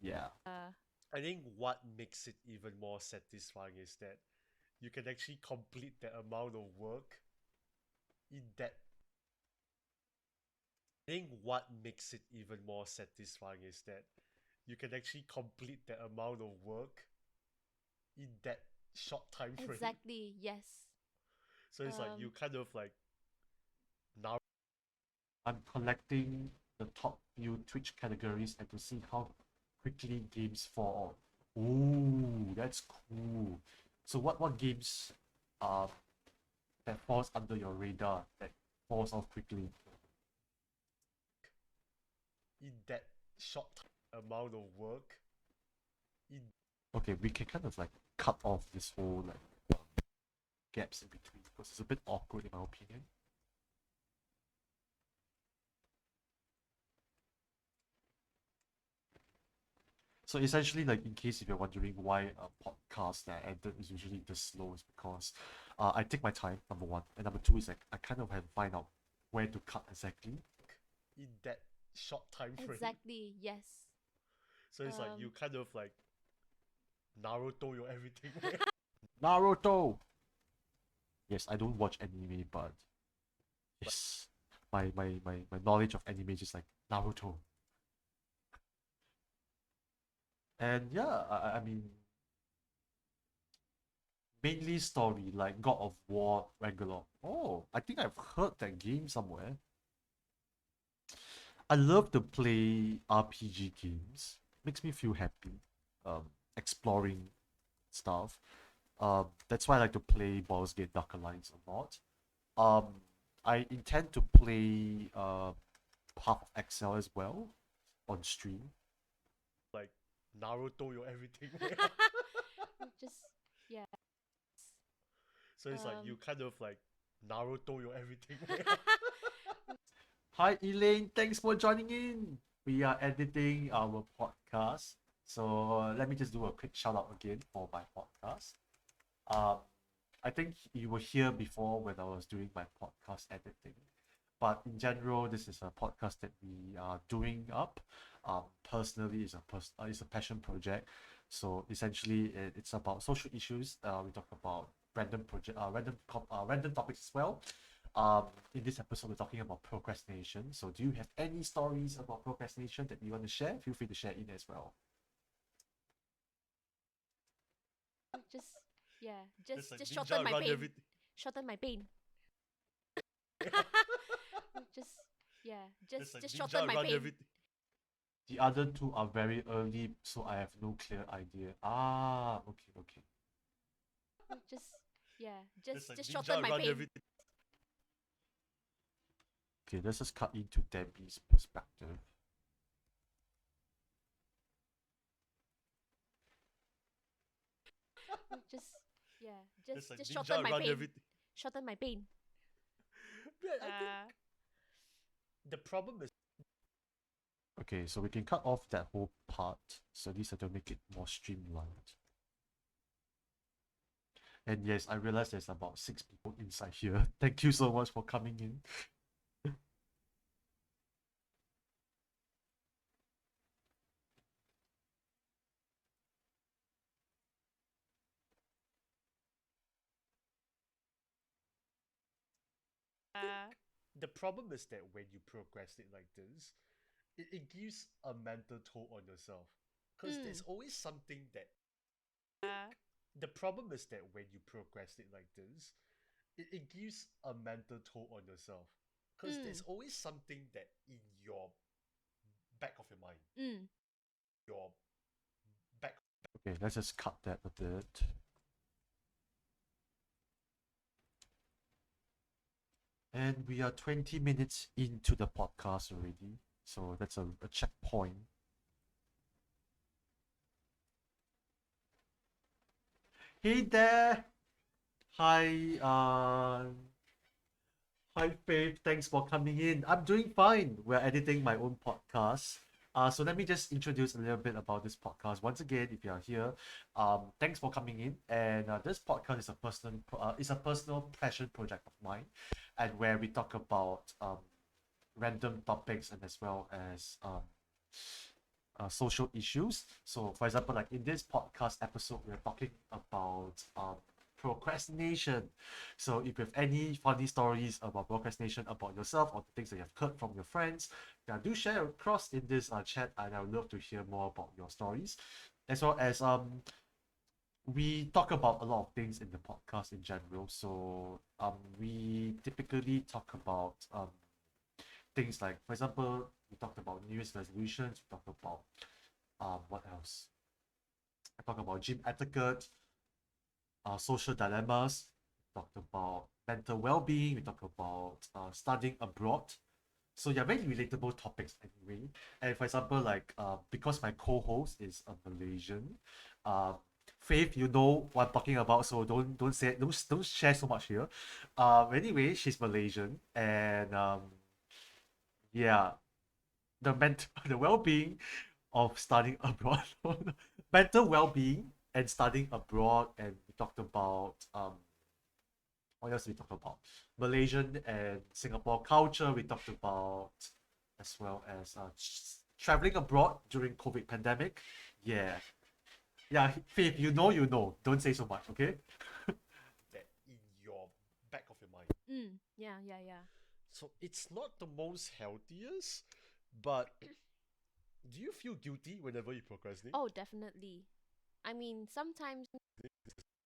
Yeah. I think what makes it even more satisfying is that you can actually complete the amount of work in that. I think what makes it even more satisfying is that you can actually complete the amount of work in that short time frame. Exactly, yes. So it's like you kind of like now I'm collecting the top few Twitch categories and to see how quickly games fall off. Ooh, that's cool. So what games that falls under your radar that falls off quickly? in that short amount of work in. Okay, we can kind of like cut off this whole like gaps in between because it's a bit awkward in my opinion. So essentially, like in case if you're wondering why a podcast that ended is usually this slow, is because I take my time, number one, and number two is like I kind of have to find out where to cut exactly. In that short time frame. Exactly, yes. So it's like you kind of like Naruto your everything. Naruto. Yes, I don't watch anime, but yes, my knowledge of anime is just like Naruto. And yeah, I mean, mainly story like God of War regular. Oh, I think I've heard that game somewhere. I love to play RPG games. Makes me feel happy. Exploring stuff. That's why I like to play Baldur's Gate Dark Alliance a lot. I intend to play Path of Exile as well on stream. Like Naruto your everything. Just, yeah. So it's like you kind of like Naruto your everything. Hi Elaine, thanks for joining in. We are editing our podcast. So let me just do a quick shout out again for my podcast. Um, I think you were here before when I was doing my podcast editing. But in general, this is a podcast that we are doing up. Personally, it's a passion project. So essentially, it's about social issues. We talk about random topics as well. In this episode, we're talking about procrastination. So, do you have any stories about procrastination that you want to share? Feel free to share in as well. Just, yeah. It's like Just ninja shorten my run pain. everything. Shorten my pain. Just, yeah. It's like Just ninja shorten my run pain. everything. The other two are very early, so I have no clear idea. Ah, okay. Just, yeah. It's like Just ninja shorten my run pain. everything. Okay, let's just cut into Debbie's perspective. Just, yeah. It's like Just ninja shorten my run pain. everything. Shorten my pain. Yeah, I think the problem is Okay, so we can cut off that whole part. So these are to make it more streamlined. And yes, I realize there's about 6 people inside here. Thank you so much for coming in. the problem is that when you procrastinate like this, it gives a mental toll on yourself. Because there's always something that the problem is that when you procrastinate like this, it gives a mental toll on yourself. Because there's always something that in your back of your mind, your back. Okay, let's just cut that a bit. And we are 20 minutes into the podcast already. So that's a checkpoint. Hey there! Hi, hi Faith, thanks for coming in. I'm doing fine. We're editing my own podcast. So let me just introduce a little bit about this podcast. Once again, if you are here, thanks for coming in. And this podcast is a personal passion project of mine, and where we talk about random topics and as well as social issues. So, for example, like in this podcast episode, we're talking about procrastination. So, if you have any funny stories about procrastination about yourself or the things that you have heard from your friends, do share across in this chat, and I would love to hear more about your stories, as well as we talk about a lot of things in the podcast in general. So we typically talk about things like, for example, we talked about New Year's resolutions. We talk about what else? I talk about gym etiquette, social dilemmas. We talked about mental well-being. We talk about studying abroad. So yeah, very relatable topics anyway. And for example, like because my co-host is a Malaysian, um, Faith, you know what I'm talking about, so don't say don't share so much here. Anyway, she's Malaysian, and yeah, the well-being of studying abroad, mental well-being and studying abroad, and we talked about what else did we talk about? Malaysian and Singapore culture. We talked about as well as traveling abroad during COVID pandemic. Yeah, yeah. Faith, you know, you know. Don't say so much, okay? That in your back of your mind. Yeah, yeah, yeah. So it's not the most healthiest, but do you feel guilty whenever you procrastinate? Oh, definitely. I mean, sometimes.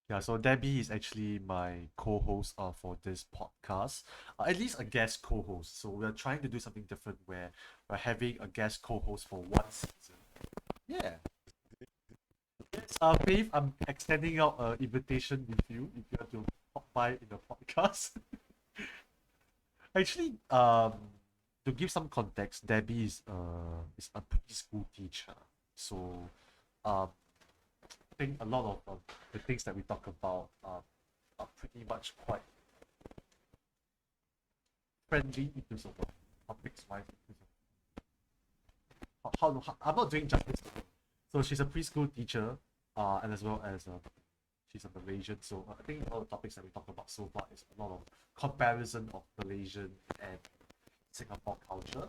Yeah. So Debbie is actually my co-host for this podcast. At least a guest co-host. So we are trying to do something different where we're having a guest co-host for one season. Yeah. Yes, Faith, I'm extending out an invitation with you if you want to pop by in the podcast. Actually, to give some context, Debbie is a preschool teacher, so I think a lot of the things that we talk about are pretty much quite friendly in terms of topics wise. How I'm not doing justice to her. So she's a preschool teacher, and as well as she's a Malaysian. So I think all the topics that we talk about so far is a lot of comparison of Malaysian and Singapore culture,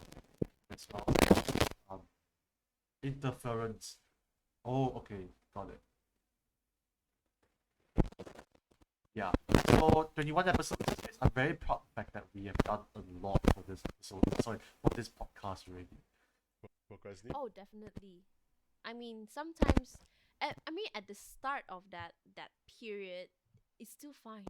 as well as interference. Oh, okay, got it. Yeah. So 21 episodes. I'm very proud of the fact that we have done a lot for this episode. Sorry, for this podcast already. Procrastinate? Oh, definitely. I mean, sometimes. I mean, at the start of that period, it's still fine.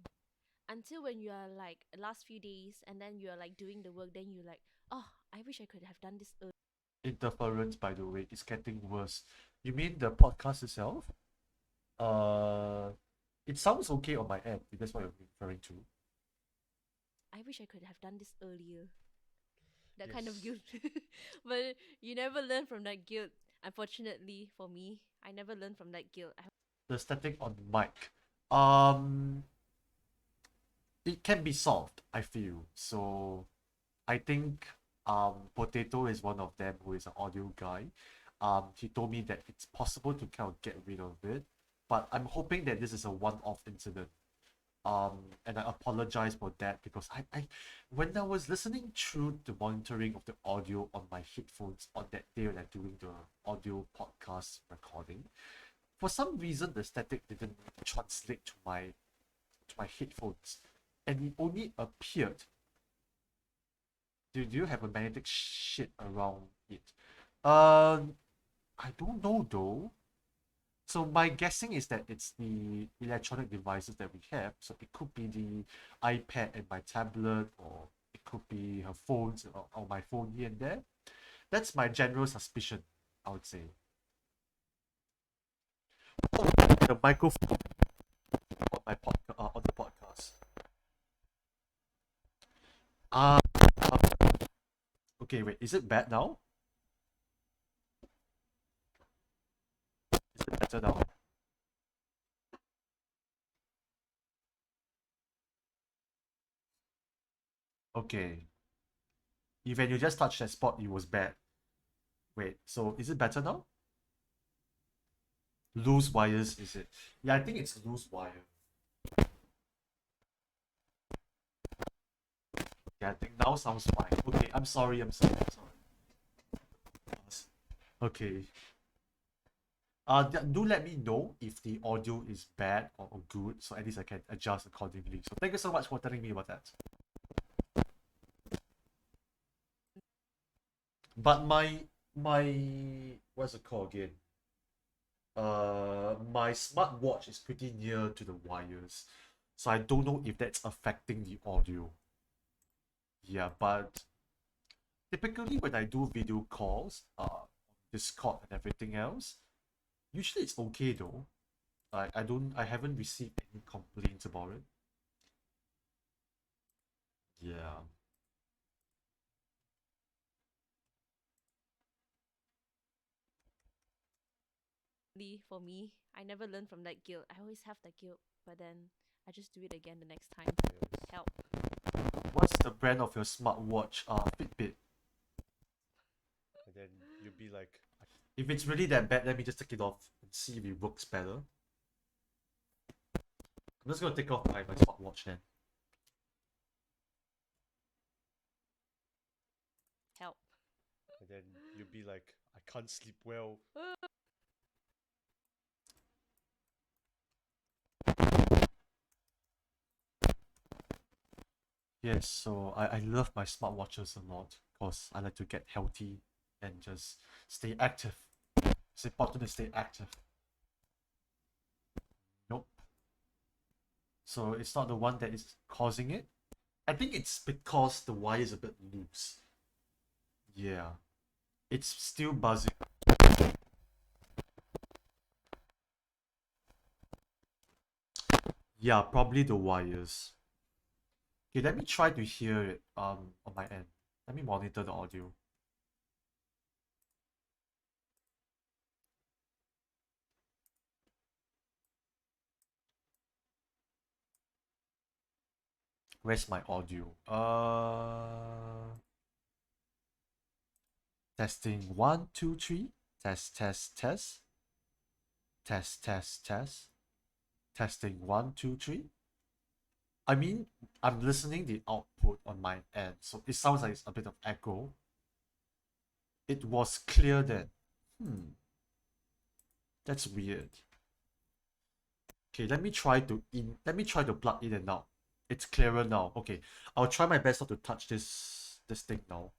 Until when you are like last few days, and then you are like doing the work, then you're like, oh, I wish I could have done this earlier. Interference, by the way, is getting worse. You mean the podcast itself? Uh, it sounds okay on my end, if that's what you're referring to. I wish I could have done this earlier. That kind of Yes. guilt. But you never learn from that guilt. Unfortunately for me, I never learned from that guilt. The static on mic. Um, it can be solved, I feel. So I think Potato is one of them who is an audio guy. He told me that it's possible to kind of get rid of it, but I'm hoping that this is a one-off incident. And I apologize for that because when I was listening through the monitoring of the audio on my headphones on that day when I'm doing the audio podcast recording, for some reason the static didn't translate to my headphones, and it only appeared. Do you have a magnetic shit around it? Um, I don't know though. So my guessing is that it's the electronic devices that we have. So it could be the iPad and my tablet, or it could be her phones or my phone here and there. That's my general suspicion, I would say. Oh, the microphone on my on the podcast. Uh, okay, wait, is it bad now? Is it better now? Okay. If when you just touched that spot, it was bad. Wait, so is it better now? Loose wires, is it? Yeah, I think it's loose wire. Yeah, I think now sounds fine. Okay, I'm sorry, I'm sorry, I'm sorry. Okay. Do let me know if the audio is bad or good, so at least I can adjust accordingly. So thank you so much for telling me about that. But my what's it called again? My smartwatch is pretty near to the wires, so I don't know if that's affecting the audio. Yeah, but typically when I do video calls, Discord and everything else, usually it's okay though. I haven't received any complaints about it. Yeah. For me, I never learned from that guilt. I always have that guilt, but then I just do it again the next time. Yes. Help. What's the brand of your smartwatch? Fitbit. And then you'll be like, If it's really that bad, let me just take it off and see if it works better. I'm just gonna take off my smartwatch then. Help. and then you'll be like, I can't sleep well. Yes, so I love my smartwatches a lot because I like to get healthy and just stay active. It's important to stay active. Nope. So it's not the one that is causing it. I think it's because the wire is a bit loose. Yeah. It's still buzzing. Yeah, probably the wires. Okay, let me try to hear it on my end. Let me monitor the audio. Where's my audio? Testing 1, 2, 3. Test, test, test. Test, test, test. Testing 1, 2, 3. I mean, I'm listening the output on my end, so it sounds like it's a bit of echo. It was clear that, that's weird. Okay, let me try to plug in and out. It's clearer now. Okay, I'll try my best not to touch this thing now.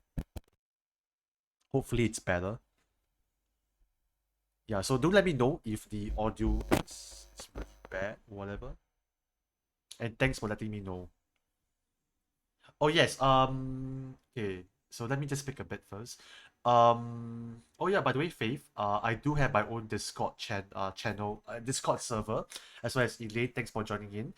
Hopefully it's better. Yeah, so do let me know if the audio is really bad or whatever. And thanks for letting me know. Oh yes, okay. So let me just pick a bit first. Oh yeah, by the way, Faith, I do have my own channel, Discord server, as well as Elaine. Thanks for joining in.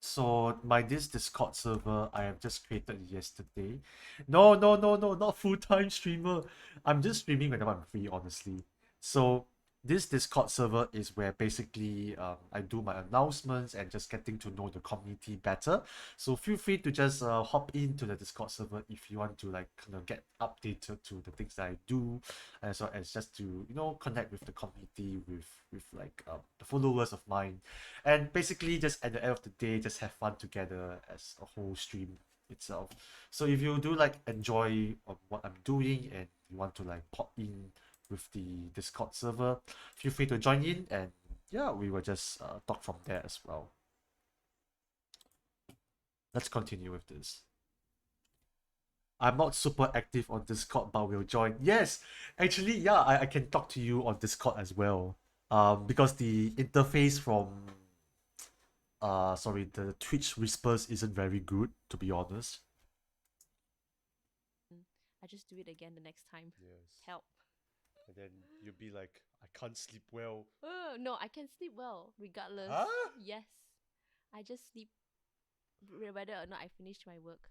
So this Discord server I have just created yesterday. No, no, no, no, not full-time streamer. I'm just streaming whenever I'm free, honestly. So this Discord server is where basically I do my announcements and just getting to know the community better. So feel free to just hop into the Discord server if you want to like kind of get updated to the things that I do, as well as just to connect with the community with like the followers of mine, and basically just at the end of the day just have fun together as a whole stream itself. So if you do like enjoy what I'm doing and you want to like pop in with the Discord server, feel free to join in, and yeah, we will just talk from there as well. Let's continue with this. I'm not super active on Discord, but will join. Yes, actually, yeah, I can talk to you on Discord as well. Because the interface from sorry, the Twitch whispers isn't very good, to be honest. I just do it again the next time. Yes. Help. And then you'll be like, I can't sleep well. Oh, no, I can sleep well regardless. Huh? Yes. I just sleep whether or not I finished my work.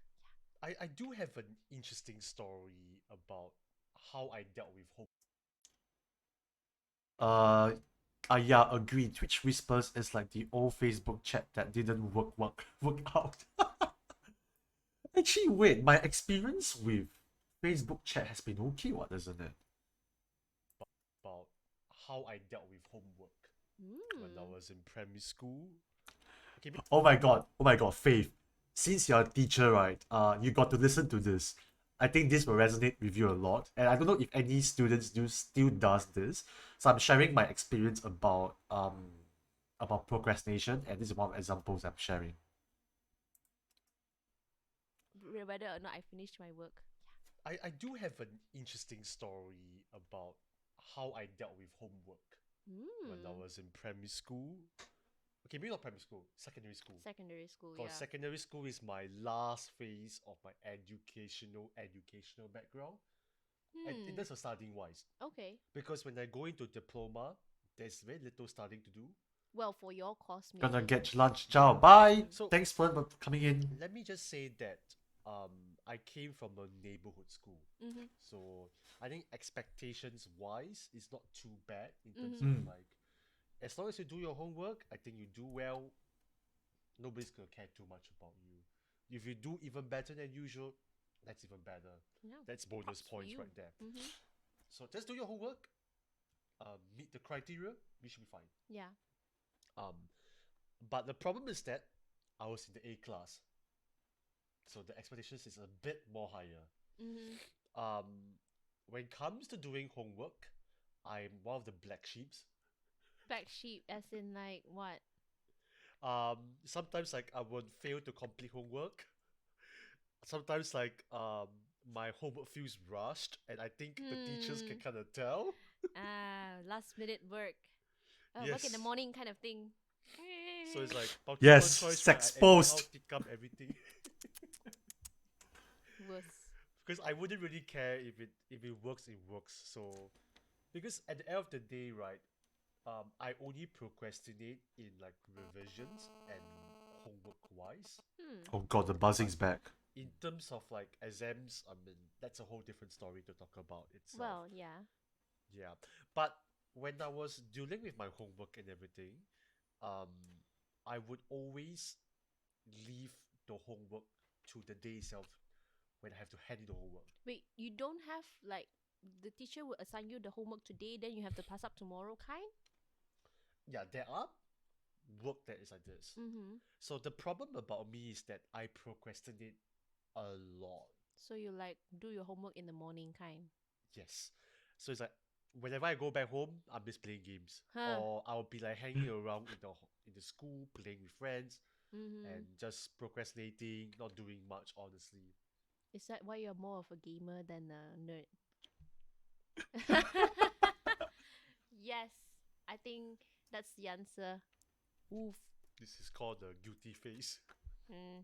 I do have an interesting story about how I dealt with home. Yeah, agree. Twitch whispers is like the old Facebook chat that didn't work out. Actually, wait, my experience with Facebook chat has been okay, what, isn't it? About how I dealt with homework when I was in primary school. Okay, Oh my god, Faith. Since you're a teacher, right? You got to listen to this. I think this will resonate with you a lot. And I don't know if any students still does this. So I'm sharing my experience about procrastination, and this is one of the examples I'm sharing. Whether or not I finished my work. I do have an interesting story about how I dealt with homework when I Mm. was in primary school. Okay, maybe not primary school, secondary school. Secondary school, Because yeah. secondary school is my last phase of my educational background, and in Hmm. terms of studying wise. Okay. Because when I go into diploma, there's very little studying to do. Well, for your course, Gonna maybe. get lunch. Ciao. Bye. So Thanks for coming in. let me just say that I came from a neighborhood school. Mm-hmm. So I think expectations wise is not too bad in terms Mm-hmm. of Mm. like as long as you do your homework, I think you do well, nobody's gonna care too much about you. If you do even better than usual, that's even better. Yeah. That's bonus Props for points you. right there. Mm-hmm. So just do your homework, meet the criteria, we should be fine. Yeah. Um, but the problem is that I was in the A class, so the expectations is a bit more higher. Mm-hmm. Um, when it comes to doing homework, I'm one of the black sheeps. Black sheep, as in like what? Sometimes like I would fail to complete homework. Sometimes like my homework feels rushed, and I think the teachers can Hmm. kind of tell. Last minute work. Work in the Yes. morning kind of thing. So it's like multiple Yes, choice, right? I anyhow sexposed. tick up everything Worse. because I wouldn't really care if it works, it works. So because at the end of the day, right, I only procrastinate in like revisions and homework wise. Hmm. Oh god, the But buzzing's back. in terms of like exams, I mean that's a whole different story to talk about itself. Well, yeah. Yeah, but when I was dealing with my homework and everything, um, I would always leave the homework to the day itself when I have to hand in the homework. Wait, you don't have like the teacher will assign you the homework today, then you have to pass up tomorrow kind? Yeah, there are work that is like this. Mm-hmm. So the problem about me is that I procrastinate a lot. So you like do your homework in the morning kind. Yes. So it's like whenever I go back home, I'm just playing games, Huh. or I'll be like hanging around in the school, playing with friends, Mm-hmm. and just procrastinating, not doing much. Honestly, Is that why you're more of a gamer than a nerd? Yes, I think that's the answer. Oof. this is called the guilty face. Mm.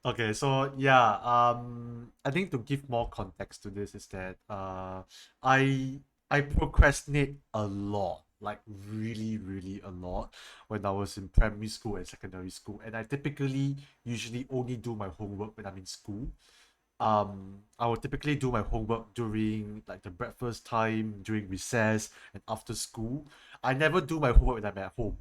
Okay, so yeah, I think to give more context to this is that I I procrastinate a lot, like really, really a lot when I was in primary school and secondary school, and I typically usually only do my homework when I'm in school. I will typically do my homework during like the breakfast time, during recess, and after school. I never do my homework when I'm at home.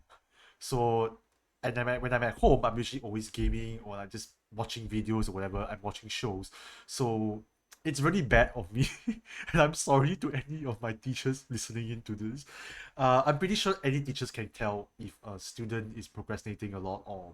So, and when I'm at home, I'm usually always gaming or like just watching videos or whatever. I'm watching shows. So it's really bad of me, and I'm sorry to any of my teachers listening into this. I'm pretty sure any teachers can tell if a student is procrastinating a lot or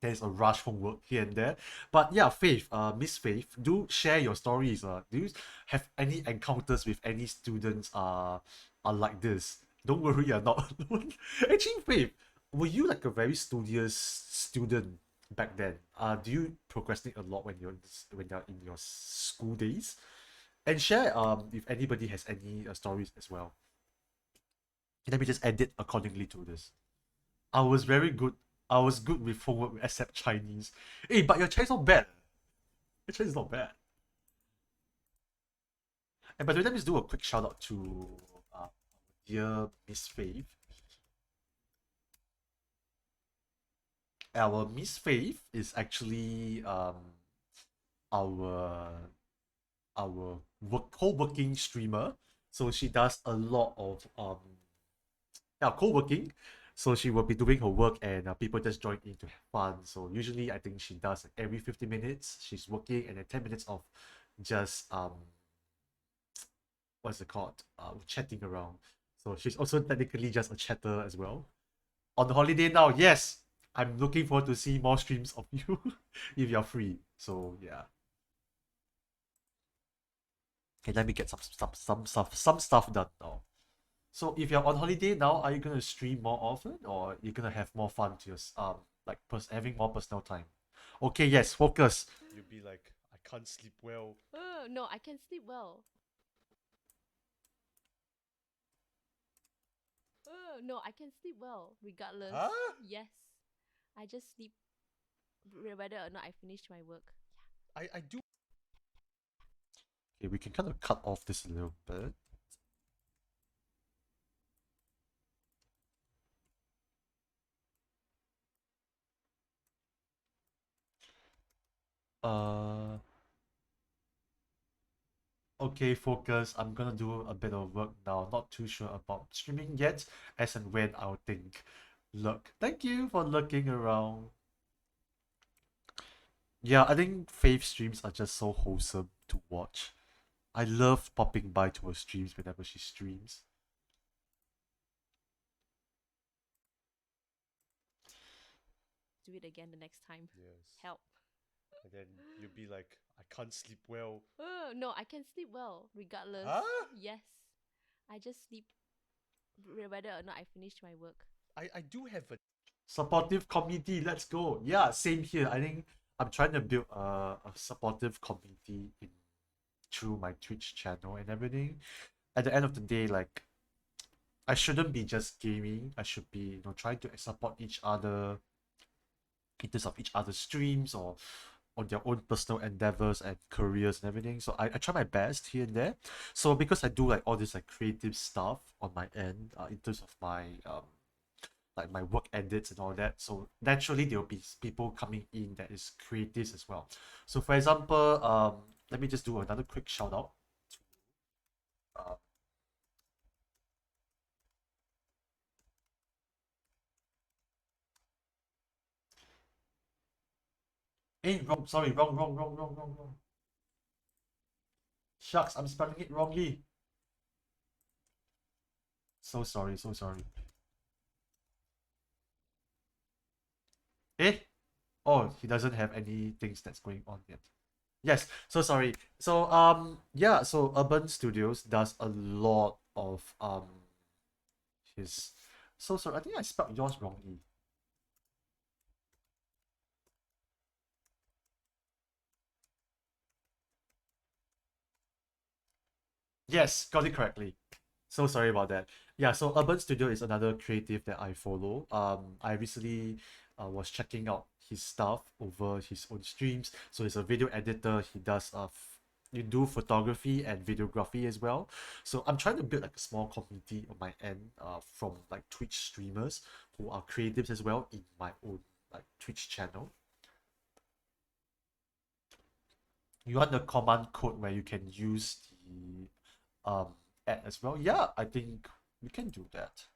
there's a rush homework here and there. But yeah, Faith, Miss Faith, do share your stories. Do you have any encounters with any students are like this? Don't worry, you're not alone. Actually, Faith, were you like a very studious student back then? Do you procrastinate a lot when you're in your school days? And share if anybody has any stories as well. Let me just edit accordingly to this. I was very good. I was good with homework except Chinese. Hey, but your Chinese not bad. Your Chinese is not bad. And by the way, let me just do a quick shout out to dear Miss Faith. Our Miss Faith is actually our co-working streamer. So she does a lot of co-working. So she will be doing her work and people just join in to have fun. So usually I think she does like, every 50 minutes she's working and then 10 minutes of just what's it called? Chatting around. So she's also technically just a chatter as well. On the holiday now, yes, I'm looking forward to see more streams of you if you're free. So yeah. Okay, let me get some stuff done now. So if you're on holiday now, are you gonna stream more often, or you're gonna have more fun to your like having more personal time? Okay, yes, focus. You'll be like, I can't sleep well. Oh, no, I can sleep well. Oh, no, I can sleep well regardless. Huh? Yes. I just sleep whether or not I finish my work. I do. Okay, we can kind of cut off this a little bit. Uh, okay, focus. I'm gonna do a bit of work now. Not too sure about streaming yet, as and when I'll think. Look, thank you for looking around. Yeah, I think Faith streams are just so wholesome to watch. I love popping by to her streams whenever she streams. Do it again the next time. Yes. Help. And then you'll be like, I can't sleep well. Oh, no, I can sleep well regardless. Huh? Yes. I just sleep whether or not I finish my work. I do have a Supportive community, let's go. Yeah, same here. I think I'm trying to build a supportive community through my Twitch channel and everything. At the end of the day, like, I shouldn't be just gaming. I should be, trying to support each other in terms of each other's streams or on their own personal endeavors and careers and everything. So I try my best here and there. So because I do like all this like creative stuff on my end, in terms of my like my work edits and all that. So naturally there will be people coming in that is creatives as well. So for example, let me just do another quick shout out. Uh, wrong, sorry, wrong. Shucks, I'm spelling it wrongly. So sorry, so sorry. Eh? Oh, he doesn't have any things that's going on yet. Yes, so sorry. So yeah, so Urban Studios does a lot of his so sorry, I think I spelled yours wrongly. Yes, got it correctly. So sorry about that. Yeah, so Urban Studio is another creative that I follow. I recently was checking out his stuff over his own streams. So he's a video editor. He does you do photography and videography as well. So I'm trying to build like a small community on my end from like Twitch streamers who are creatives as well in my own like Twitch channel. You want the command code where you can use the ad as well? Yeah, I think we can do that.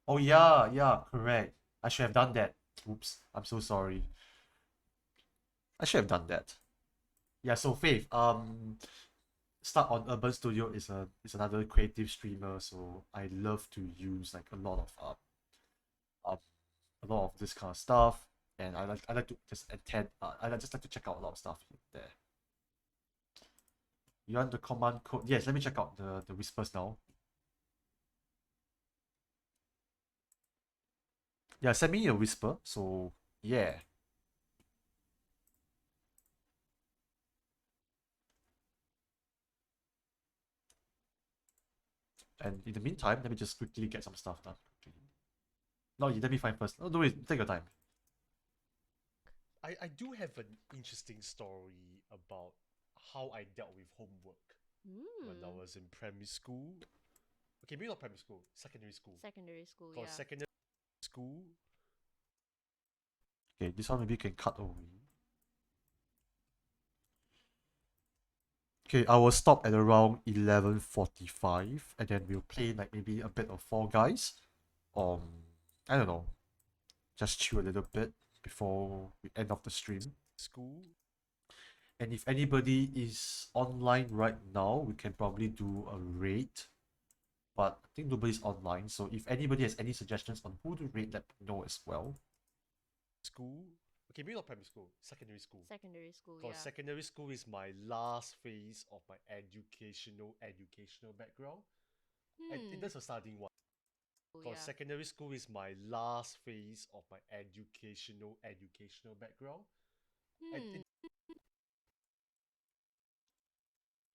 Oh yeah, correct. I should have done that. Oops, I'm so sorry. I should have done that. Yeah, so Faith, start on Urban Studio is another creative streamer, so I love to use like um a lot of this kind of stuff, and I like to just attend. Just like to check out a lot of stuff there. You want the command code? Yes, let me check out the whispers now. Yeah, send me a whisper. So yeah. And in the meantime, let me just quickly get some stuff done. No, you let me find first. No, do it. Take your time. I do have an interesting story about how I dealt with homework when I was in primary school. Okay, maybe not primary school, secondary school. Secondary school, Because yeah. secondary school, Okay, this one maybe you can cut away. Okay, I will stop at around 11:45, and then we'll play like maybe a bit of Fall Guys. I don't know, just chill a little bit before we end off the stream. school. And if anybody is online right now, we can probably do a raid. But I think nobody's online, so if anybody has any suggestions on who to raid, let me know as well. School. Okay, maybe not primary school, secondary school. Secondary school, Because yeah. secondary school is my last phase of my educational background. And in Hmm. terms of studying wise, because Yeah. secondary school is my last phase of my educational background. And Hmm.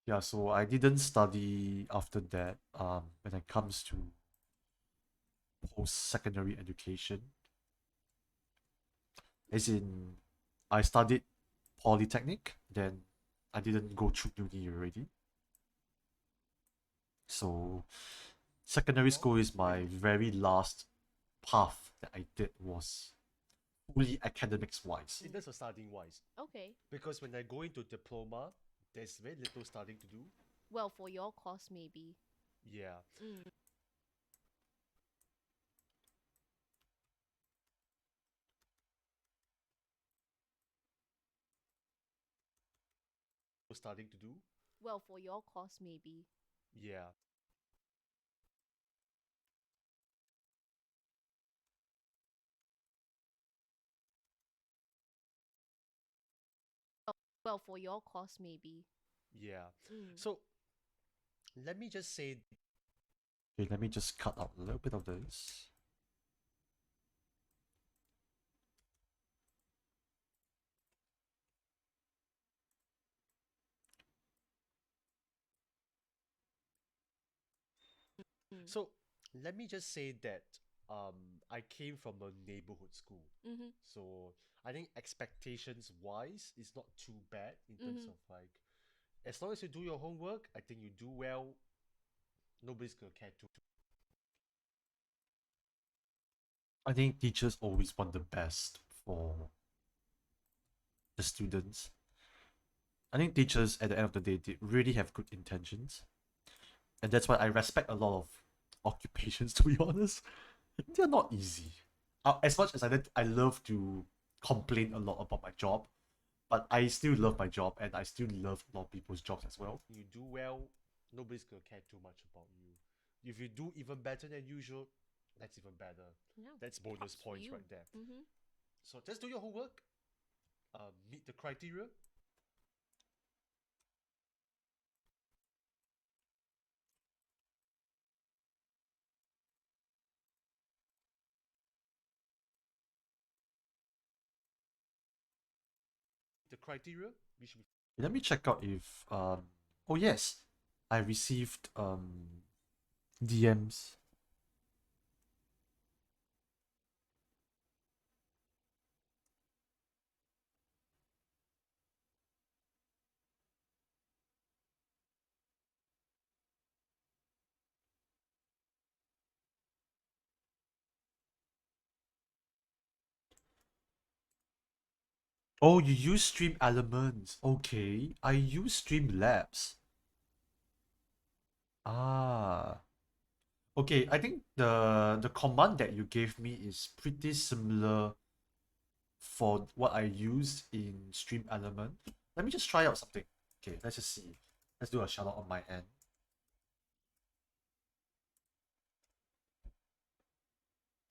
Yeah, so I didn't study after that when it comes to post-secondary education. As in, I studied polytechnic, then I didn't go through uni already. So secondary well, school is my very last path that I did was fully academics wise. in terms of studying wise, Okay. because when I go into diploma, there's very little studying to do. Well, for your course, maybe. Yeah. Mm. Studying to do. Well, for your course, maybe. Yeah. Well, for your course, maybe. Yeah. Mm. So let me just say, Okay, let me just cut out a little bit of this. Mm. so let me just say that I came from a neighborhood school. Mm-hmm. So I think expectations wise is not too bad in terms Mm-hmm. of like as long as you do your homework, I think you do well, nobody's gonna care too. I think teachers always want the best for the students. I think teachers at the end of the day they really have good intentions. And that's why I respect a lot of occupations to be honest. They're not easy. As much as I love to complain a lot about my job, but I still love my job and I still love a lot of people's jobs as well. You do well, nobody's gonna care too much about you. If you do even better than usual, that's even better. Yeah. That's bonus Props for points you. right there. Mm-hmm. So just do your homework, meet the criteria. The criteria, we should be. Let me check out if oh yes, I received DMs. Oh, you use Stream Elements. Okay, I use Streamlabs. Ah. Okay, I think the command that you gave me is pretty similar for what I used in Stream Element. Let me just try out something. Okay, let's just see. Let's do a shout out on my end.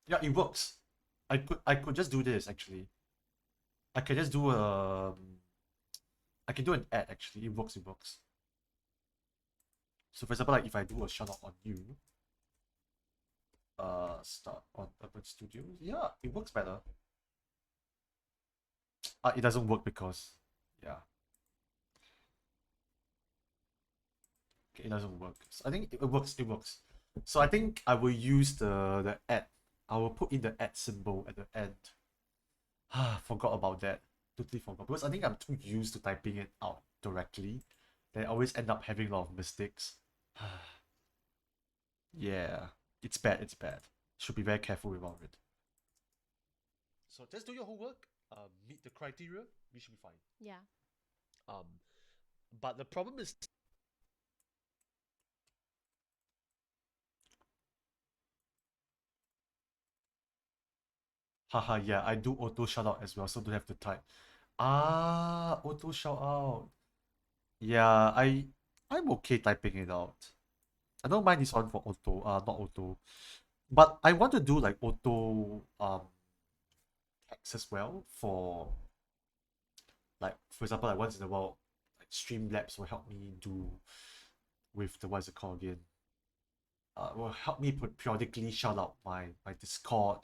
Yeah, it works. I could just do this actually. I can just do I can do an ad actually. It works, it works. So for example, like if I do a shout out on you, start on Urban Studios. Yeah, it works better. It doesn't work because yeah, okay, it doesn't work. So I think it works. It works. So I think I will use the ad. I will put in the ad symbol at the end. Ah, forgot about that. Totally forgot because I think I'm too used to typing it out directly. That I always end up having a lot of mistakes. Yeah, it's bad. It's bad. Should be very careful about it. So just do your homework, meet the criteria, we should be fine. Yeah. Um, but the problem is, Haha, yeah, I do auto shout out as well, so don't have to type. Ah, auto shout out. Yeah, I'm okay typing it out. I don't mind this one for auto, not auto. But I want to do like auto hacks as well for, like, for example, like once in a while, like Streamlabs will help me do with the, what's it called again? Will help me periodically shout out my Discord,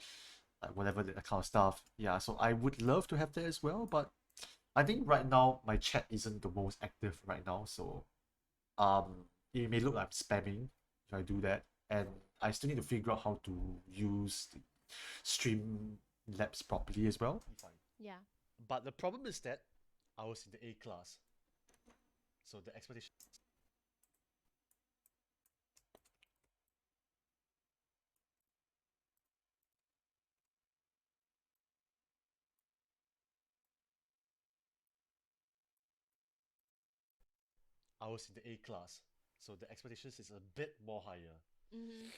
like whatever that kind of stuff. Yeah, so I would love to have that as well, but I think right now my chat isn't the most active right now, so it may look like I'm spamming if I do that, and I still need to figure out how to use the Streamlabs properly as well. Yeah. But the problem is that I was in the A class, so the expectation. I was in the A class, so the expectations is a bit more higher. Mm-hmm.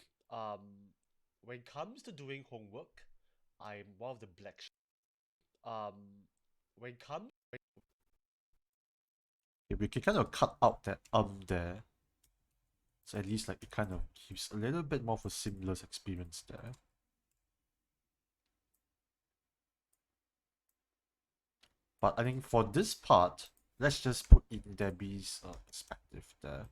When it comes to doing homework, I'm one of the black sheep. When it comes Yeah, we can kind of cut out that there, so at least like it kind of gives a little bit more of a seamless experience there. But I think for this part, let's just put in Debbie's perspective there.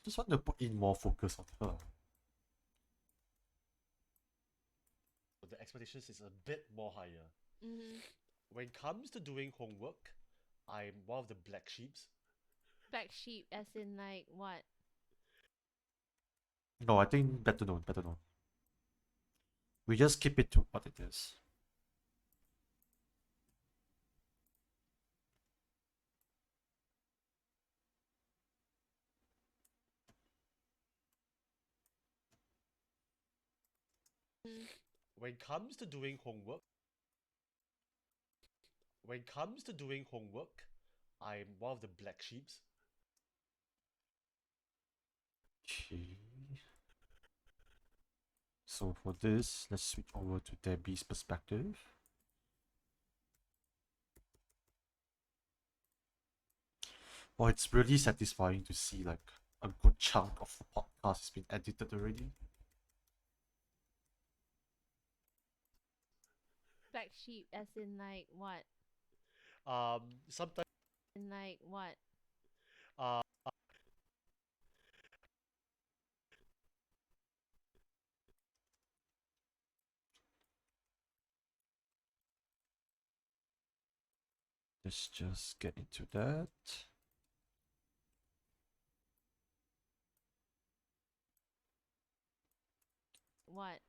Just want to put in more focus on her. the expectations is a bit more higher. Mm-hmm. When it comes to doing homework, I'm one of the black sheeps. Black sheep, as in like what? No, I think better known, better known. We just keep it to what it is. Mm. When it comes to doing homework, I'm one of the black sheeps. Okay. So for this, let's switch over to Debbie's perspective. Oh, it's really satisfying to see like a good chunk of the podcast has been edited already. Black sheep, as in like what? Sometimes In like what? uh, Let's just get into that. What?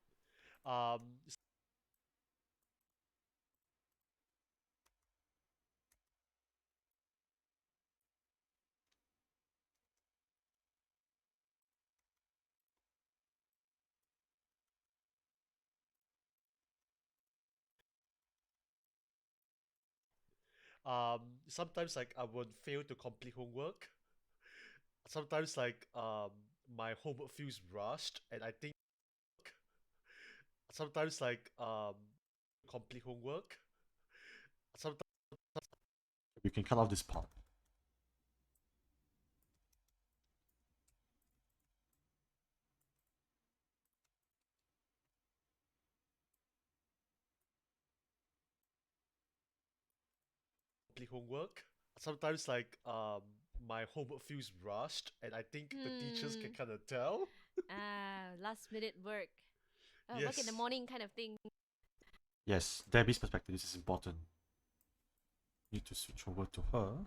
um, sometimes like I would fail to complete homework. Sometimes like my homework feels rushed, and I think sometimes like complete homework. Sometimes We can cut off this part. complete homework. Sometimes like my homework feels rushed, and I think the teachers can kind of tell. Last minute work. Work in the Yes. morning kind of thing. Yes, Debbie's perspective, this is important. Need to switch over to her.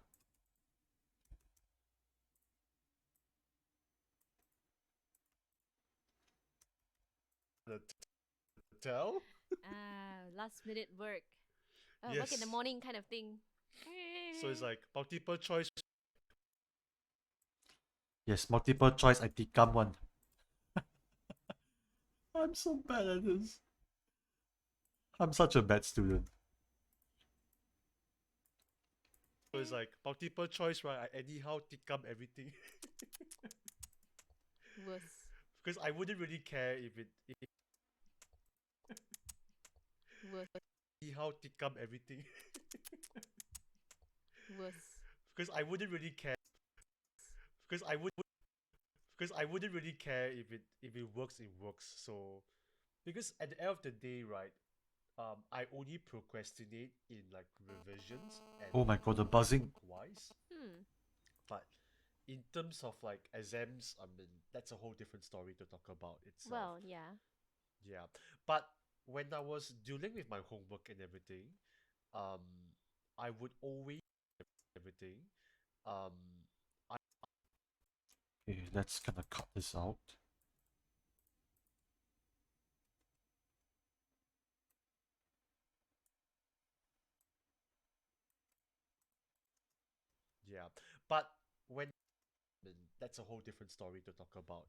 Tell. Last minute work. Work in the Yes. morning kind of thing. So it's like multiple choice. Yes, multiple choice, I tikam one. I'm so bad at this. I'm such a bad student. So it's like multiple choice, right? I anyhow tikam everything Worse. because I wouldn't really care if it Worse. anyhow tikam everything Worse. because I wouldn't really care because I would Because I wouldn't really care if it works, it works. So because at the end of the day, right, I only procrastinate in like revisions and Oh my god, the buzzing. wise. Hmm. But in terms of like exams, I mean that's a whole different story to talk about itself. Well, yeah. Yeah. But when I was dealing with my homework and everything, um, I would always everything. Um, I Okay, let's kind of cut this out. yeah. But when I mean, that's a whole different story to talk about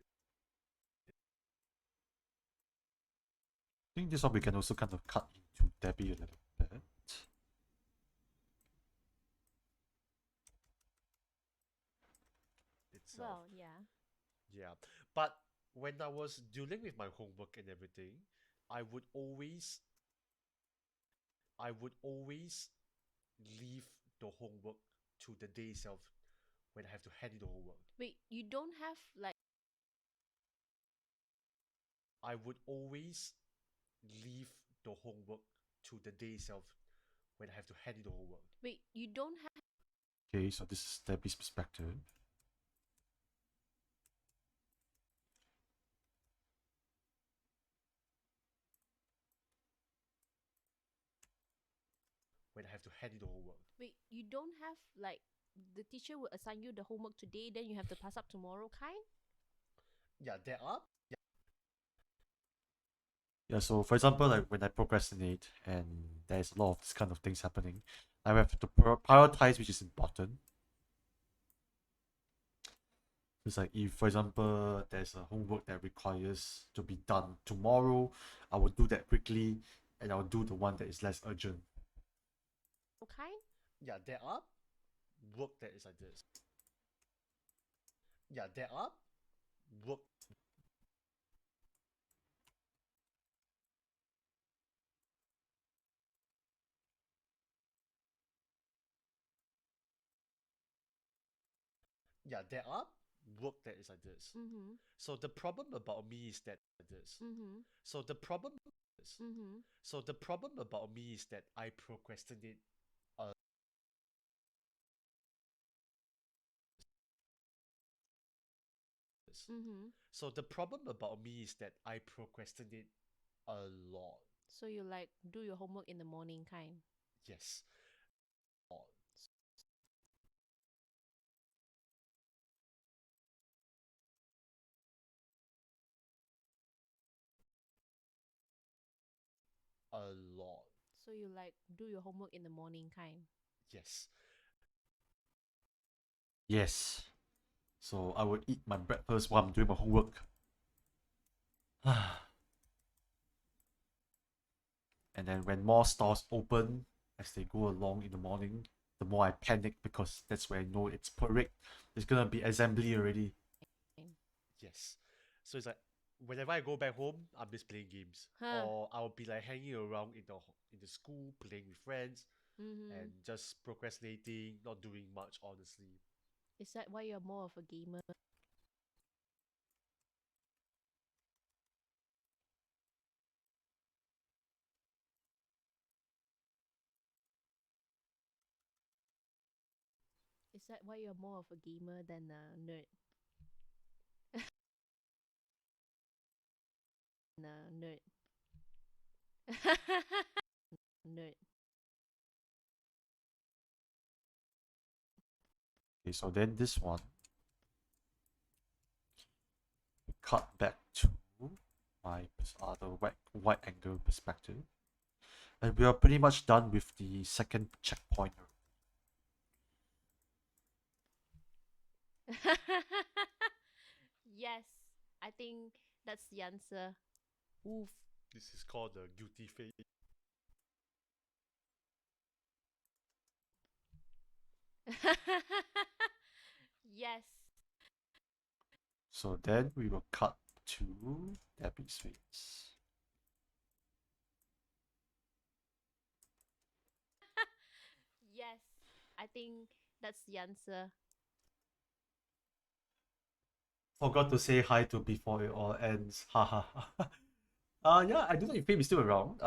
I think this one we can also kind of cut into Debbie a little bit. itself. Well, yeah. Yeah. But when I was dealing with my homework and everything, I would always I would always leave the homework to the day itself when I have to hand in the homework. Wait, you don't have like. I would always leave the homework to the day itself when I have to hand in the homework. Wait, you don't have. Okay, so this is Debbie's perspective. When I have to hand in the homework. Wait, you don't have like. The teacher will assign you the homework today, then you have to pass up tomorrow, kind? Yeah, there are. Yeah, so for example, like when I procrastinate and there's a lot of this kind of things happening, I have to prioritize which is important. It's like if, for example, there's a homework that requires to be done tomorrow, I will do that quickly and I'll do the one that is less urgent. Kind? Yeah, there are work that is like this. Yeah, there are work. Yeah, there are work that is like this. Mm-hmm. So the problem about me is that this. Mm-hmm. So the problem is. Mm-hmm. So the problem about me is that I procrastinate a Mm-hmm. So the problem about me is that I procrastinate a lot. So you like do your homework in the morning, kind? Yes. Lot. A lot. So you like do your homework in the morning, kind? Yes. Yes. So I would eat my breakfast while I'm doing my homework. And then when more stores open as they go along in the morning, the more I panic because that's where I know it's parade. There's gonna be assembly already. Yes. So it's like whenever I go back home, I'm just playing games, Huh. or I'll be like hanging around in the school, playing with friends, Mm-hmm. and just procrastinating, not doing much. Honestly, Is that why you're more of a gamer? Is that why you're more of a gamer than a nerd? Nerd. Nerd. Okay, so then this one, we cut back to my other wide angle perspective. And we are pretty much done with the second checkpoint. Yes, I think that's the answer. Oof. this is called the guilty phase. Yes. So then we will cut to Debbie's face. Yes, I think that's the answer. Forgot to say hi to before it all ends. Haha. Yeah, I don't know if Faith is still around.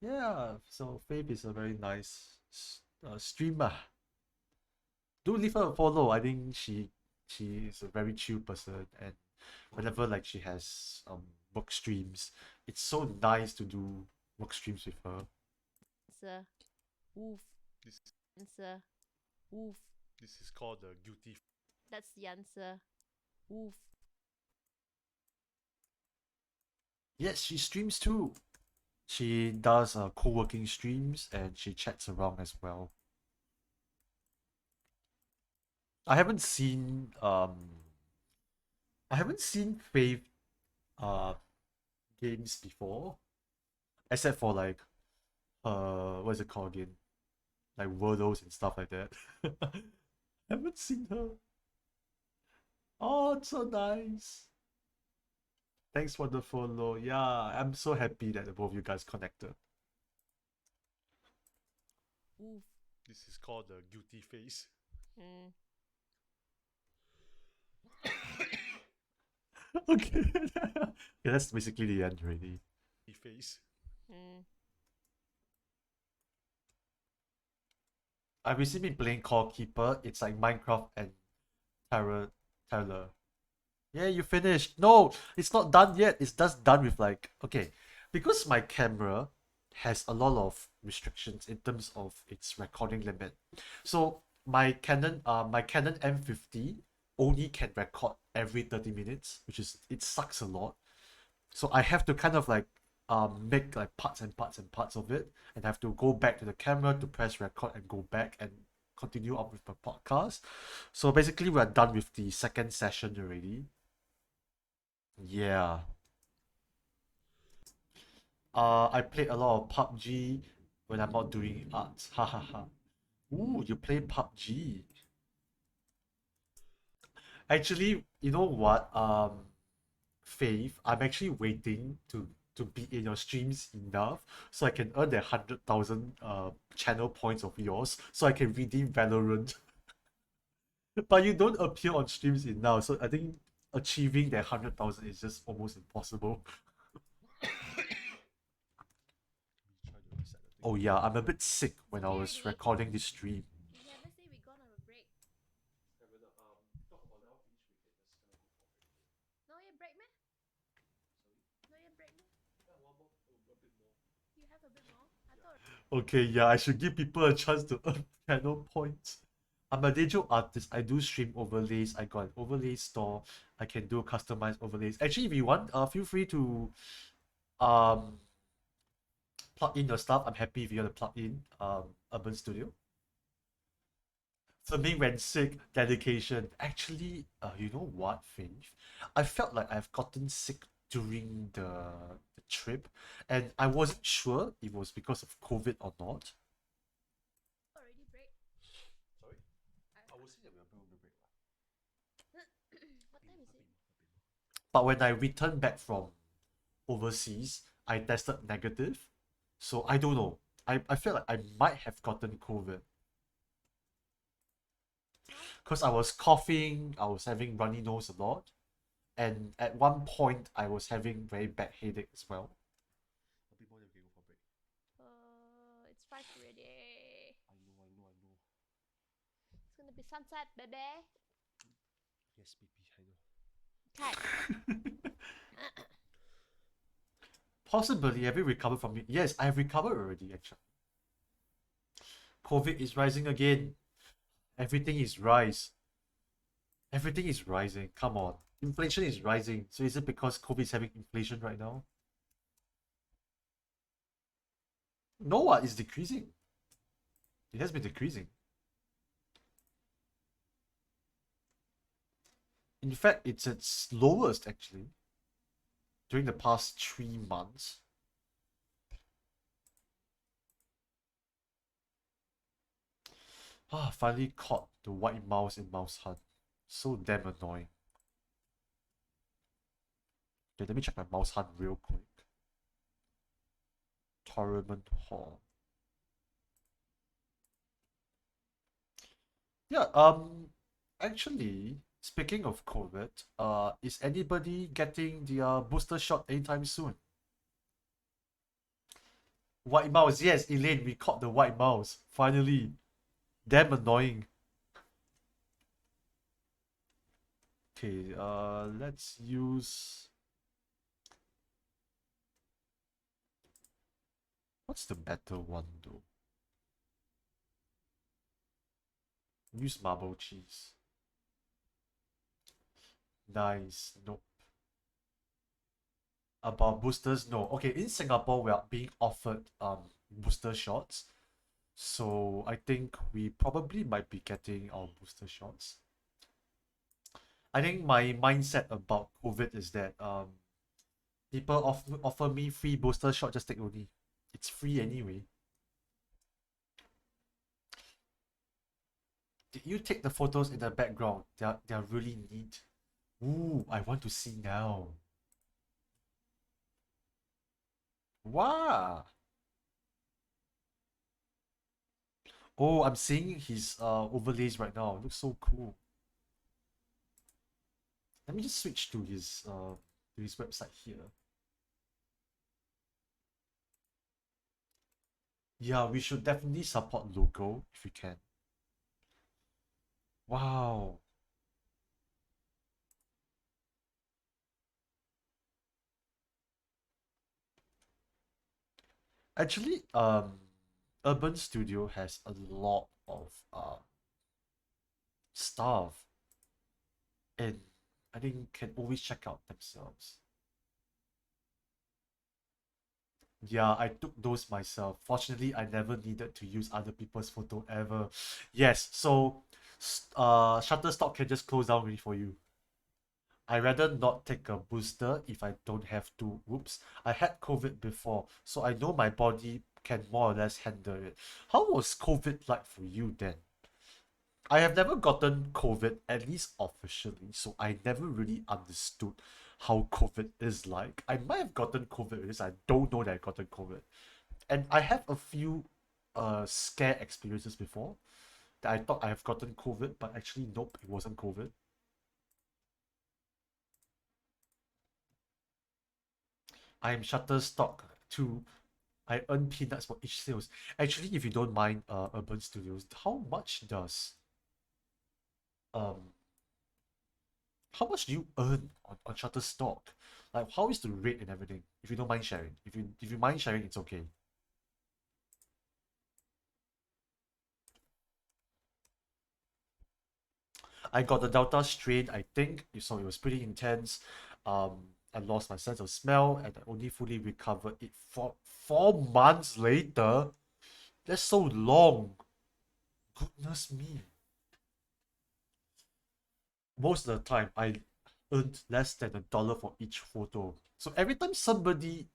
Yeah, so Faith is a very nice streamer. Do leave her a follow. I think she is a very chill person, and whenever like she has work streams, it's so nice to do work streams with her. Answer. Woof. This Answer. Woof. this is called the guilty. That's the answer. Woof. Yes, she streams too. She does co-working streams and she chats around as well. I haven't seen Faith uh games before, except for like what is it called again? Like Wordles and stuff like that. Haven't seen her. Oh, it's so nice. Thanks for the follow. Yeah, I'm so happy that the both of you guys connected. Woof. This is called the guilty face. Mm. Okay. Yeah, that's basically the end already. Face. Mm. I've recently been playing Core Keeper. It's like Minecraft and Terror. Yeah, you finished. No, it's not done yet. It's just done with like okay, because my camera has a lot of restrictions in terms of its recording limit. So my Canon M50 only can record every 30 minutes, which is it sucks a lot. So I have to kind of like make like parts and parts and parts of it, and I have to go back to the camera to press record and go back and continue up with the podcast. So basically, we're done with the second session already. Yeah. I played a lot of PUBG when I'm not doing arts. Ha ha ha. Ooh, you play PUBG. Actually, you know what? Faith, I'm actually waiting to be in your streams enough so I can earn the 100,000 channel points of yours so I can redeem Valorant. But you don't appear on streams enough, so I think achieving that 100,000 is just almost impossible. We try to reset the thing. Oh yeah, I'm a bit sick when I was recording this stream. We never say we gonna have a break. Yeah, but, talk about now finish we can just go for break. No, you break me? No, you break me? Yeah, one more, a bit more. You have a bit more? I thought. Okay, yeah, I should give people a chance to earn channel points. I'm a digital artist. I do stream overlays. I got an overlay store. I can do customized overlays. Actually, if you want, feel free to um plug in your stuff. I'm happy if you want to plug in Urban Studio. Filming when sick, dedication. Actually, you know what, Faith? I felt like I've gotten sick during the trip, and I wasn't sure if it was because of COVID or not. Already break. Sorry? I will say that we are going to break. What time is it? But when I returned back from overseas, I tested negative. So I don't know. I feel like I might have gotten COVID. Because I was coughing, I was having runny nose a lot. And at one point, I was having very bad headache as well. A bit more than we can go for break. It's 5 already. I know. It's gonna be sunset, baby. Yes, baby, I know. Okay. Possibly, have you recovered from it? Yes, I have recovered already, actually. COVID is rising again. Everything is rise. Everything is rising. Come on. Inflation is rising. So is it because COVID is having inflation right now? No, it's decreasing. It has been decreasing. In fact, it's its lowest actually during the past 3 months. Finally caught the white mouse in Mouse Hunt. So damn annoying. Okay, let me check my Mouse Hunt real quick. Tournament Hall. Yeah, actually, Speaking of COVID, is anybody getting the booster shot anytime soon? White mouse, yes, Elaine, we caught the white mouse. Finally. Damn annoying. Okay, let's use... What's the better one though? Use marble cheese. Nice. Nope. About boosters, no. Okay, in Singapore, we are being offered booster shots. So I think we probably might be getting our booster shots. I think my mindset about COVID is that people offer me free booster shot, just take only. It's free anyway. Did you take the photos in the background? They're really neat. Ooh, I want to see now. Wow. Oh, I'm seeing his overlays right now. It looks so cool. Let me just switch to his website here. Yeah, we should definitely support local if we can. Wow. Actually, Urban Studio has a lot of stuff, and I think can always check out themselves. Yeah, I took those myself. Fortunately, I never needed to use other people's photo ever. Yes, so Shutterstock can just close down really for you. I rather not take a booster if I don't have to. Whoops. I had COVID before, so I know my body can more or less handle it. How was COVID like for you then? I have never gotten COVID, at least officially, so I never really understood how COVID is like. I might have gotten COVID because I don't know that I gotten COVID. And I have a few scare experiences before that I thought I have gotten COVID, but actually nope, it wasn't COVID. I am Shutterstock too. I earn peanuts for each sales. Actually, if you don't mind, Urban Studios, um how much do you earn on Shutterstock? Like, how is the rate and everything? If you don't mind sharing, if you mind sharing, it's okay. I got the Delta strain, I think, so it was pretty intense. I lost my sense of smell, and I only fully recovered it for 4 months later. That's so long. Goodness me. Most of the time, I earned less than $1 for each photo. So every time somebody,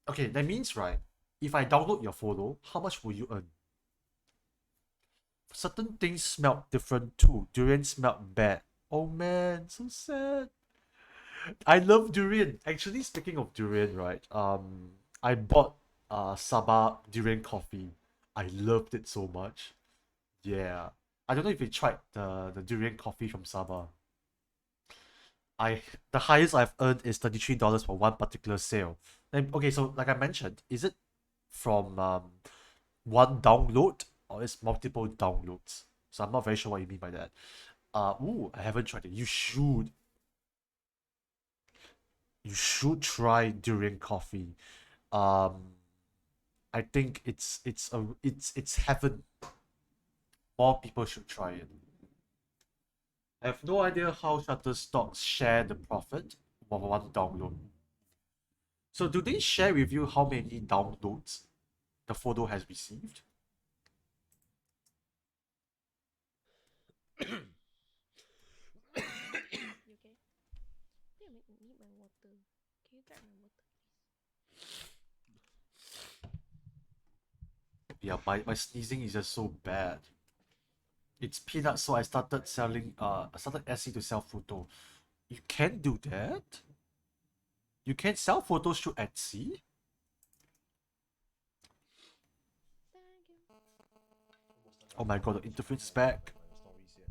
okay, that means right, if I download your photo, how much will you earn? Certain things smelled different too. Durian smelled bad. Oh man, so sad. I love durian. Actually, speaking of durian, right? I bought Sabah durian coffee. I loved it so much. Yeah. I don't know if you tried the durian coffee from Sabah. I the highest I've earned is $33 for one particular sale. And okay, so like I mentioned, is it from one download or is multiple downloads? So I'm not very sure what you mean by that. Ooh, I haven't tried it. You should try durian coffee. Um, I think it's heaven. More people should try it. I have no idea how Shutterstock share the profit for one download. So do they share with you how many downloads the photo has received? You okay? I think I need my water. Can you grab my water, Yeah, my sneezing is just so bad. It's peanuts, so I started Etsy to sell photo. You can do that? You can sell photos through Etsy? please? Thank you. Oh my god, the interface is back.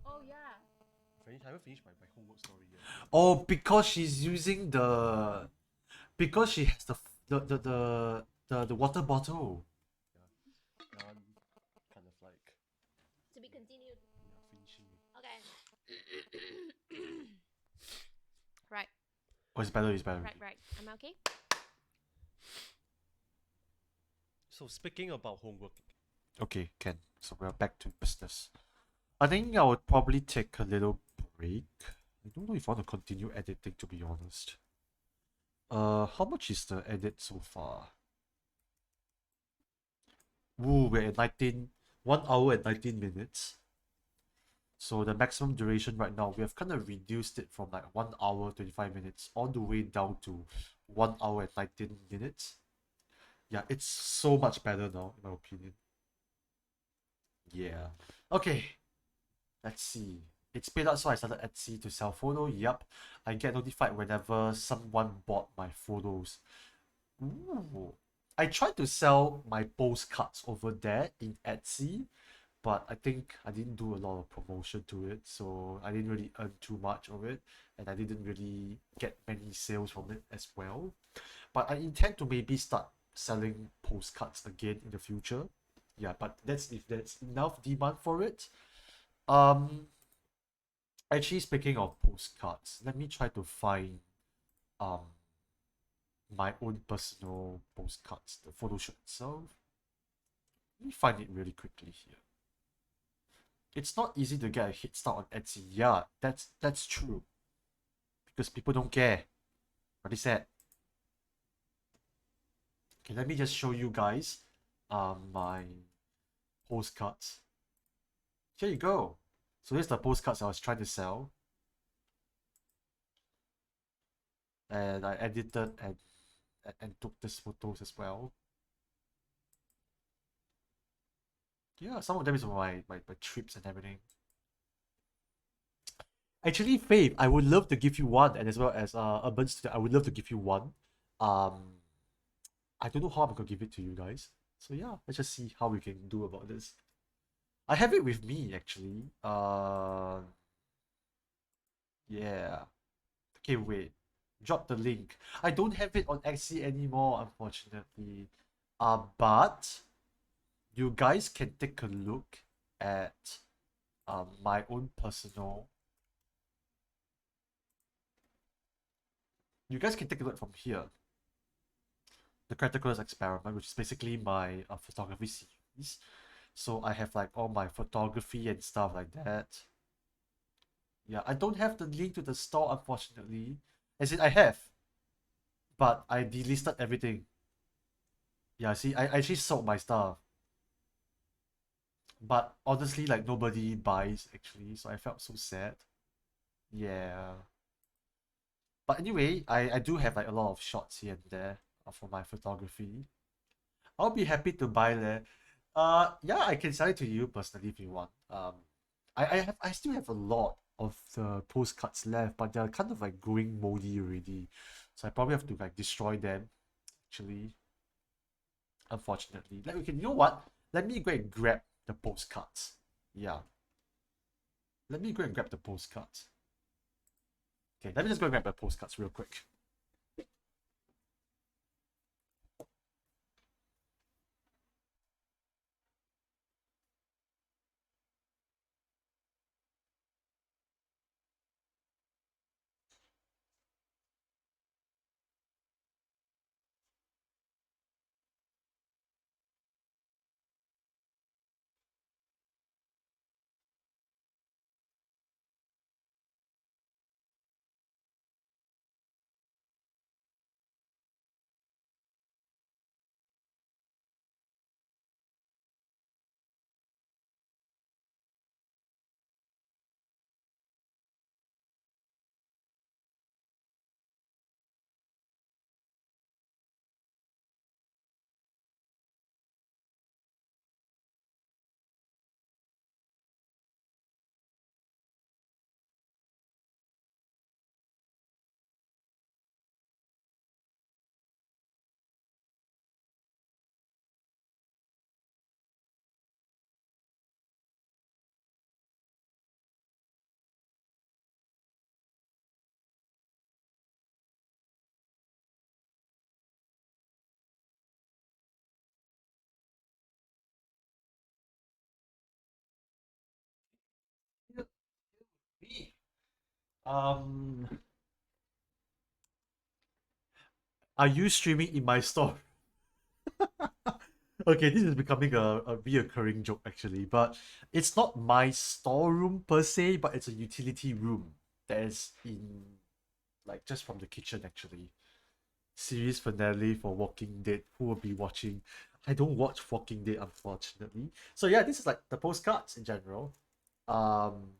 Oh yeah. I haven't finished my homework story yet. Oh, because she's using the because she has the water bottle. Yeah. Now I'm kind of like To be continued. finishing. Okay. Right, Oh, it's better. It's better. right. Am I okay? So speaking about homework, Okay, can. So we're back to business. I think I would probably take a little break. I don't know if I want to continue editing, to be honest. How much is the edit so far? Ooh, we're at 1 hour and 19 minutes. So the maximum duration right now, we have kind of reduced it from like 1 hour 25 minutes all the way down to 1 hour and 19 minutes. Yeah, it's so much better now, in my opinion. Yeah. Okay, let's see. It's paid out, so I started Etsy to sell photo. Yup. I get notified whenever someone bought my photos. Ooh. I tried to sell my postcards over there in Etsy, but I think I didn't do a lot of promotion to it, so I didn't really earn too much of it, and I didn't really get many sales from it as well. But I intend to maybe start selling postcards again in the future. Yeah, but that's if there's enough demand for it. Um, actually, speaking of postcards, let me try to find um my own personal postcards, the photo shoot itself. Let me find it really quickly here. It's not easy to get a hit start on Etsy. Yeah, that's true. Because people don't care. What is that? Okay, let me just show you guys my postcards. Here you go. So here's the postcards I was trying to sell. And I edited and took these photos as well. Yeah, some of them is my trips and everything. Actually, Faith, I would love to give you one, and as well as Urban Student, I would love to give you one. Um, I don't know how I'm gonna give it to you guys. So yeah, let's just see how we can do about this. I have it with me actually. Yeah. Okay, wait. Drop the link. I don't have it on Etsy anymore, unfortunately. But you guys can take a look at my own personal. You guys can take a look from here. The Critical Experiment, which is basically my photography series. So I have like all my photography and stuff like that. Yeah, I don't have the link to the store, unfortunately. As in, I have, but I delisted everything. Yeah, see, I actually sold my stuff. But honestly, like nobody buys actually, so I felt so sad. Yeah. But anyway, I do have like a lot of shots here and there for my photography. I'll be happy to buy there. Yeah, I can sell it to you personally if you want. I still have a lot of the postcards left, but they're kind of like going moldy already. So I probably have to like destroy them, actually. Unfortunately. Like okay, you know what? Let me go and grab the postcards. Yeah. Let me go and grab the postcards. Okay, let me just go and grab the postcards real quick. Um, are you streaming in my store? Okay, this is becoming a reoccurring joke actually, but it's not my storeroom per se, but it's a utility room that is in like just from the kitchen actually. Series finale for Walking Dead. Who will be watching? I don't watch Walking Dead unfortunately. So yeah, this is like the postcards in general. Um,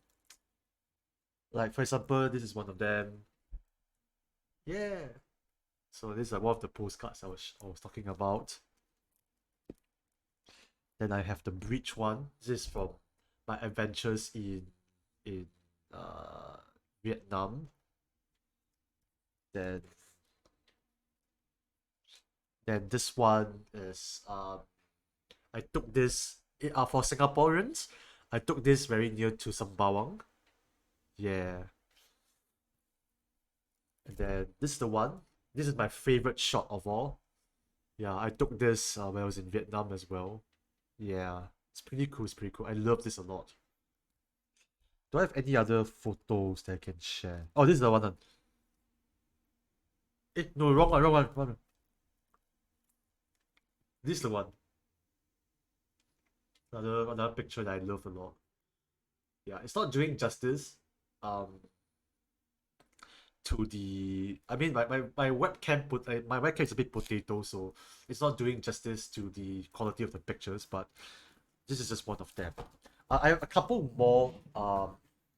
like for example, this is one of them. Yeah. So this is like one of the postcards I was talking about. Then I have the Breach one. This is from my adventures in uh Vietnam. Then this one is I took this for Singaporeans. I took this very near to Sembawang. Yeah. And then this is the one. This is my favorite shot of all. Yeah, I took this when I was in Vietnam as well. Yeah, it's pretty cool. It's pretty cool. I love this a lot. Do I have any other photos that I can share? Oh, this is the one. No, wrong one, wrong one, wrong one. This is the one. Another picture that I love a lot. Yeah, it's not doing justice to the. I mean, my webcam my webcam is a bit potato, so it's not doing justice to the quality of the pictures. But this is just one of them. I have a couple more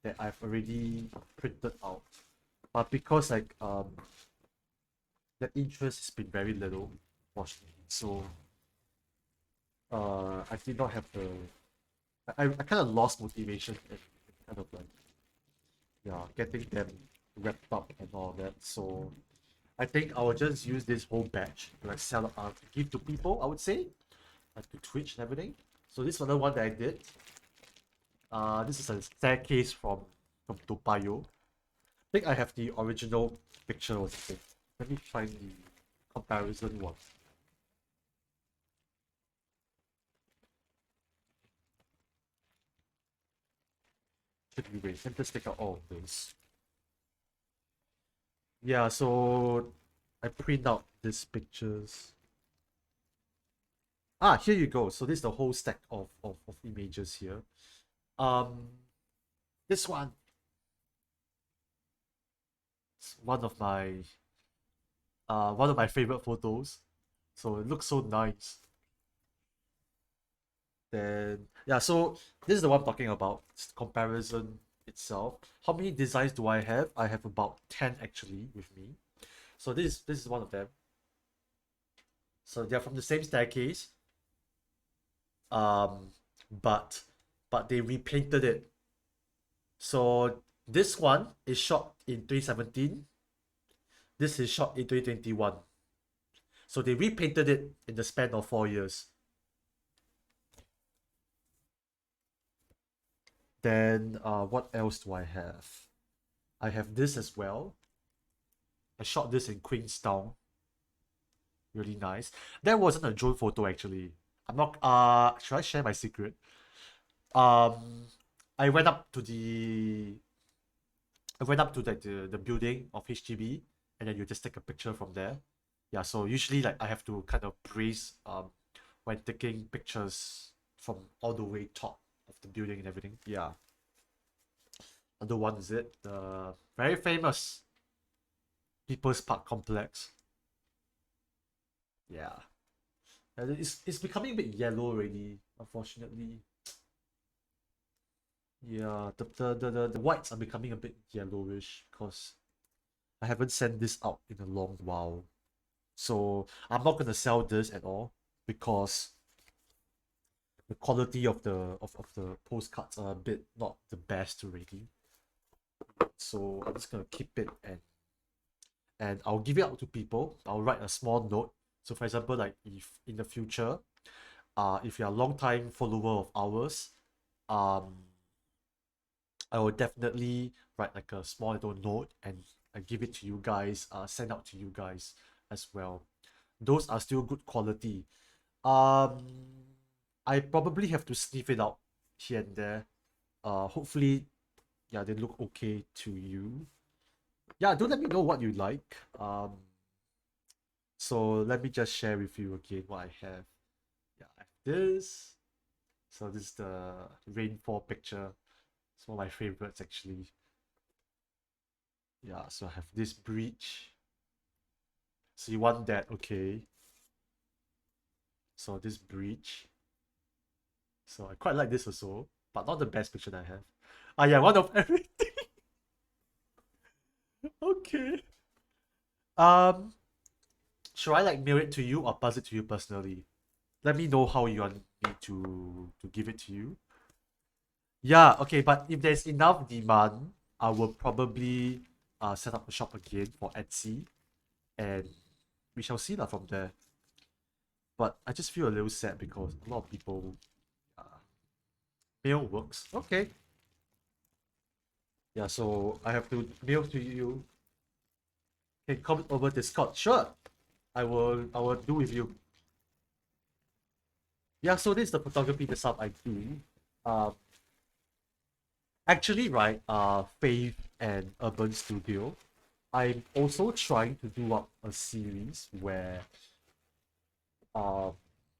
that I've already printed out, but because like the interest has been very little, unfortunately. So I did not have the. I kind of lost motivation and kind of like yeah getting them wrapped up and all that. So I think I will just use this whole batch to like sell to give to people. I would say like to Twitch and everything. So this is another one that I did. This is a staircase from Toa Payoh. I think I have the original picture or something. Let me find the comparison one. Should we wait? Let me just take out all of this. Yeah, so I print out these pictures. Here you go. So this is the whole stack of images here. Um, this one. It's one of my favorite photos. So it looks so nice. Then yeah, so this is the one I'm talking about. It's the comparison itself. How many designs do I have? I have about 10 actually with me. So this is one of them. So they're from the same staircase. Um, but they repainted it. So this one is shot in 2017. This is shot in 2021. So they repainted it in the span of 4 years. Then what else do I have? I have this as well. I shot this in Queenstown. Really nice. That wasn't a drone photo actually. I'm not should I share my secret? Um I went up to the building of HDB and then you just take a picture from there. Yeah, so usually like I have to kind of brace when taking pictures from all the way top of the building and everything. Yeah. Another one is it. The very famous People's Park Complex. Yeah. And it's becoming a bit yellow already, unfortunately. Yeah, the whites are becoming a bit yellowish because I haven't sent this out in a long while. So I'm not gonna sell this at all because the quality of the postcards are a bit not the best already. So I'm just gonna keep it and I'll give it out to people. I'll write a small note. So for example, like if in the future, if you're a long time follower of ours, I will definitely write like a small little note and give it to you guys, send out to you guys as well. Those are still good quality. Um, I probably have to sniff it out here and there. Hopefully, yeah, they look okay to you. yeah, do let me know what you like. So let me just share with you again what I have. Yeah, I have this. So this is the rainfall picture. It's one of my favorites actually. Yeah, so I have this breach. So you want that, okay. So this breach. So I quite like this also, but not the best picture that I have. Ah yeah, one of everything. Okay. Um, should I like mail it to you or pass it to you personally? Let me know how you want me to give it to you. Yeah, okay, but if there's enough demand, I will probably set up a shop again for Etsy, and we shall see that from there. But I just feel a little sad because a lot of people uh, mail works. Okay. Yeah, so I have to mail to you. Can comment over Discord. Sure. I will do with you. Yeah, so this is the photography setup I do. Um actually right, Faith and Urban Studio. I'm also trying to do up a series where uh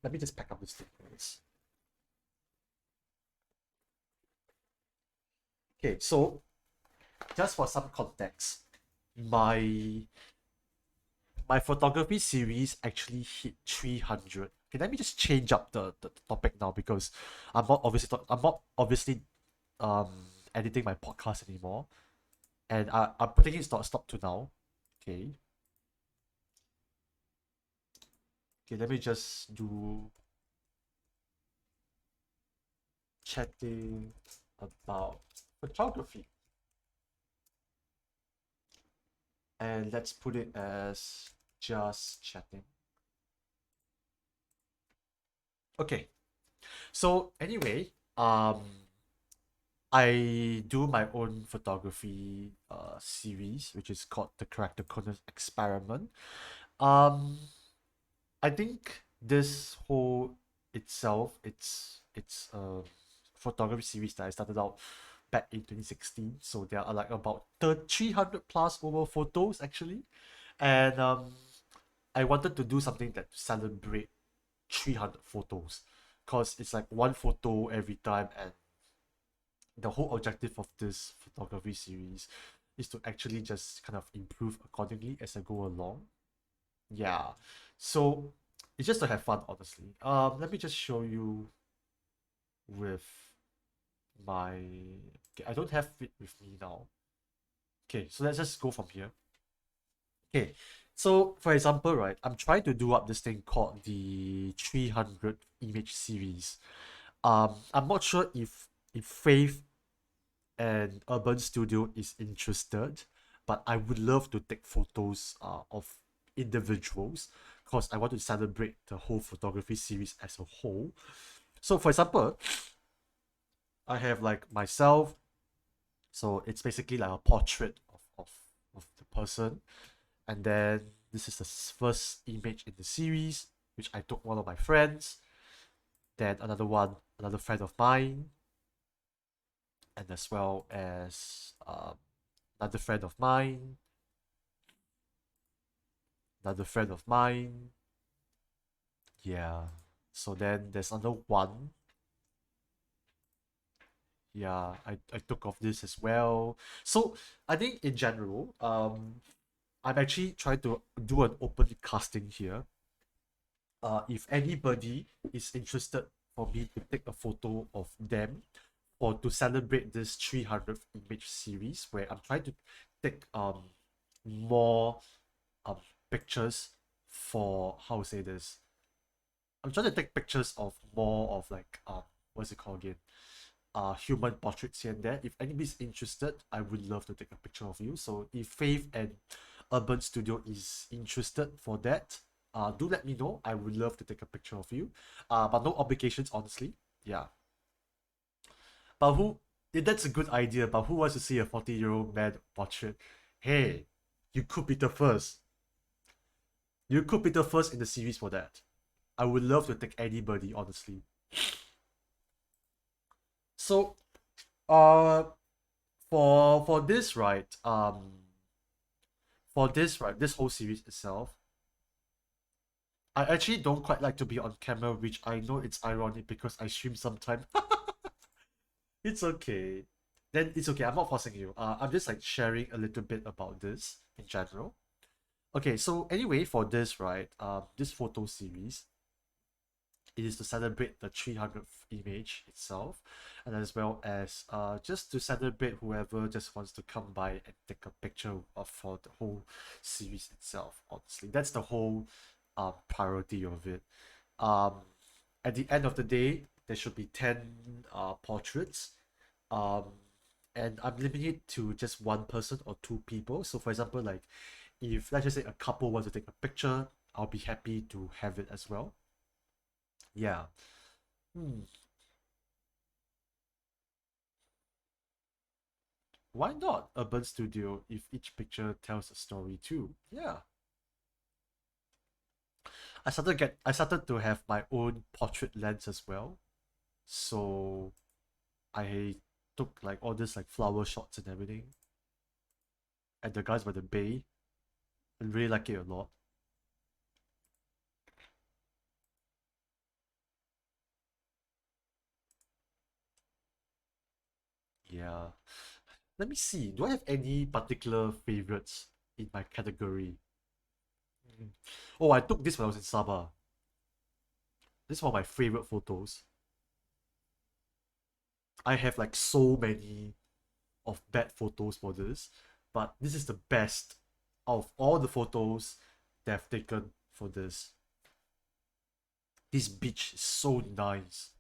let me just pack up this thing first. Okay, so just for some context, my my photography series actually hit 300. Okay, let me just change up the topic now because I'm not obviously um editing my podcast anymore, and I'm putting it stop to now. Okay, okay, let me just do chatting about photography, and let's put it as just chatting. Okay, so anyway, I do my own photography series, which is called the Character Corner Experiment. Um, I think this whole itself, it's a photography series that I started out back in 2016. So there are like about 300 plus over photos actually, and I wanted to do something that celebrate 300 photos, cause it's like one photo every time, and the whole objective of this photography series is to actually just kind of improve accordingly as I go along. Yeah. So it's just to have fun, honestly. Let me just show you with my okay, I don't have it with me now. Okay, so let's just go from here. Okay. So for example, right, I'm trying to do up this thing called the 300 image series. I'm not sure if Faith and Urban Studio is interested, but I would love to take photos of individuals because I want to celebrate the whole photography series as a whole. So, for example, I have like myself, so it's basically like a portrait of the person, and then this is the first image in the series, which I took one of my friends, then another one, another friend of mine, and as well as another friend of mine, another friend of mine. Yeah. So then there's another one. Yeah, I took off this as well. So I think in general, I'm actually trying to do an open casting here. If anybody is interested for me to take a photo of them or to celebrate this 300th image series where I'm trying to take more um pictures for how to say this. I'm trying to take pictures of more of like what's it called again? Human portraits here and there. If anybody's interested, I would love to take a picture of you. So if Faith and Urban Studio is interested for that, do let me know. I would love to take a picture of you. But no obligations, honestly. Yeah. But who? Yeah, that's a good idea. But who wants to see a 40-year-old man portrait? Hey, you could be the first. You could be the first in the series for that. I would love to take anybody, honestly. So, uh, for this, right? for this, right, this whole series itself, I actually don't quite like to be on camera, which I know it's ironic because I stream sometime. It's okay. Then it's okay. I'm not forcing you. I'm just like sharing a little bit about this in general. Okay, so anyway, for this, right, this photo series, it is to celebrate the 300th image itself, and as well as just to celebrate whoever just wants to come by and take a picture of for the whole series itself. Honestly, that's the whole priority of it. Um, at the end of the day, there should be 10 portraits. Um, and I'm limiting it to just one person or two people. So for example, like if let's just say a couple wants to take a picture, I'll be happy to have it as well. Yeah. Hmm. Why not urban studio if each picture tells a story too? Yeah. I started to have my own portrait lens as well. So I took like all this like flower shots and everything. And the guys by the bay. I really like it a lot. Yeah. Let me see. Do I have any particular favorites in my category? Mm. Oh, I took this when I was in Sabah. This is one of my favorite photos. I have like so many of bad photos for this, but this is the best of all the photos that I've taken for this. This beach is so nice.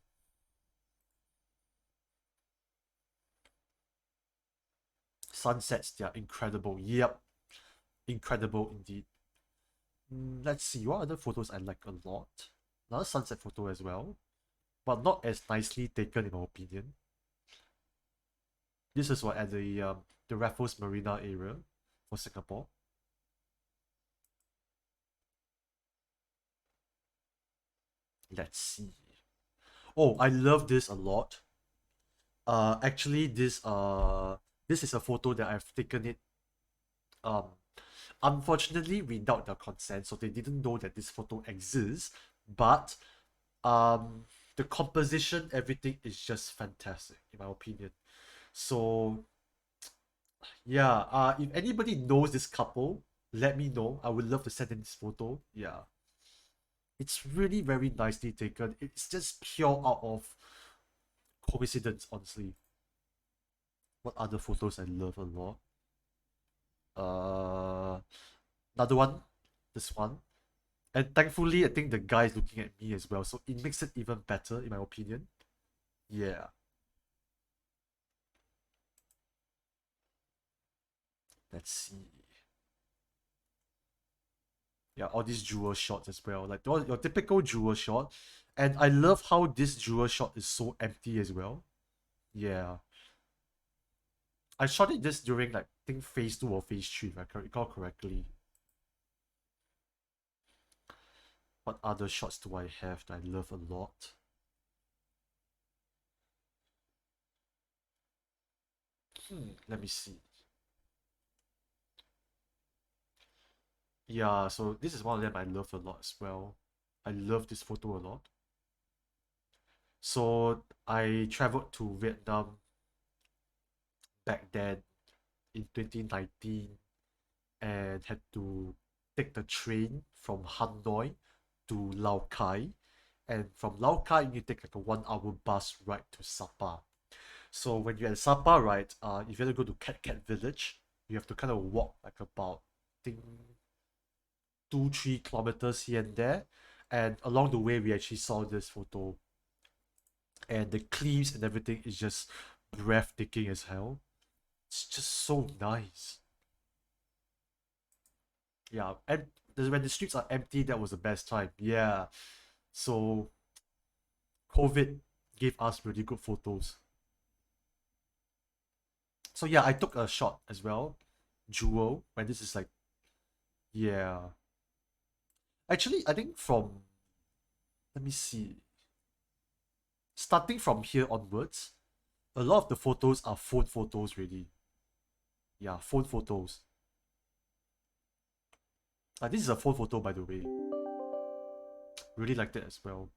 Sunsets, they are incredible. Yep, incredible indeed. Let's see, what other photos I like a lot? Another sunset photo as well, but not as nicely taken in my opinion. This is what at the Raffles Marina area for Singapore. Let's see. Oh, I love this a lot. Actually, this is a photo that I've taken it um unfortunately without their consent, so they didn't know that this photo exists. But um the composition, everything is just fantastic in my opinion. So yeah, if anybody knows this couple, let me know. I would love to send in this photo. Yeah. It's really very nicely taken. It's just pure out of coincidence, honestly. What other photos I love a lot? Uh, Another one, this one. And thankfully, I think the guy is looking at me as well, so it makes it even better, in my opinion. Yeah. Let's see. Yeah, all these jewel shots as well, like your typical jewel shot. And I love how this jewel shot is so empty as well. Yeah. I shot it just during like I think phase 2 or phase 3, if I can recall correctly. What other shots do I have that I love a lot? Let me see. Yeah, so this is one of them I love a lot as well. I love this photo a lot. So I traveled to Vietnam back then in 2019 and had to take the train from Hanoi to Lao Cai. And from Lao Cai, you take like a 1 hour bus ride to Sapa. So when you're at Sapa, right, if you want to go to Cat Village, you have to kind of walk like about, I think, 2-3 kilometers here and there. And along the way, we actually saw this photo, and the cliffs and everything is just breathtaking as hell. It's just so nice. Yeah, and when the streets are empty, that was the best time. Yeah. So COVID gave us really good photos. So yeah, I took a shot as well. Jewel, when this is like, yeah. Actually, I think from, let me see. Starting from here onwards, a lot of the photos are phone photos really. Yeah, phone photos. This is a phone photo, by the way. Really liked it as well.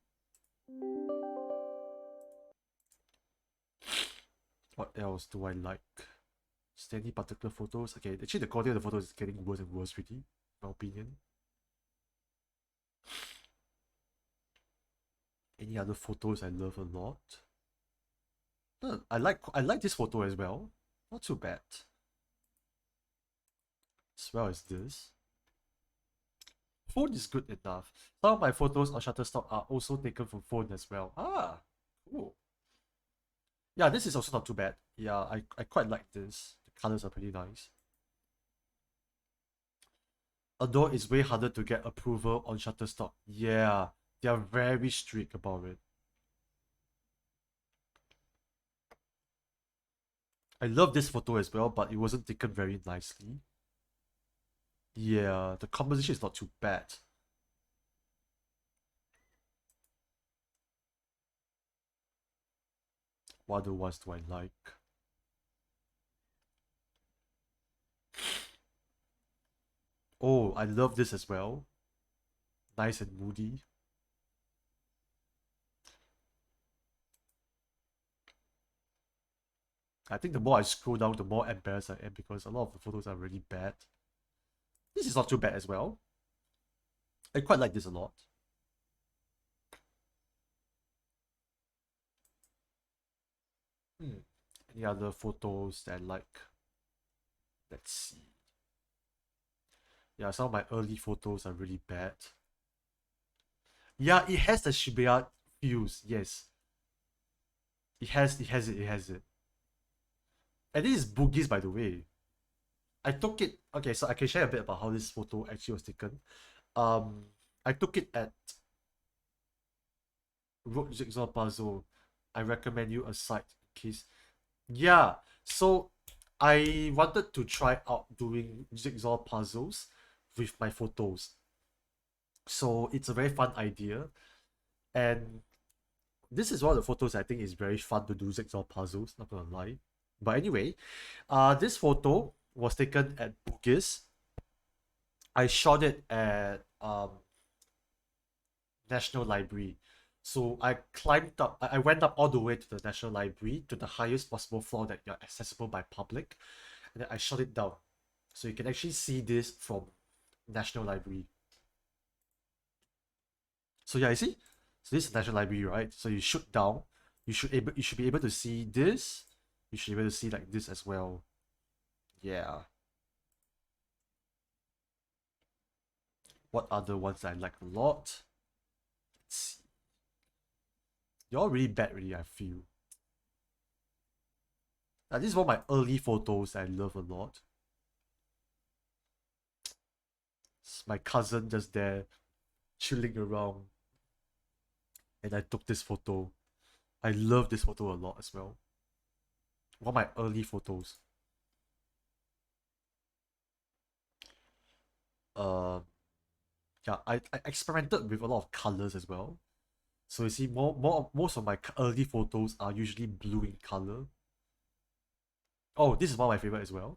What else do I like? Is there any particular photos? Okay, actually the quality of the photos is getting worse and worse, really, in my opinion. Any other photos I love a lot? No, I like this photo as well. Not too bad. As well as this. Phone is good enough. Some of my photos on Shutterstock are also taken from phone as well. Ah, cool. Yeah, this is also not too bad. Yeah, I quite like this. The colors are pretty nice. Although it's way harder to get approval on Shutterstock. Yeah, they are very strict about it. I love this photo as well, but it wasn't taken very nicely. Yeah, the composition is not too bad. What other ones do I like? Oh, I love this as well. Nice and moody. I think the more I scroll down, the more embarrassed I am because a lot of the photos are really bad. This is not too bad as well. I quite like this a lot. Any other photos that I like? Let's see. Yeah, some of my early photos are really bad. Yeah, it has the Shibuya feels, yes. It has it. And this is Bugis, by the way. I took it, okay, so I can share a bit about how this photo actually was taken. I took it at Road Jigsaw Puzzle. I recommend you a site in case. Yeah, so I wanted to try out doing jigsaw puzzles with my photos. So it's a very fun idea. And this is one of the photos I think is very fun to do jigsaw puzzles, not gonna lie. But anyway, this photo was taken at Bugis. I shot it at National Library. So I climbed up, I went up all the way to the National Library to the highest possible floor that you're accessible by public. And then I shot it down. So you can actually see this from National Library. So yeah, you see? So this is National Library, right? So you shoot down, you should be able to see this. You should be able to see like this as well. Yeah. What other ones I like a lot? Let's see. You're all really bad really, I feel. Now, this is one of my early photos I love a lot. It's my cousin just there chilling around. And I took this photo. I love this photo a lot as well. One of my early photos. Yeah, I experimented with a lot of colors as well. So you see, most of my early photos are usually blue in color. Oh, this is one of my favorite as well.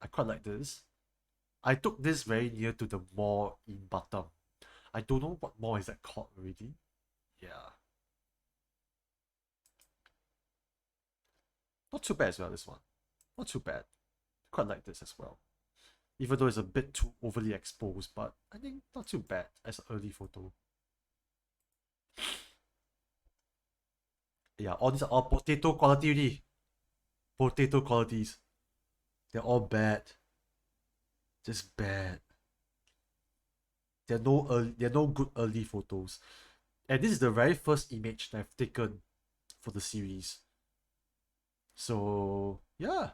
I quite like this. I took this very near to the mall in Batam. I don't know what mall is that called already. Yeah. Not too bad as well, this one. Not too bad. Quite like this as well. Even though it's a bit too overly exposed, but I think not too bad as an early photo. Yeah, all these are all potato quality already. Potato qualities. They're all bad. Just bad. There are no good early photos. And this is the very first image that I've taken for the series. So yeah.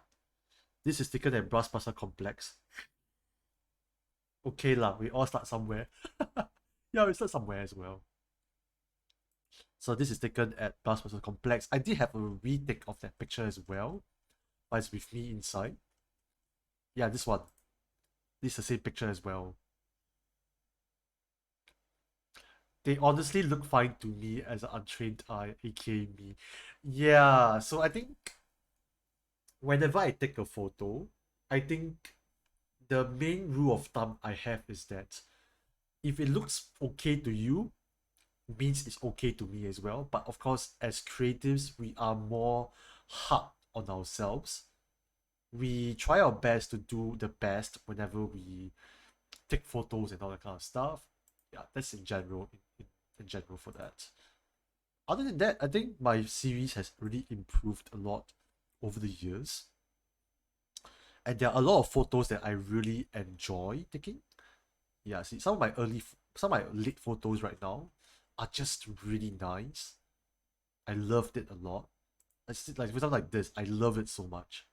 This is taken at Bras Basah Complex. Okay lah, we all start somewhere. Yeah, we start somewhere as well. So this is taken at Bras Basah Complex. I did have a retake of that picture as well. But it's with me inside. Yeah, this one. This is the same picture as well. They honestly look fine to me as an untrained eye, aka me. Yeah, so I think whenever I take a photo, I think the main rule of thumb I have is that if it looks okay to you, means it's okay to me as well. But of course, as creatives, we are more hard on ourselves. We try our best to do the best whenever we take photos and all that kind of stuff. Yeah, that's in general, in general for that. Other than that, I think my series has really improved a lot over the years. And there are a lot of photos that I really enjoy taking. Yeah, see, some of my late photos right now are just really nice. I loved it a lot. It's like for example like this, I love it so much.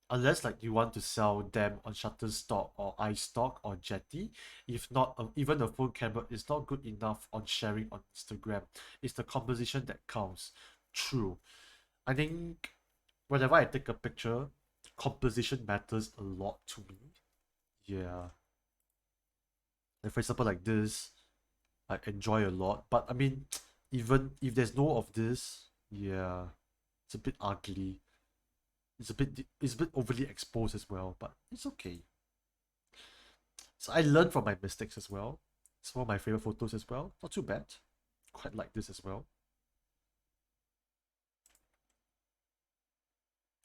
Unless like you want to sell them on Shutterstock or iStock or Jetty, if not, even a phone camera is not good enough on sharing on Instagram. It's the composition that counts. True. I think whenever I take a picture, composition matters a lot to me. Yeah. Like for example, like this, I enjoy a lot. But I mean, even if there's no of this, yeah, it's a bit ugly. It's a bit overly exposed as well, but it's okay. So I learned from my mistakes as well. It's one of my favorite photos as well. Not too bad. Quite like this as well.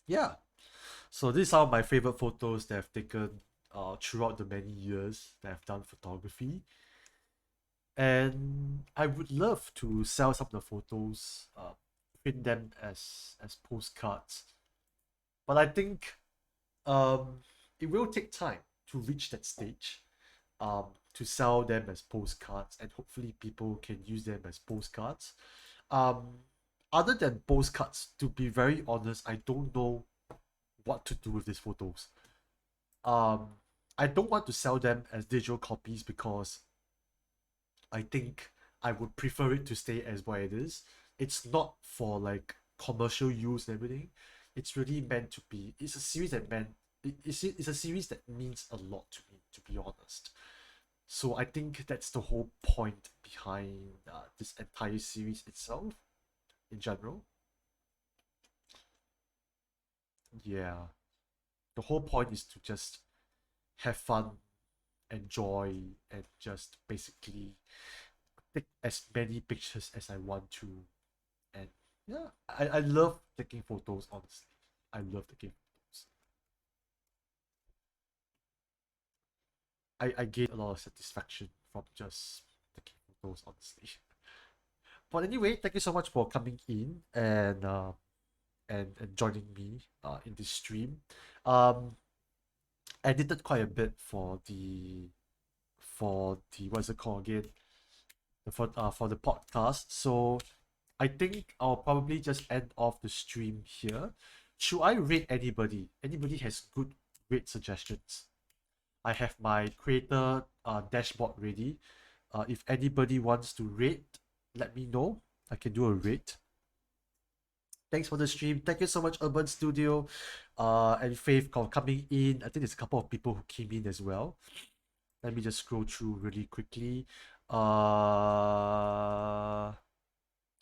Yeah. So these are my favorite photos that I've taken throughout the many years that I've done photography. And I would love to sell some of the photos, print them as postcards. But I think um, it will take time to reach that stage, to sell them as postcards, and hopefully people can use them as postcards. Um, Other than postcards, to be very honest, I don't know what to do with these photos. Um, I don't want to sell them as digital copies because I think I would prefer it to stay as what it is. It's not for like commercial use and everything. It's really meant to be. It's a series that it's a series that means a lot to me, to be honest. So I think that's the whole point behind this entire series itself, in general. Yeah, the whole point is to just have fun, enjoy, and just basically take as many pictures as I want to. And yeah, I love taking photos, honestly. I love taking photos. I gain a lot of satisfaction from just taking photos, honestly. But anyway, thank you so much for coming in and joining me in this stream. Um, I edited quite a bit for the what's it called again? For the podcast. So I think I'll probably just end off the stream here. Should I rate anybody? Anybody has good rate suggestions? I have my creator dashboard ready. If anybody wants to rate, let me know. I can do a rate. Thanks for the stream. Thank you so much, Urban Studio, and Faith for coming in. I think there's a couple of people who came in as well. Let me just scroll through really quickly.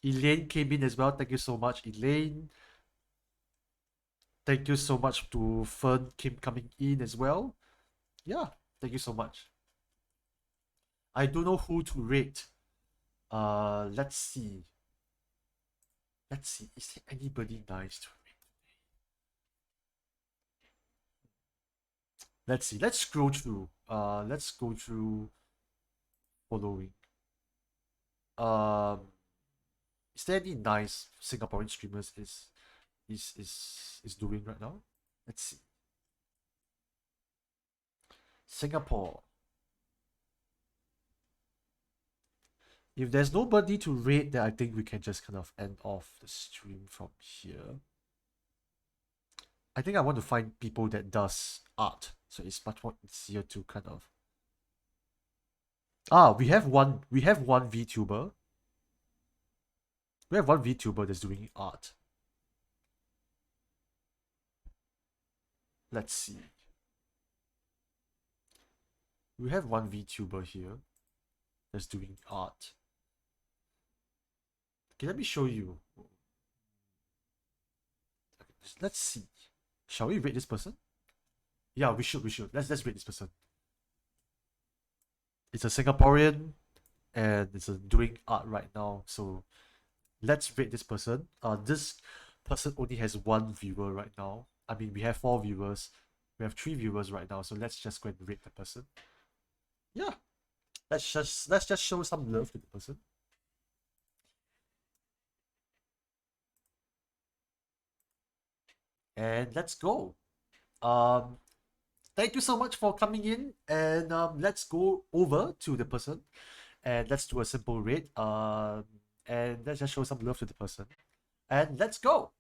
Elaine came in as well. Thank you so much, Elaine. Thank you so much to Fern Kim coming in as well. Yeah, thank you so much. I don't know who to rate. Let's see. Let's see. Is there anybody nice to rate? Let's see. Let's scroll through. Let's go through following. Um, is there any nice Singaporean streamers is doing right now? Let's see. Singapore. If there's nobody to rate, then I think we can just kind of end off the stream from here. I think I want to find people that does art, so it's much more easier to kind of. We have one VTuber. We have one VTuber that's doing art. Let's see. We have one VTuber here that's doing art. Okay, let me show you. let's see. Shall we rate this person? Yeah, we should. Let's rate this person. It's a Singaporean, and it's doing art right now. So let's rate this person. This person only has 1 viewer right now. I mean, we have 4 viewers. We have 3 viewers right now. So let's just go and rate the person. Yeah, let's just show some love to the person. And let's go. Thank you so much for coming in, and let's go over to the person, and let's do a simple rate. And let's just show some love to the person, and let's go.